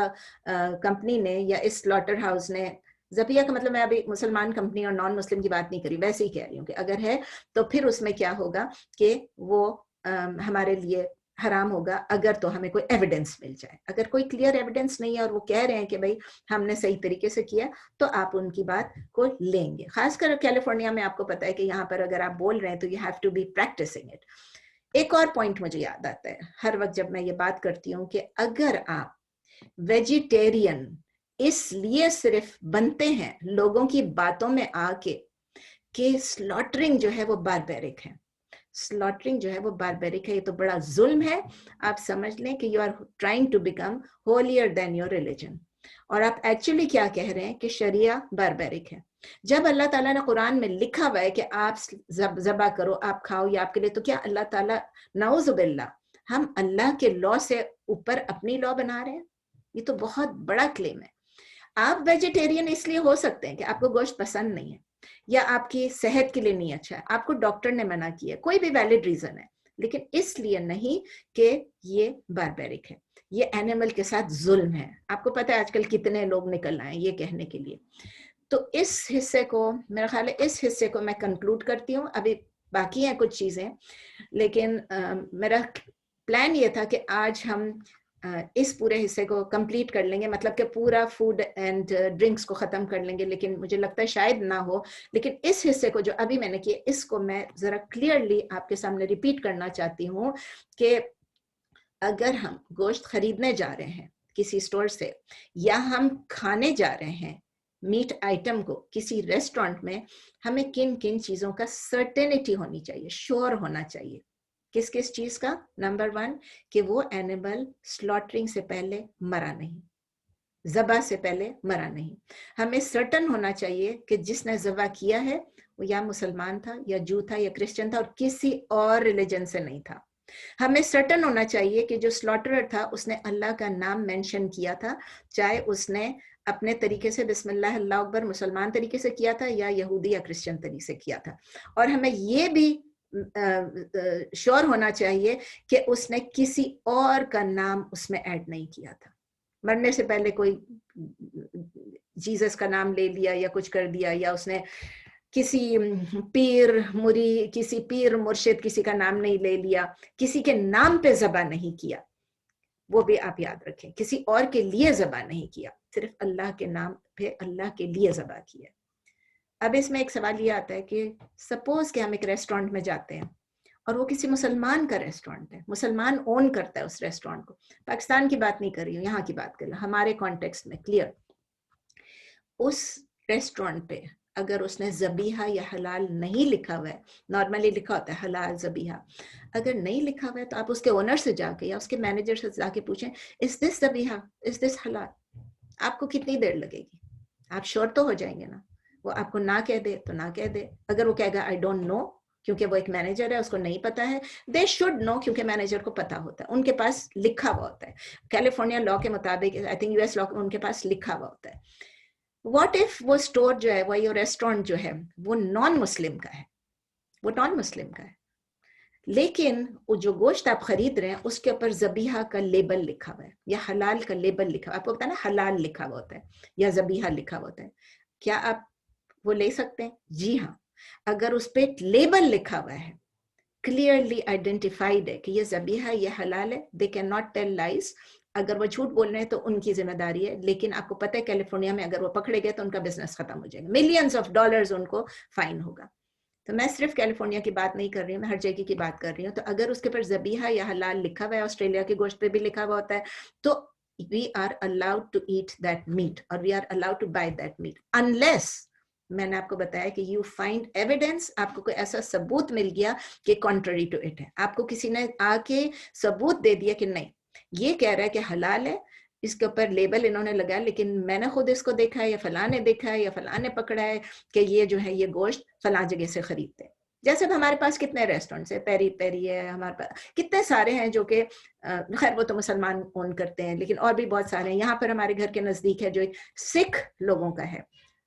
कंपनी ने या इस स्लॉटर हाउस ने, ज़बीहा का मतलब मैं अभी मुसलमान कंपनी और नॉन मुस्लिम की बात नहीं करी, वैसे ही कह रही हूँ कि अगर है तो फिर उसमें क्या होगा कि वो हमारे लिए हराम होगा, अगर तो हमें कोई एविडेंस मिल जाए। अगर कोई क्लियर एविडेंस नहीं है और वो कह रहे हैं कि भाई हमने सही तरीके से किया, तो आप उनकी बात को लेंगे। खासकर कैलिफोर्निया में आपको पता है कि यहाँ पर अगर आप बोल रहे हैं तो you have to be practising it. एक और पॉइंट मुझे याद आता है हर वक्त जब मैं ये बात करती हूँ कि अगर आप वेजिटेरियन इसलिए सिर्फ बनते हैं लोगों की बातों में आके कि स्लॉटरिंग जो है वो बारबेरिक है, स्लॉटरिंग जो है वो बारबेरिक है, ये तो बड़ा जुल्म है, आप समझ लें कि you are trying to become holier than your religion, और आप एक्चुअली क्या कह रहे हैं कि शरिया बारबेरिक है। जब अल्लाह ताला ने कुरान में लिखा हुआ है कि आप ज़बा करो, आप खाओ, या आपके लिए, तो क्या अल्लाह ताला, नाउज़ुबिल्लाह, हम अल्लाह के लॉ से ऊपर अपनी लॉ बना रहे हैं? ये तो बहुत बड़ा क्लेम है। आप वेजिटेरियन इसलिए हो सकते हैं कि आपको गोश्त पसंद नहीं है, या आपकी सेहत के लिए नहीं अच्छा है, आपको डॉक्टर ने मना किया, कोई भी वैलिड रीजन है, लेकिन इसलिए नहीं कि ये बारबेरिक है, ये एनिमल के साथ जुल्म है। आपको पता है आजकल कितने लोग निकल आए ये कहने के लिए। तो इस हिस्से को, मेरा ख्याल है इस हिस्से को मैं कंक्लूड करती हूँ। अभी बाकी हैं कुछ चीजें, लेकिन मेरा प्लान ये था कि आज हम इस पूरे हिस्से को कंप्लीट कर लेंगे, मतलब कि पूरा फूड एंड ड्रिंक्स को ख़त्म कर लेंगे, लेकिन मुझे लगता है शायद ना हो। लेकिन इस हिस्से को जो अभी मैंने किया, इसको मैं ज़रा क्लियरली आपके सामने रिपीट करना चाहती हूँ कि अगर हम गोश्त खरीदने जा रहे हैं किसी स्टोर से, या हम खाने जा रहे हैं मीट आइटम को किसी रेस्टोरेंट में, हमें किन किन चीज़ों का सर्टेनिटी होनी चाहिए, श्योर होना चाहिए। किस किस चीज का? नंबर 1 कि वो एनिमल स्लॉटरिंग से पहले मरा नहीं, ज़बा से पहले मरा नहीं। हमें सर्टन होना चाहिए कि जिसने ज़बा किया है वो या मुसलमान था या जू था या क्रिश्चियन था और किसी और रिलीजन से नहीं था। हमें सर्टन होना चाहिए कि जो स्लॉटरर था उसने अल्लाह का नाम मेंशन किया था, चाहे उसने अपने तरीके से बिस्मिल्लाह अल्लाह अकबर मुसलमान तरीके से किया था या यहूदी या क्रिश्चियन तरीके से किया था। और हमें ये भी श्योर होना चाहिए कि उसने किसी और का नाम उसमें ऐड नहीं किया था। मरने से पहले कोई जीसस का नाम ले लिया या कुछ कर दिया, या उसने किसी पीर मुर्शिद किसी का नाम नहीं ले लिया, किसी के नाम पे ज़बा नहीं किया, वो भी आप याद रखें। किसी और के लिए ज़बा नहीं किया, सिर्फ अल्लाह के नाम पे अल्लाह के लिए ज़बा किया। अब इसमें एक सवाल ये आता है कि सपोज कि हम एक रेस्टोरेंट में जाते हैं और वो किसी मुसलमान का रेस्टोरेंट है, मुसलमान ओन करता है उस रेस्टोरेंट को। पाकिस्तान की बात नहीं कर रही हूँ, यहाँ की बात कर रही हूँ, हमारे कॉन्टेक्स्ट में क्लियर। उस रेस्टोरेंट पे अगर उसने ज़बीहा या हलाल नहीं लिखा हुआ है, नॉर्मली लिखा होता है हलाल ज़बीहा, अगर नहीं लिखा हुआ है तो आप उसके ओनर से जाके या उसके मैनेजर से जाके पूछें, इज दिस ज़बीहा, इज दिस हलाल? आपको कितनी देर लगेगी? आप श्योर तो हो जाएंगे ना। वो आपको ना कह दे तो ना कह दे, अगर वो कहेगा आई डोंट नो, क्योंकि वो एक मैनेजर है उसको नहीं पता है, दे शुड नो क्योंकि मैनेजर को पता होता है, उनके पास लिखा हुआ होता है। कैलिफोर्निया लॉ के मुताबिक, आई थिंक यूएस लॉ, उनके पास लिखा हुआ होता है। व्हाट इफ वो स्टोर जो है, वो रेस्टोरेंट जो है वो नॉन मुस्लिम का है, वो नॉन मुस्लिम का है, लेकिन वो जो गोश्त आप खरीद रहे हैं उसके ऊपर ज़बीहा का लेबल लिखा हुआ है या हलाल का लेबल लिखा हुआ है। आपको पता है ना, हलाल लिखा हुआ होता है या ज़बीहा लिखा हुआ होता है। क्या आप वो ले सकते हैं? जी हाँ, अगर उस पर लेबल लिखा हुआ है, क्लियरली आइडेंटिफाइड है कि ये ज़बीहा, ये हलाल है, they can not tell lies. अगर वो झूठ बोल रहे हैं तो उनकी जिम्मेदारी है, लेकिन आपको पता है कैलिफोर्निया में अगर वो पकड़े गए तो उनका बिजनेस खत्म हो जाएगा, मिलियंस ऑफ डॉलर्स उनको फाइन होगा। तो मैं सिर्फ कैलिफोर्निया की बात नहीं कर रही हूँ, मैं हर जगह की बात कर रही हूँ। तो अगर उसके ऊपर ज़बीहा या हलाल लिखा हुआ है, ऑस्ट्रेलिया के गोश्त पे भी लिखा हुआ होता है, तो we are allowed to eat that meat और we are allowed to buy that meat, unless मैंने आपको बताया कि यू फाइंड एविडेंस, आपको कोई ऐसा सबूत मिल गया कि कॉन्ट्ररी टू इट है, आपको किसी ने आके सबूत दे दिया कि नहीं ये कह रहा है कि हलाल है, इसके ऊपर लेबल इन्होंने लगाया, लेकिन मैंने खुद इसको देखा है या फलां ने देखा है या फलां ने पकड़ा है कि ये जो है ये गोश्त फलां जगह से खरीदते हैं। जैसे हमारे पास कितने रेस्टोरेंट्स है, पेरी पेरी है, हमारे पास कितने सारे हैं जो कि खैर वो तो मुसलमान ओन करते हैं, लेकिन और भी बहुत सारे हैं। यहाँ पर हमारे घर के नजदीक है जो एक सिख लोगों का है,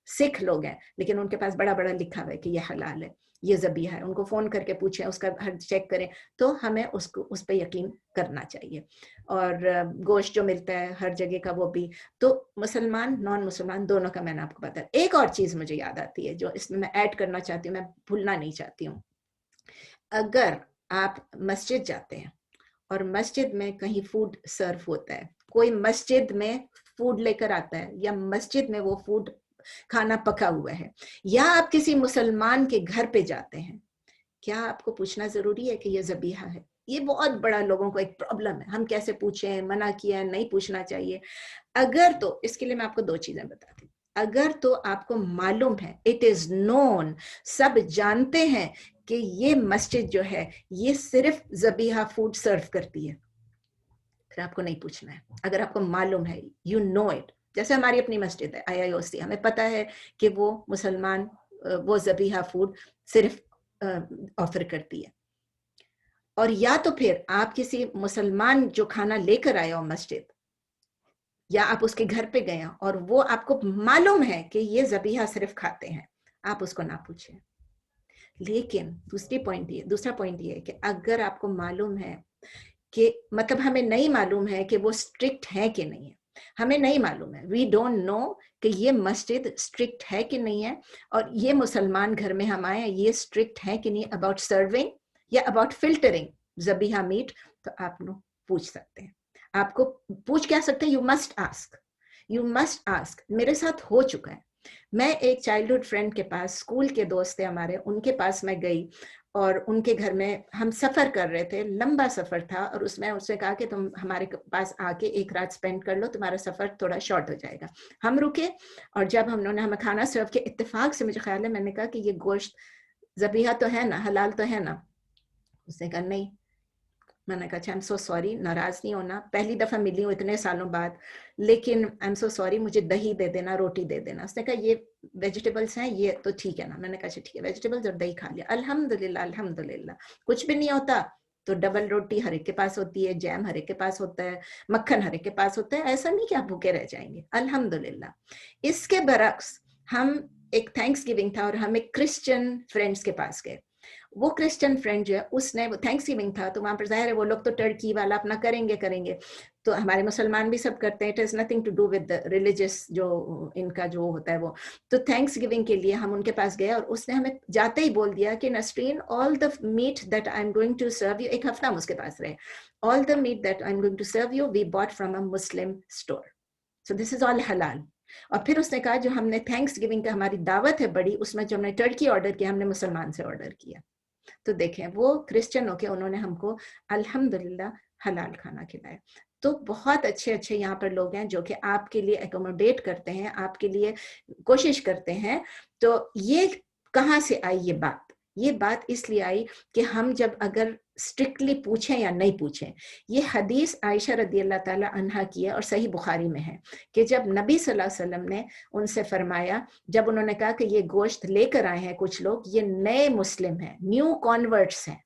सिख लोग हैं, लेकिन उनके पास बड़ा बड़ा लिखा हुआ है कि ये हलाल है, ये ज़बीहा है। उनको फोन करके पूछें, उसका हर चेक करें, तो हमें उसको उस पर यकीन करना चाहिए। और गोश्त जो मिलता है हर जगह का, वो भी तो मुसलमान नॉन मुसलमान दोनों का मैंने आपको बताया। एक और चीज मुझे याद आती है जो इसमें मैं ऐड करना चाहती हूँ, मैं भूलना नहीं चाहती हूँ। अगर आप मस्जिद जाते हैं और मस्जिद में कहीं फूड सर्व होता है, कोई मस्जिद में फूड लेकर आता है या मस्जिद में वो फूड खाना पका हुआ है, या आप किसी मुसलमान के घर पे जाते हैं, क्या आपको पूछना जरूरी है कि ये ज़बीहा है? ये बहुत बड़ा लोगों को एक प्रॉब्लम है, हम कैसे पूछें, मना किया है, नहीं पूछना चाहिए। अगर तो इसके लिए मैं आपको दो चीजें बताती हूँ। अगर तो आपको मालूम है, इट इज नोन, सब जानते हैं कि ये मस्जिद जो है ये सिर्फ ज़बीहा फूड सर्व करती है, फिर आपको नहीं पूछना है। अगर आपको मालूम है, यू नो इट, जैसे हमारी अपनी मस्जिद है IIOC, हमें पता है कि वो मुसलमान वो ज़बीहा फूड सिर्फ ऑफर करती है। और या तो फिर आप किसी मुसलमान जो खाना लेकर आया हो मस्जिद, या आप उसके घर पे गए और वो आपको मालूम है कि ये ज़बीहा सिर्फ खाते हैं, आप उसको ना पूछें। लेकिन दूसरा पॉइंट ये है कि अगर आपको मालूम है कि मतलब हमें नहीं मालूम है कि वो स्ट्रिक्ट है कि नहीं है, हमें नहीं मालूम है, वी डोंट नो कि ये मस्जिद स्ट्रिक्ट है कि नहीं है, और ये मुसलमान घर में हम आए ये स्ट्रिक्ट है कि नहीं अबाउट सर्विंग या अबाउट फिल्टरिंग ज़बीहा मीट, तो आप लोग पूछ सकते हैं। आपको पूछ क्या सकते हैं, यू मस्ट आस्क। मेरे साथ हो चुका है, मैं एक चाइल्डहुड फ्रेंड के पास, स्कूल के दोस्त थे हमारे, उनके पास मैं गई और उनके घर में हम सफ़र कर रहे थे, लंबा सफ़र था, और उसमें उसने कहा कि तुम हमारे पास आके एक रात स्पेंड कर लो, तुम्हारा सफ़र थोड़ा शॉर्ट हो जाएगा। हम रुके और जब उन्होंने हमें खाना सर्व किया, इत्तेफाक से मुझे ख्याल है मैंने कहा कि ये गोश्त ज़बीहा तो है ना, हलाल तो है ना? उसने कहा नहीं। मैंने कहा आई एम सो सॉरी, नाराज नहीं होना, पहली दफ़ा मिली हूँ इतने सालों बाद, लेकिन आई एम सो सॉरी, मुझे दही दे देना, रोटी दे देना। उसने कहा ये वेजिटेबल्स हैं, ये तो ठीक है ना? मैंने कहा ठीक है, वेजिटेबल्स और दही खा लिया, अल्हम्दुलिल्लाह अल्हम्दुलिल्लाह। कुछ भी नहीं होता तो डबल रोटी हर एक के पास होती है, जैम हर एक के पास होता है, मक्खन हर एक के पास होता है, ऐसा नहीं कि आप भूखे रह जाएंगे, अल्हम्दुलिल्लाह। इसके बरक्स हम एक थैंक्स गिविंग था और हम एक क्रिश्चियन फ्रेंड्स के पास गए। वो क्रिश्चियन फ्रेंड जो है उसने, वो थैंक्स गिविंग था तो वहां पर जाहिर है वो लोग तो टर्की वाला अपना करेंगे, तो हमारे मुसलमान भी सब करते हैं, it is nothing to do with religious जो इनका जो होता है वो। तो थैंक्स गिविंग के लिए हम उनके पास गए और उसने हमें जाते ही बोल दिया कि Nasreen, all the meat that I am going to serve you, एक हफ्ता हम उसके पास रहे, all the meat that I am going to serve you we bought from a Muslim store, so this is all halal. और फिर उसने कहा जो हमने थैंक्स गिविंग का हमारी दावत है बड़ी, उसमें जो हमने टर्की ऑर्डर किया हमने मुसलमान से ऑर्डर किया। तो देखें वो क्रिश्चियन होके उन्होंने हमको अल्हम्दुलिल्लाह हलाल खाना खिलाया। तो बहुत अच्छे अच्छे यहाँ पर लोग हैं जो कि आपके लिए एकोमोडेट करते हैं, आपके लिए कोशिश करते हैं। तो ये कहाँ से आई ये बात इसलिए आई कि हम जब अगर स्ट्रिक्टली पूछें या नहीं पूछें, ये हदीस आयशा रदी अल्लाह ताला अन्हा की है और सही बुखारी में है कि जब नबी सल्लल्लाहु अलैहि वसल्लम ने उनसे फरमाया, जब उन्होंने कहा कि ये गोश्त लेकर आए हैं कुछ लोग, ये नए मुस्लिम हैं, न्यू कॉन्वर्ट्स हैं,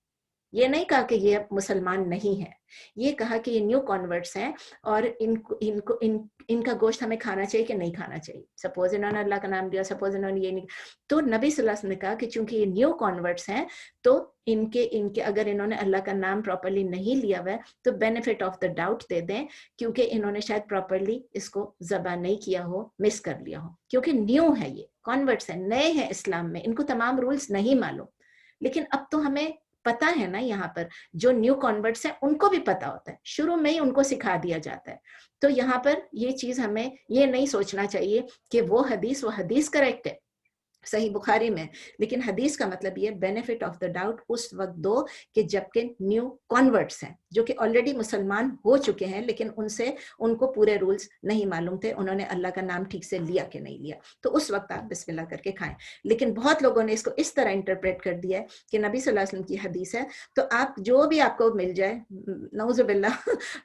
ये नहीं कहा कि ये मुसलमान नहीं है, ये कहा कि ये न्यू कॉन्वर्ट्स हैं और इनका गोश्त हमें खाना चाहिए कि नहीं खाना चाहिए। सपोज इन्होंने अल्लाह का नाम दिया, सपोज इन्होंने ये नहीं, तो नबी सल्लल्लाहु अलैहि वसल्लम ने कहा कि चूंकि ये न्यू कॉन्वर्ट्स हैं तो इनके अगर इन्होंने अल्लाह का नाम प्रॉपरली नहीं लिया हुआ है तो बेनिफिट ऑफ द डाउट दे दें, क्योंकि इन्होंने शायद प्रॉपरली इसको ज़बा नहीं किया हो, मिस कर लिया हो, क्योंकि न्यू है, ये कॉन्वर्ट्स हैं, नए हैं इस्लाम में, इनको तमाम रूल्स नहीं मालूम। लेकिन अब तो हमें पता है ना, यहाँ पर जो न्यू कॉन्वर्ट्स हैं उनको भी पता होता है, शुरू में ही उनको सिखा दिया जाता है। तो यहाँ पर ये चीज हमें ये नहीं सोचना चाहिए कि वो हदीस करेक्ट है सही बुखारी में, लेकिन हदीस का मतलब ये बेनिफिट ऑफ द डाउट उस वक्त दो कि जबकि न्यू कॉन्वर्ट्स हैं जो कि ऑलरेडी मुसलमान हो चुके हैं, लेकिन उनको पूरे रूल्स नहीं मालूम थे, उन्होंने अल्लाह का नाम ठीक से लिया कि नहीं लिया, तो उस वक्त आप बिस्मिल्लाह करके खाएं। लेकिन बहुत लोगों ने इसको इस तरह इंटरप्रेट कर दिया है कि नबी सल्लल्लाहु अलैहि वसल्लम की हदीस है तो आप जो भी आपको मिल जाए, नऊजुबिल्लाह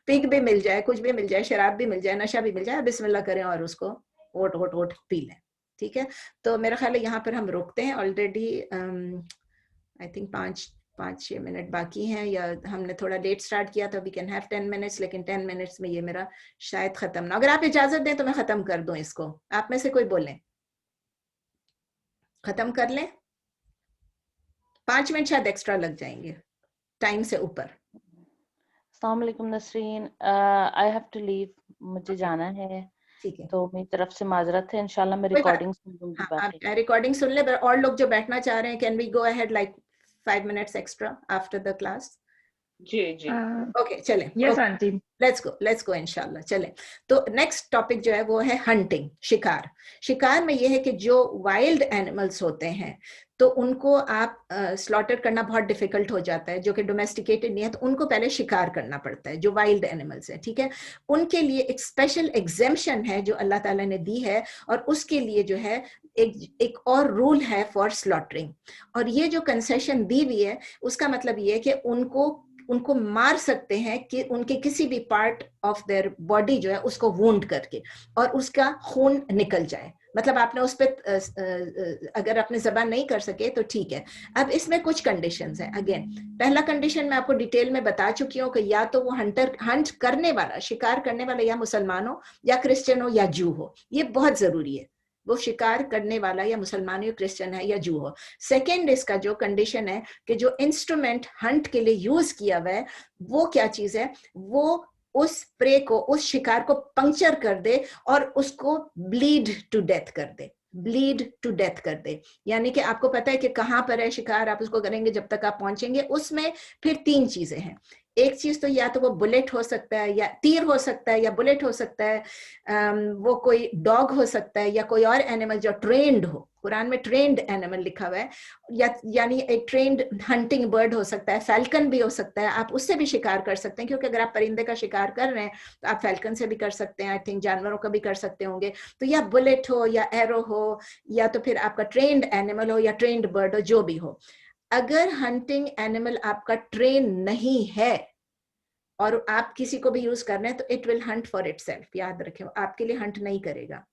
पिग भी मिल जाए, कुछ भी मिल जाए, शराब भी मिल जाए, नशा भी मिल जाए, बिस्मिल्लाह करें और उसको ओट पी लें। ठीक है, तो मेरा ख्याल है यहाँ पर हम रोकते हैं, ऑलरेडी आई थिंक 5-6 मिनट बाकी हैं, या हमने थोड़ा लेट स्टार्ट किया तो वी कैन हैव 10 मिनट्स, लेकिन 10 मिनट्स में ये मेरा शायद खत्म ना, अगर आप इजाजत दें तो मैं खत्म कर दूं इसको, आप में से कोई बोले खत्म कर लें, 5 मिनट शायद एक्स्ट्रा लग जाएंगे टाइम से ऊपर। अस्सलाम वालेकुम Nasreen, I have to leave, मुझे जाना है, ठीक है, तो मेरी तरफ से माजरत है, इंशाल्लाह मैं रिकॉर्डिंग सुन लूंगी। हाँ आप बाकी रिकॉर्डिंग सुन ले, और लोग जो बैठना चाह रहे हैं can we go ahead like 5 minutes extra after the class? जी जी ओके चलें, यस आंटी, लेट्स गो इंशाल्लाह। चलें, तो नेक्स्ट टॉपिक जो है वो है हंटिंग, शिकार में ये है कि जो वाइल्ड एनिमल्स होते हैं तो उनको आप स्लॉटर करना बहुत डिफिकल्ट हो जाता है, जो कि डोमेस्टिकेटेड नहीं है, तो उनको पहले शिकार करना पड़ता है, जो वाइल्ड एनिमल्स है, ठीक है। उनके लिए एक स्पेशल एग्जेम्पशन है जो अल्लाह ताला ने दी है, और उसके लिए जो है एक और रूल है फॉर स्लॉटरिंग, और ये जो कंसेशन दी हुई है उसका मतलब ये है कि उनको मार सकते हैं कि उनके किसी भी पार्ट ऑफ देयर बॉडी जो है उसको वुंड करके और उसका खून निकल जाए, मतलब आपने उस पर अगर आपने ज़बान नहीं कर सके तो ठीक है। अब इसमें कुछ कंडीशंस हैं, अगेन पहला कंडीशन मैं आपको डिटेल में बता चुकी हूँ कि या तो वो हंट करने वाला, शिकार करने वाला या मुसलमान हो या क्रिश्चियन हो या जू हो, ये बहुत जरूरी है, वो शिकार करने वाला या मुसलमान या क्रिश्चियन है या जू हो। सेकेंड इसका जो कंडीशन है कि जो इंस्ट्रूमेंट हंट के लिए यूज किया हुआ है वो क्या चीज है, वो उस प्रे को, उस शिकार को पंक्चर कर दे और उसको ब्लीड टू डेथ कर दे, ब्लीड टू डेथ कर दे। यानी कि आपको पता है कि कहां पर है शिकार, आप उसको करेंगे जब तक आप पहुंचेंगे। उसमें फिर 3 चीजें हैं। एक चीज तो या तो वो बुलेट हो सकता है या तीर हो सकता है या बुलेट हो सकता है, वो कोई डॉग हो सकता है या कोई और एनिमल जो ट्रेंड हो। कुरान में ट्रेंड एनिमल लिखा हुआ है, या यानी एक ट्रेंड हंटिंग बर्ड हो सकता है, फैल्कन भी हो सकता है, आप उससे भी शिकार कर सकते हैं, क्योंकि अगर आप परिंदे का शिकार कर रहे हैं तो आप फैल्कन से भी कर सकते हैं, आई थिंक जानवरों का भी कर सकते होंगे। तो या बुलेट हो या एरो हो या तो फिर आपका ट्रेंड एनिमल हो या ट्रेंड बर्ड हो, जो भी हो। अगर हंटिंग एनिमल आपका ट्रेन नहीं है और आप किसी को भी यूज कर रहे हैं तो it will Hunt for itself, याद रखें, आपके लिए हंट नहीं करेगा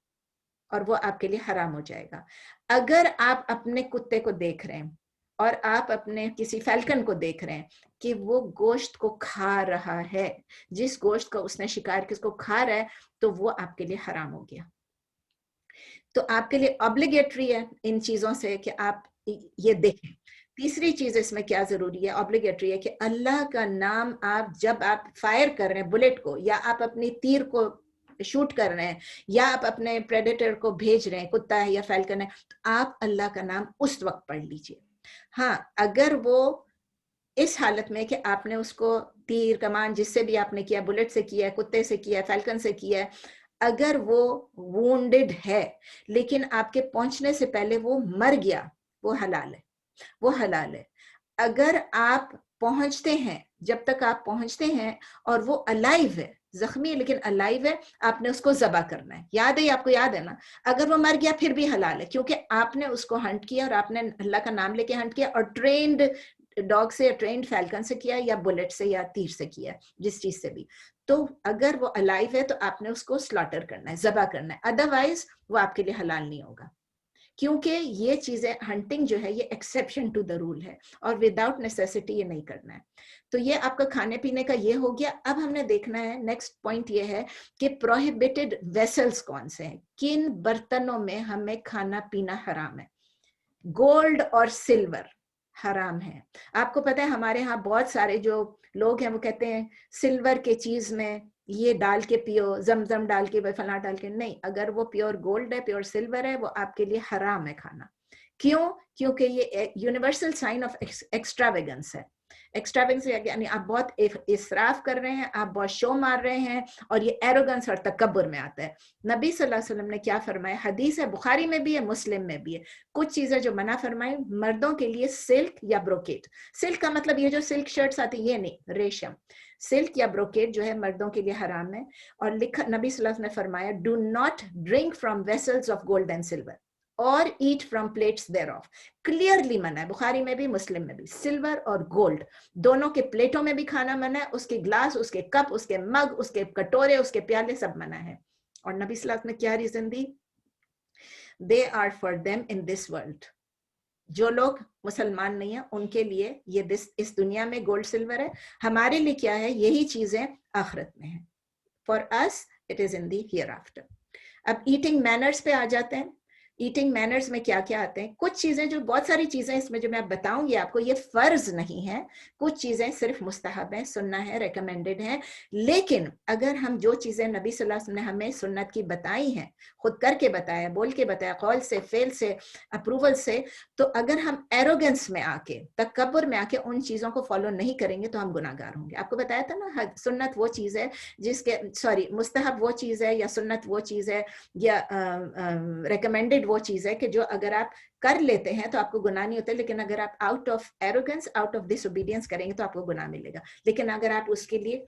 और वो आपके लिए हराम हो जाएगा। अगर आप अपने कुत्ते को देख रहे हैं और आप अपने किसी फैल्कन को देख रहे हैं कि वो गोश्त को खा रहा है, जिस गोश्त को उसने शिकार किसको खा रहा है, तो वो आपके लिए हराम हो गया। तो आपके लिए ऑब्लिगेटरी है इन चीजों से कि आप ये देखें। तीसरी चीज इसमें क्या जरूरी है, ऑब्लिगेटरी है कि अल्लाह का नाम आप जब आप फायर कर रहे हैं बुलेट को, या आप अपनी तीर को शूट कर रहे हैं, या आप अपने प्रेडेटर को भेज रहे हैं, कुत्ता है या फैल्कन है, तो आप अल्लाह का नाम उस वक्त पढ़ लीजिए। हाँ, अगर वो इस हालत में कि आपने उसको तीर कमान जिससे भी आपने किया, बुलेट से किया है, कुत्ते से किया है, फैल्कन से किया है, अगर वो वुंडेड है लेकिन आपके पहुंचने से पहले वो मर गया, वो हलाल है, वो हलाल है। अगर आप पहुंचते हैं, जब तक आप पहुंचते हैं और वो अलाइव है, जख्मी है लेकिन अलाइव है, आपने उसको ज़बा करना है। याद है, आपको याद है ना? अगर वो मर गया फिर भी हलाल है, क्योंकि आपने उसको हंट किया और आपने अल्लाह का नाम लेके हंट किया, और ट्रेंड डॉग से या ट्रेंड फैल्कन से किया या बुलेट से या तीर से किया, जिस चीज से भी। तो अगर वो अलाइव है तो आपने उसको स्लॉटर करना है, ज़बा करना है, अदरवाइज वो आपके लिए हलाल नहीं होगा। क्योंकि ये चीजें, हंटिंग जो है ये एक्सेप्शन टू द रूल है और विदाउट नेसेसिटी ये नहीं करना है। तो ये आपका खाने पीने का ये हो गया। अब हमने देखना है, नेक्स्ट पॉइंट ये है कि प्रोहिबिटेड वेसल्स कौन से हैं, किन बर्तनों में हमें खाना पीना हराम है। गोल्ड और सिल्वर हराम है। आपको पता है हमारे यहाँ बहुत सारे जो लोग हैं वो कहते हैं सिल्वर के चीज में ये डाल के पियो, जमजम डाल के, फला डाल के। नहीं, अगर वो प्योर गोल्ड है, प्योर सिल्वर है, वो आपके लिए हराम है खाना। क्यों? क्योंकि ये यूनिवर्सल साइन ऑफ एक्स्ट्रावेगेंस है। एक्स्ट्रावेगेंस यानी आप बहुत इसराफ कर रहे हैं, आप बहुत शो मार रहे हैं, और ये एरोगेंस और तकब्बुर में आता है। नबी सल्लल्लाहु अलैहि वसल्लम ने क्या फरमाया, हदीस है, बुखारी में भी है, मुस्लिम में भी है, कुछ चीजें जो मना फरमाई मर्दों के लिए, सिल्क या ब्रोकेट। सिल्क का मतलब ये जो सिल्क शर्ट्स आती है ये नहीं, रेशम। सिल्क या ब्रोकेट जो है मर्दों के लिए हराम है। और लिखा नबी सल्लल्लाहु अलैहि वसल्लम ने फरमाया, do not drink from vessels of gold and silver और ईट फ्रॉम प्लेट्स देयरऑफ। क्लियरली मना है, बुखारी में भी मुस्लिम में भी। सिल्वर और गोल्ड दोनों के प्लेटों में भी खाना मना है, उसके ग्लास, उसके कप, उसके मग, उसके कटोरे, उसके प्याले सब मना है। और नबी सल्लल्लाहु अलैहि वसल्लम ने क्या रीजन दी, they are for them in this world. जो लोग मुसलमान नहीं है उनके लिए ये इस दुनिया में गोल्ड सिल्वर है, हमारे लिए क्या है, यही चीजें आखिरत में है। For us it is in the here after. अब ईटिंग मैनर्स पे आ जाते हैं। ईटिंग मैनर्स में क्या क्या आते हैं, कुछ चीजें, जो बहुत सारी चीजें इसमें जो मैं बताऊंगी आपको, ये फर्ज नहीं है, कुछ चीजें सिर्फ मुस्तहब है, सुन्ना है, रेकमेंडेड है। लेकिन अगर हम जो चीजें नबी सल्लल्लाहु अलैहि वसल्लम ने हमें सुन्नत की बताई हैं, खुद करके बताया, बोल के बताया, कौल से, फेल से, अप्रूवल से, तो अगर हम एरोगेंस में आके, तकब्बुर में आके उन चीजों को फॉलो नहीं करेंगे तो हम गुनाहगार होंगे। आपको बताया था ना, सुन्नत वो चीज है जिसके, सॉरी, मुस्तहब वो चीज है या सुन्नत वो चीज है या रेकमेंडेड वो चीज है कि जो अगर आप कर लेते हैं तो आपको गुनाह नहीं होता, लेकिन अगर आप out of arrogance, out of disobedience करेंगे तो आपको गुनाह मिलेगा। लेकिन अगर आप उसके लिए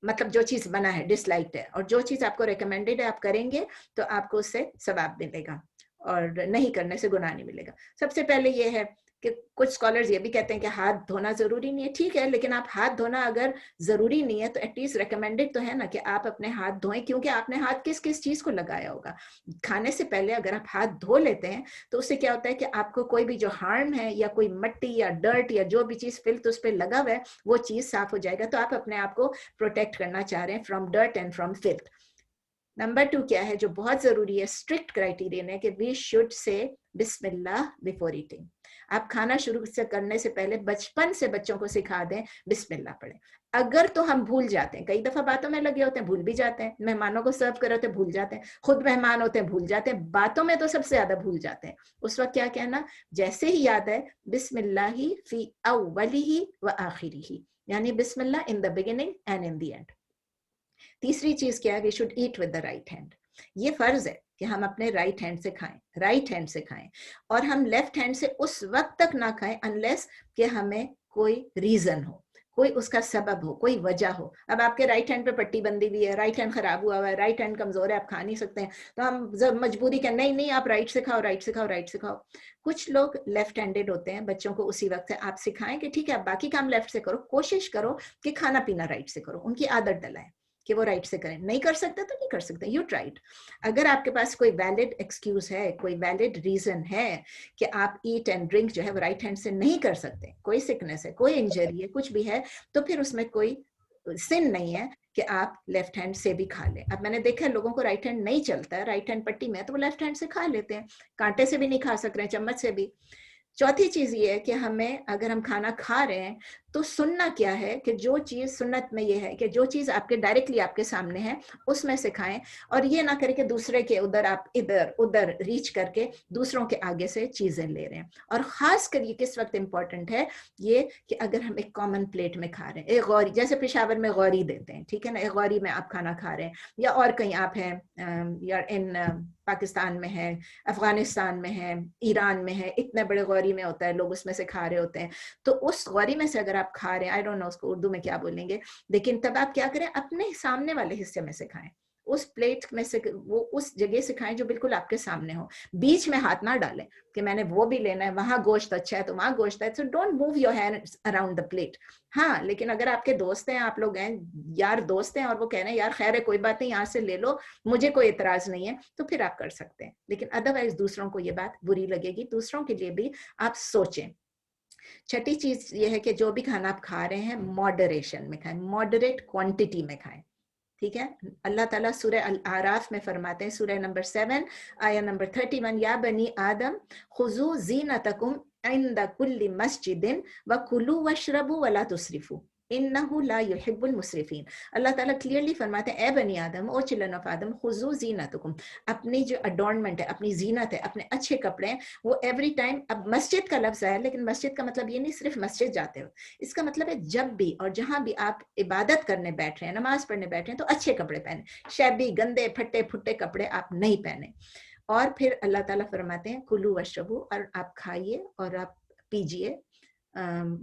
मतलब जो चीज बना है, डिसलाइक्ड है, और जो चीज आपको रिकमेंडेड है आप करेंगे तो आपको उससे सवाब मिलेगा और नहीं करने से गुनाह नहीं मिलेगा। सबसे पहले ये है कि कुछ स्कॉलर्स ये भी कहते हैं कि हाथ धोना जरूरी नहीं है। ठीक है, लेकिन आप हाथ धोना अगर जरूरी नहीं है तो एटलीस्ट रिकमेंडेड तो है ना कि आप अपने हाथ धोएं, क्योंकि आपने हाथ किस किस चीज को लगाया होगा। खाने से पहले अगर आप हाथ धो लेते हैं तो उससे क्या होता है कि आपको कोई भी जो हार्म है या कोई मट्टी या डर्ट या जो भी चीज फिल्थ उस पर लगा हुआ है वो चीज साफ हो जाएगा। तो आप अपने आप को प्रोटेक्ट करना चाह रहे हैं from dirt and from filth. Number 2 क्या है जो बहुत जरूरी है, स्ट्रिक्ट क्राइटेरियन है कि we should say Bismillah before eating. आप खाना शुरू से करने से पहले बचपन से बच्चों को सिखा दें बिस्मिल्लाह पढ़ें। अगर तो हम भूल जाते हैं, कई दफा बातों में लगे होते हैं, भूल भी जाते हैं, मेहमानों को सर्व कर रहे होते हैं, भूल जाते हैं, खुद मेहमान होते हैं, भूल जाते हैं, बातों में तो सबसे ज्यादा भूल जाते हैं। उस वक्त क्या कहना, जैसे ही याद है बिस्मिल्लाही फी अव्वलिही व आखिरिही, यानी बिस्मिल्लाह in the beginning and in the end. तीसरी चीज क्या है, we should eat with the right hand. ये फर्ज है कि हम अपने राइट हैंड से खाएं, राइट हैंड से खाएं, और हम लेफ्ट हैंड से उस वक्त तक ना खाएं अनलेस कि हमें कोई रीजन हो, कोई उसका सबब हो, कोई वजह हो। अब आपके राइट हैंड पे पट्टी बंदी हुई है, राइट हैंड खराब हुआ है, राइट हैंड कमजोर है, आप खा नहीं सकते हैं, तो हम जब मजबूरी का नहीं नहीं आप राइट से खाओ, राइट से खाओ, राइट से खाओ। कुछ लोग लेफ्ट हैंडेड होते हैं, बच्चों को उसी वक्त से आप सिखाएं कि ठीक है आप बाकी काम लेफ्ट से करो, कोशिश करो कि खाना पीना राइट से करो, उनकी आदत डलाएं कि वो राइट से करें। नहीं कर सकते तो नहीं कर सकते, यू ट्राइड। अगर आपके पास कोई वैलिड एक्सक्यूज है, कोई वैलिड रीजन है कि आप ईट एंड ड्रिंक जो है वो राइट हैंड से नहीं कर सकते, कोई सिकनेस है, कोई इंजरी है, कुछ भी है, तो फिर उसमें कोई सिन नहीं है कि आप लेफ्ट हैंड से भी खा लें। अब मैंने देखा है लोगों को राइट हैंड नहीं चलता है, राइट हैंड पट्टी में, तो वो लेफ्ट हैंड से खा लेते हैं, कांटे से भी नहीं खा सक रहे हैं, चम्मच से भी। चौथी चीज ये है कि हमें, अगर हम खाना खा रहे हैं तो सुनना क्या है कि जो चीज सुन्नत में ये है कि जो चीज आपके डायरेक्टली आपके सामने है उसमें से खाएं, और ये ना करें कि दूसरे के उधर आप इधर उधर रीच करके दूसरों के आगे से चीजें ले रहे हैं। और खास कर ये किस वक्त इंपॉर्टेंट है ये कि अगर हम एक कॉमन प्लेट में खा रहे हैं, एक गौरी, जैसे पेशावर में गौरी देते हैं, ठीक है ना, एक गौरी में आप खाना खा रहे हैं, या और कहीं आप हैं या इन पाकिस्तान में है, अफगानिस्तान में है, ईरान में है, इतने बड़े गौरी में होता है, लोग उसमें से खा रहे होते हैं, तो उस गौरी में से अगर आप खा रहे हैं, आई डोंट नो उसको उर्दू में क्या बोलेंगे, लेकिन तब आप क्या करें, अपने सामने वाले हिस्से में से खाएं, उस प्लेट में से, वो उस जगह से खाएं जो बिल्कुल आपके सामने हो, बीच में हाथ ना डालें कि मैंने वो भी लेना है, वहां गोश्त अच्छा है तो वहां गोश्त है, so don't move your hands around the plate. हाँ, लेकिन अगर आपके दोस्त हैं, आप लोग हैं, यार दोस्त हैं, और वो कह रहे हैं यार खैर है कोई बात नहीं, यहाँ से ले लो, मुझे कोई एतराज नहीं है, तो फिर आप कर सकते हैं, लेकिन अदरवाइज दूसरों को ये बात बुरी लगेगी, दूसरों के लिए भी आप सोचें। छठी चीज ये है कि जो भी खाना आप खा रहे हैं मॉडरेशन में खाएं, मॉडरेट क्वांटिटी में खाएं, ठीक है। अल्लाह ताला सूरह अल आराफ में फरमाते हैं, सूरह नंबर 7 आया नंबर 31, या बनी आदम खुजू ज़ीनतकुम इंद कुल्ली मस्जिदिन व कुलू वशरबू वला तुसरिफू इन्नहु ला युहिब्बुल मुसरिफीन। अल्लाह ताला क्लियरली फरमाते हैं, ए बनी आदम, ओ चिल्ड्रन ऑफ आदम, खुजू ज़ीनतकुम, अपनी जो अडॉर्नमेंट है, अपनी जीनत है, अपने अच्छे कपड़े हैं, वो एवरी टाइम, अब मस्जिद का लफ्ज है, लेकिन मस्जिद का मतलब ये नहीं सिर्फ मस्जिद जाते हो, इसका मतलब है जब भी और जहां भी आप इबादत करने बैठ रहे हैं, नमाज पढ़ने बैठ रहे हैं, तो अच्छे कपड़े पहने, शैबी गंदे फट्टे फुट्टे कपड़े आप नहीं पहने। और फिर अल्लाह ताला फरमाते हैं कुलू वशरबू, और आप खाइए और आप पीजिए,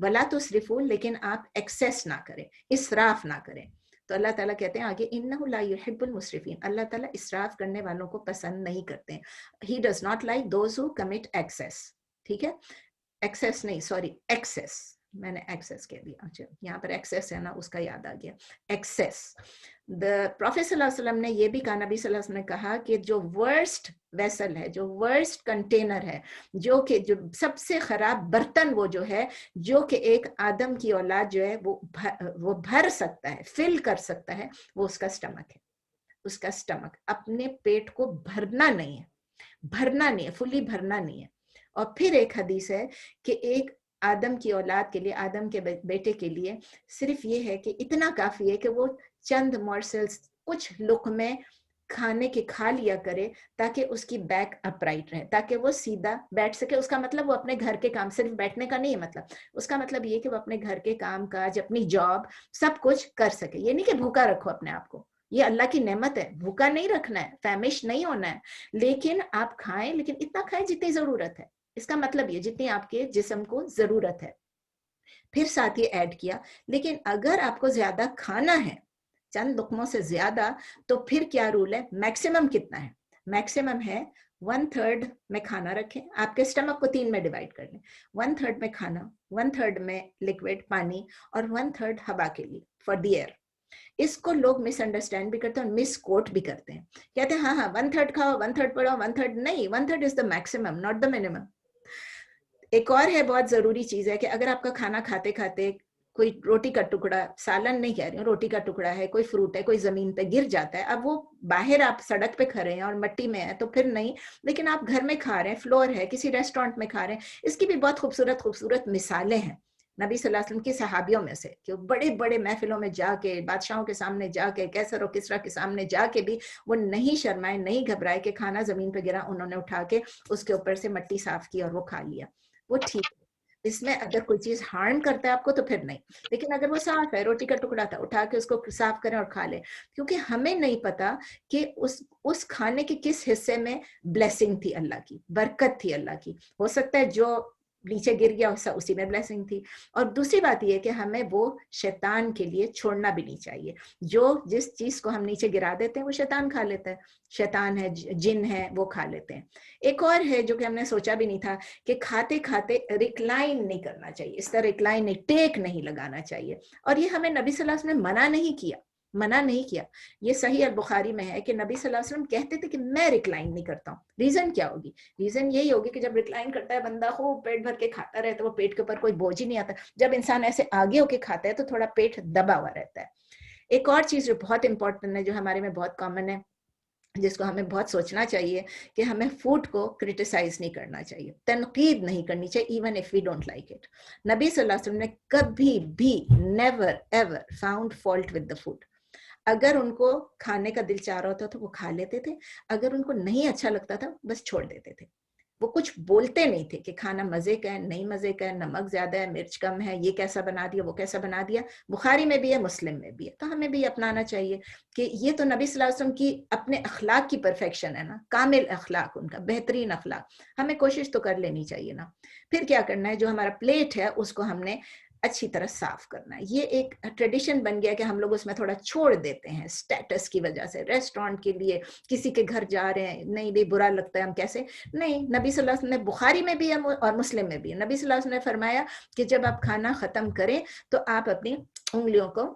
वला तुसरिफू, लेकिन आप एक्सेस ना करें, इसराफ ना करें। तो अल्लाह ताला कहते हैं आगे, इन्नहु ला युहिब्बुल मुसरिफीन, अल्लाह ताला इसराफ करने वालों को पसंद नहीं करते, he does not like those who commit excess, ठीक है, एक्सेस नहीं, सॉरी एक्सेस, मैंने एक्सेस कह दिया, अच्छा यहाँ पर एक्सेस है ना, उसका याद आ गया, एक्सेस। द प्रॉफेट सल्लल्लाहु अलैहि वसल्लम ने ये भी कहा, नबी सल्लल्लाहु अलैहि वसल्लम ने कहा कि जो वर्स्ट वेसल है, जो वर्स्ट कंटेनर है, जो कि जो सबसे खराब बर्तन वो जो है, जो कि एक आदम की औलाद जो है वो भर सकता है, फिल कर सकता है, वो उसका स्टमक है। उसका स्टमक, अपने पेट को भरना नहीं है, भरना नहीं है, फुली भरना नहीं है। और फिर एक हदीस है कि एक आदम की औलाद के लिए, आदम के बेटे के लिए सिर्फ ये है कि इतना काफी है कि वो चंद मॉर्सल्स, कुछ लुक़मे खाने के खा लिया करे, ताकि उसकी बैक अपराइट रहे, ताकि वो सीधा बैठ सके। उसका मतलब वो अपने घर के काम, सिर्फ बैठने का नहीं है मतलब, उसका मतलब ये कि वो अपने घर के काम काज, अपनी जॉब, सब कुछ कर सके। ये नहीं कि भूखा रखो अपने आप को, ये अल्लाह की नेमत है, भूखा नहीं रखना है, फैमिश नहीं होना है, लेकिन आप खाएं, लेकिन इतना खाएं जितनी जरूरत है। इसका मतलब ये जितनी आपके जिस्म को जरूरत है। फिर साथ ही ऐड किया, लेकिन अगर आपको ज्यादा खाना है, चंद लुकमों से ज्यादा, तो फिर क्या रूल है, मैक्सिमम कितना है, मैक्सिमम है 1/3 में खाना रखें, आपके स्टमक को 3 में डिवाइड कर लें, 1/3 में खाना, 1/3 में लिक्विड पानी, और 1/3 हवा के लिए, फॉर द एयर। इसको लोग मिसअंडरस्टैंड भी करते हैं और मिसकोट भी करते हैं, कहते हैं हाँ 1/3 खाओ, 1/3 पढ़ो, 1/3 नहीं, 1/3 is the maximum, not the minimum. एक और है बहुत जरूरी चीज है कि अगर आपका खाना खाते खाते कोई रोटी का टुकड़ा, सालन नहीं कह रही हूँ, रोटी का टुकड़ा है, कोई फ्रूट है, कोई जमीन पे गिर जाता है, अब वो बाहर आप सड़क पे खड़े हैं और मिट्टी में है तो फिर नहीं, लेकिन आप घर में खा रहे हैं, फ्लोर है, किसी रेस्टोरेंट में खा रहे हैं, इसकी भी बहुत खूबसूरत खूबसूरत मिसालें हैं नबी सल्लल्लाहु अलैहि वसल्लम की सहाबियों में से, कि बड़े बड़े महफिलों में जाके, बादशाहों के सामने जाके, कैसर और किसरा के सामने जाके भी वो नहीं शर्माए, नहीं घबराए कि खाना जमीन पे गिरा, उन्होंने उठा के उसके ऊपर से मिट्टी साफ की और वो खा लिया। वो ठीक है, इसमें अगर कोई चीज हार्म करता है आपको तो फिर नहीं, लेकिन अगर वो साफ है, रोटी का टुकड़ा था, उठा के उसको साफ करें और खा लें, क्योंकि हमें नहीं पता कि उस खाने के किस हिस्से में ब्लेसिंग थी, अल्लाह की बरकत थी, अल्लाह की। हो सकता है जो नीचे गिर गया उसी में ब्लेसिंग थी। और दूसरी बात यह कि हमें वो शैतान के लिए छोड़ना भी नहीं चाहिए। जो जिस चीज को हम नीचे गिरा देते हैं वो शैतान खा लेता है, शैतान है, जिन है, वो खा लेते हैं। एक और है जो कि हमने सोचा भी नहीं था, कि खाते खाते रिक्लाइन नहीं करना चाहिए, इस तरह रिक्लाइन नहीं, टेक नहीं लगाना चाहिए। और ये हमें नबी सल्लल्लाहु अलैहि वसल्लम ने मना नहीं किया। ये सही अल बुखारी में है कि नबी सल्लल्लाहु अलैहि वसल्लम कहते थे कि मैं रिक्लाइन नहीं करता हूँ। रीजन क्या होगी? रीजन यही होगी कि जब रिक्लाइन करता है बंदा, खूब पेट भर के खाता रहता है, वो पेट के ऊपर कोई बोझ ही नहीं आता। जब इंसान ऐसे आगे होके खाता है तो थोड़ा पेट दबा हुआ रहता है। एक और चीज जो बहुत इंपॉर्टेंट है, जो हमारे में बहुत कॉमन है, जिसको हमें बहुत सोचना चाहिए, कि हमें फूड को क्रिटिसाइज नहीं करना चाहिए, तनकीद नहीं करनी चाहिए, even if we don't like it. नबी सल्लल्लाहु अलैहि वसल्लम ने कभी भी never ever found fault with the food. अगर उनको खाने का दिल चाह रहा होता तो वो खा लेते थे, अगर उनको नहीं अच्छा लगता था बस छोड़ देते थे। वो कुछ बोलते नहीं थे कि खाना मजे का है, नहीं मजे का है, नमक ज्यादा है, मिर्च कम है, ये कैसा बना दिया, वो कैसा बना दिया। बुखारी में भी है, मुस्लिम में भी है, तो हमें भी अपनाना चाहिए कि ये तो नबी सल्लल्लाहु अलैहि वसल्लम की अपने अखलाक की परफेक्शन है ना, कामिल अखलाक, उनका बेहतरीन अखलाक, हमें कोशिश तो कर लेनी चाहिए ना। फिर क्या करना है, जो हमारा प्लेट है उसको हमने अच्छी तरह साफ करना है। ये एक ट्रेडिशन बन गया कि हम लोग उसमें थोड़ा छोड़ देते हैं स्टेटस की वजह से, रेस्टोरेंट के लिए, किसी के घर जा रहे हैं, नहीं भी बुरा लगता है, हम कैसे नहीं। नबी सल्लल्लाहु अलैहि वसल्लम ने, बुखारी में भी है और मुस्लिम में भी है, नबी सल्लल्लाहु अलैहि वसल्लम ने फरमाया कि जब आप खाना खत्म करें तो आप अपनी उंगलियों को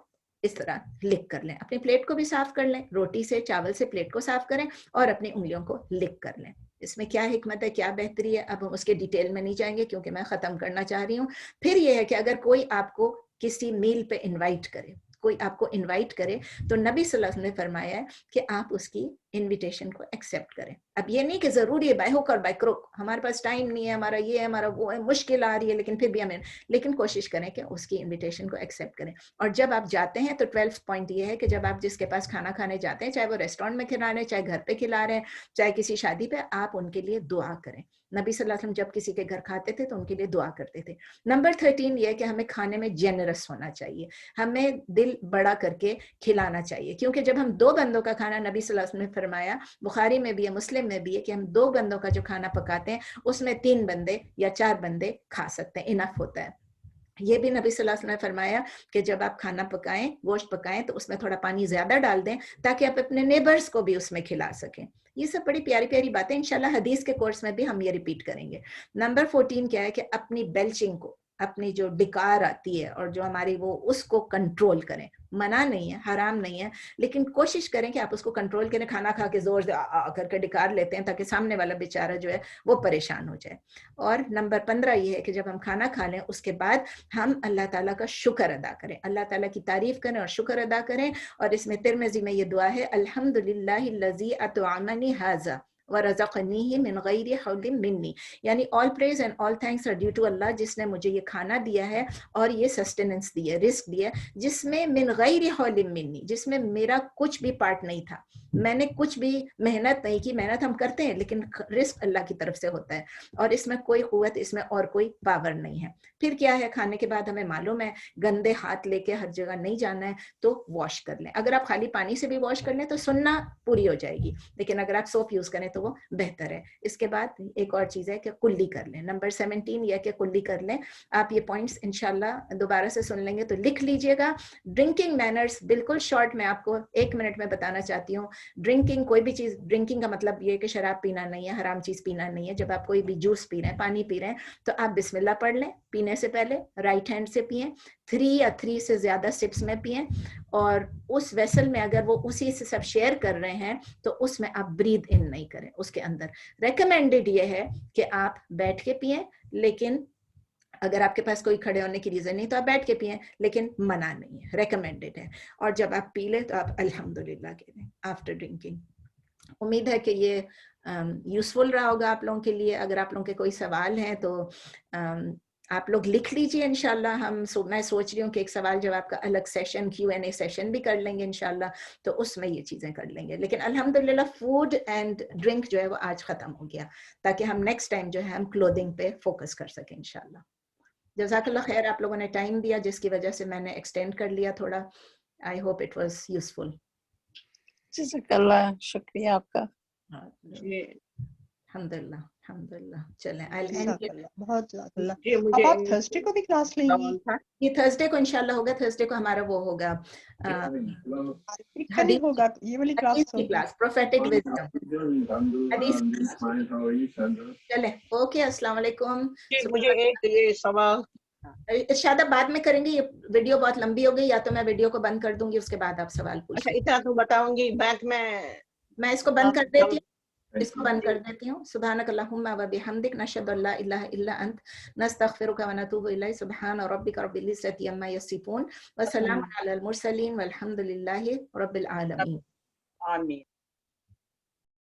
इस तरह लिक कर लें, अपनी प्लेट को भी साफ कर लें, रोटी से चावल से प्लेट को साफ करें और अपनी उंगलियों को लिक कर लें। इसमें क्या हिकमत है, क्या बेहतरी है, अब हम उसके डिटेल में नहीं जाएंगे क्योंकि मैं खत्म करना चाह रही हूँ। फिर यह है कि अगर कोई आपको किसी मील पे इनवाइट करे, कोई आपको इनवाइट करे, तो नबी सल्लल्लाहु अलैहि वसल्लम ने फरमाया है कि आप उसकी इनविटेशन को एक्सेप्ट करें। अब ये नहीं कि जरूरी है बाय हुक और बाय क्रुक, हमारे पास टाइम नहीं है, हमारा ये है, हमारा वो है, मुश्किल आ रही है, लेकिन फिर भी हमें, लेकिन कोशिश करें कि उसकी इनविटेशन को एक्सेप्ट करें। और जब आप जाते हैं तो 12th पॉइंट ये है कि जब आप जिसके पास खाना खाने जाते हैं, चाहे वो रेस्टोरेंट में खिला रहे हैं, चाहे घर पे खिला रहे हैं, चाहे किसी शादी पे, आप उनके लिए दुआ करें। नबी सल्लल्लाहु अलैहि वसल्लम जब किसी के घर खाते थे तो उनके लिए दुआ करते थे। नंबर 13 ये है कि हमें खाने में जेनरस होना चाहिए, हमें दिल बड़ा करके खिलाना चाहिए, क्योंकि जब हम 2 बंदों का खाना, नबी सल्लल्लाहु अलैहि वसल्लम ने फरमाया, बुखारी में भी है, मुस्लिम में भी है, कि हम 2 बंदों का जो खाना पकाते हैं उसमें 3 बंदे या 4 बंदे खा सकते हैं, इनफ होता है। ये भी नबी सल्लल्लाहु अलैहि वसल्लम ने फरमाया कि जब आप खाना पकाएं, गोश्त पकाएं, तो उसमें थोड़ा पानी ज्यादा डाल दें ताकि आप अपने नेबर्स को भी उसमें खिला सकें। ये सब बड़ी प्यारी प्यारी बातें, इंशाल्लाह हदीस के कोर्स में भी हम ये रिपीट करेंगे। नंबर 14 क्या है कि अपनी बेल्चिंग को, अपनी जो डिकार आती है और जो हमारी वो, उसको कंट्रोल करें। मना नहीं है, हराम नहीं है, लेकिन कोशिश करें कि आप उसको कंट्रोल करें। खाना खा के जोर से आ करके डिकार लेते हैं ताकि सामने वाला बेचारा जो है वो परेशान हो जाए। और नंबर 15 ये है कि जब हम खाना खा लें उसके बाद हम अल्लाह ताला का शुक्र अदा करें, अल्लाह ताला की तारीफ करें और शुक्र अदा करें। और इसमें तिरमिज़ी में ये दुआ है, अल्हम्दुलिल्लाहिल्लज़ी अतअमनी हाज़ा वरज़क़नीही मिन गैरि हौलिन मिन्नी, यानी all praise and all thanks are due to Allah, जिसने मुझे ये खाना दिया है और ये सस्टेनेंस दी है, रिस्क दिया है, जिसमें मिन गैरि हौलिन मिन्नी, जिसमें मेरा कुछ भी पार्ट नहीं था, मैंने कुछ भी मेहनत नहीं की। मेहनत हम करते हैं लेकिन रिस्क अल्लाह की तरफ से होता है, और इसमें कोई कुव्वत, इसमें और कोई पावर नहीं है। फिर क्या है, खाने के बाद हमें मालूम है गंदे हाथ लेके हर जगह नहीं जाना है, तो वॉश कर लें। अगर आप खाली पानी से भी वॉश कर लें तो सुन्ना पूरी हो जाएगी, लेकिन अगर आप सोप यूज करें तो वो बेहतर है। इसके बाद एक और चीज है कि कुल्ली कर लें। नंबर 17 यह कि कुल्ली कर लें। आप ये पॉइंट्स इंशाल्लाह दोबारा से सुन लेंगे तो लिख लीजिएगा। ड्रिंकिंग मैनर्स बिल्कुल शॉर्ट में आपको 1 मिनट में बताना चाहती हूँ। ड्रिंकिंग, कोई भी चीज, ड्रिंकिंग का मतलब ये कि शराब पीना नहीं है, हराम चीज पीना नहीं है। जब आप कोई भी जूस पी रहे हैं, पानी पी रहे हैं, तो आप बिस्मिल्लाह पढ़ लें पीने से पहले, राइट हैंड से पिएं, 3 या 3 से ज्यादा सिप्स में पिएं, और उस वेसल में अगर वो उसी से सब शेयर कर रहे हैं तो उसमें आप ब्रीद इन नहीं करें। उसके अंदर रेकमेंडेड ये है कि आप बैठ के पिएं, लेकिन अगर आपके पास कोई खड़े होने की रीज़न नहीं तो आप बैठ के पिएं, लेकिन मना नहीं है, रेकमेंडेड है। और जब आप पी लें तो आप अल्हम्दुलिल्लाह कहें आफ्टर ड्रिंकिंग। उम्मीद है कि ये यूज़फुल रहा होगा आप लोगों के लिए। अगर आप लोगों के कोई सवाल हैं तो आप लोग लिख लीजिए इंशाल्लाह। मैं सोच रही हूँ कि एक सवाल जवाब का अलग सेशन, Q&A सेशन भी कर लेंगे इंशाल्लाह, तो उसमें ये चीज़ें कर लेंगे। लेकिन अल्हम्दुलिल्लाह फूड एंड ड्रिंक जो है वो आज ख़त्म हो गया, ताकि हम नेक्स्ट टाइम जो है हम क्लोथिंग पे फोकस कर सकें इंशाल्लाह। जज़ाकल्लाह खैर, आप लोगों ने टाइम दिया जिसकी वजह से मैंने एक्सटेंड कर लिया थोड़ा। I hope it was useful. जज़ाकल्लाह, शुक्रिया आपका। जी अल्हम्दुलिल्लाह अल्हम्दुलिल्लाह। चलें, आई एंड जज़ाकल्लाह, बहुत जज़ाकल्लाह। जी अब मुझे आप थर्सडे को भी क्लास लेंगी? सवाल था। ये थर्सडे को इंशाल्लाह होगा। थर्सडे को हमारा वो होगा आरिफ का नहीं हदीस होगा, ये वाली क्लास हदीस की होगी। क्लास, प्रोफेटिक विजडम हदीस। चलें, ओके, अस्सलाम वालेकुम। जी मुझे एक ये सवाल, शायद आप बाद में करेंगे, ये वीडियो बहुत लंबी हो गई, या तो मैं वीडियो को बंद कर दूंगी, उसके बाद आप सवाल पूछ अच्छा लीजिए। इतना तो बताऊंगी, बैंक में मैं इसको बंद कर देती हूँ, इसको बंद कर देती हूँ। सुब्हानक अल्लाहुम्मा व बिहम्दिक, नशहदु अल्ला इलाहा इल्ला अंत, नस्तगफिरुका व नतूबु इलैक, सुब्हान रब्बिका रब्बिल इज्जति अम्मा यसिफून, व सलामुन अलल मुरसलीन, वल्हम्दुलिल्लाहि रब्बिल आलमीन। आमीन।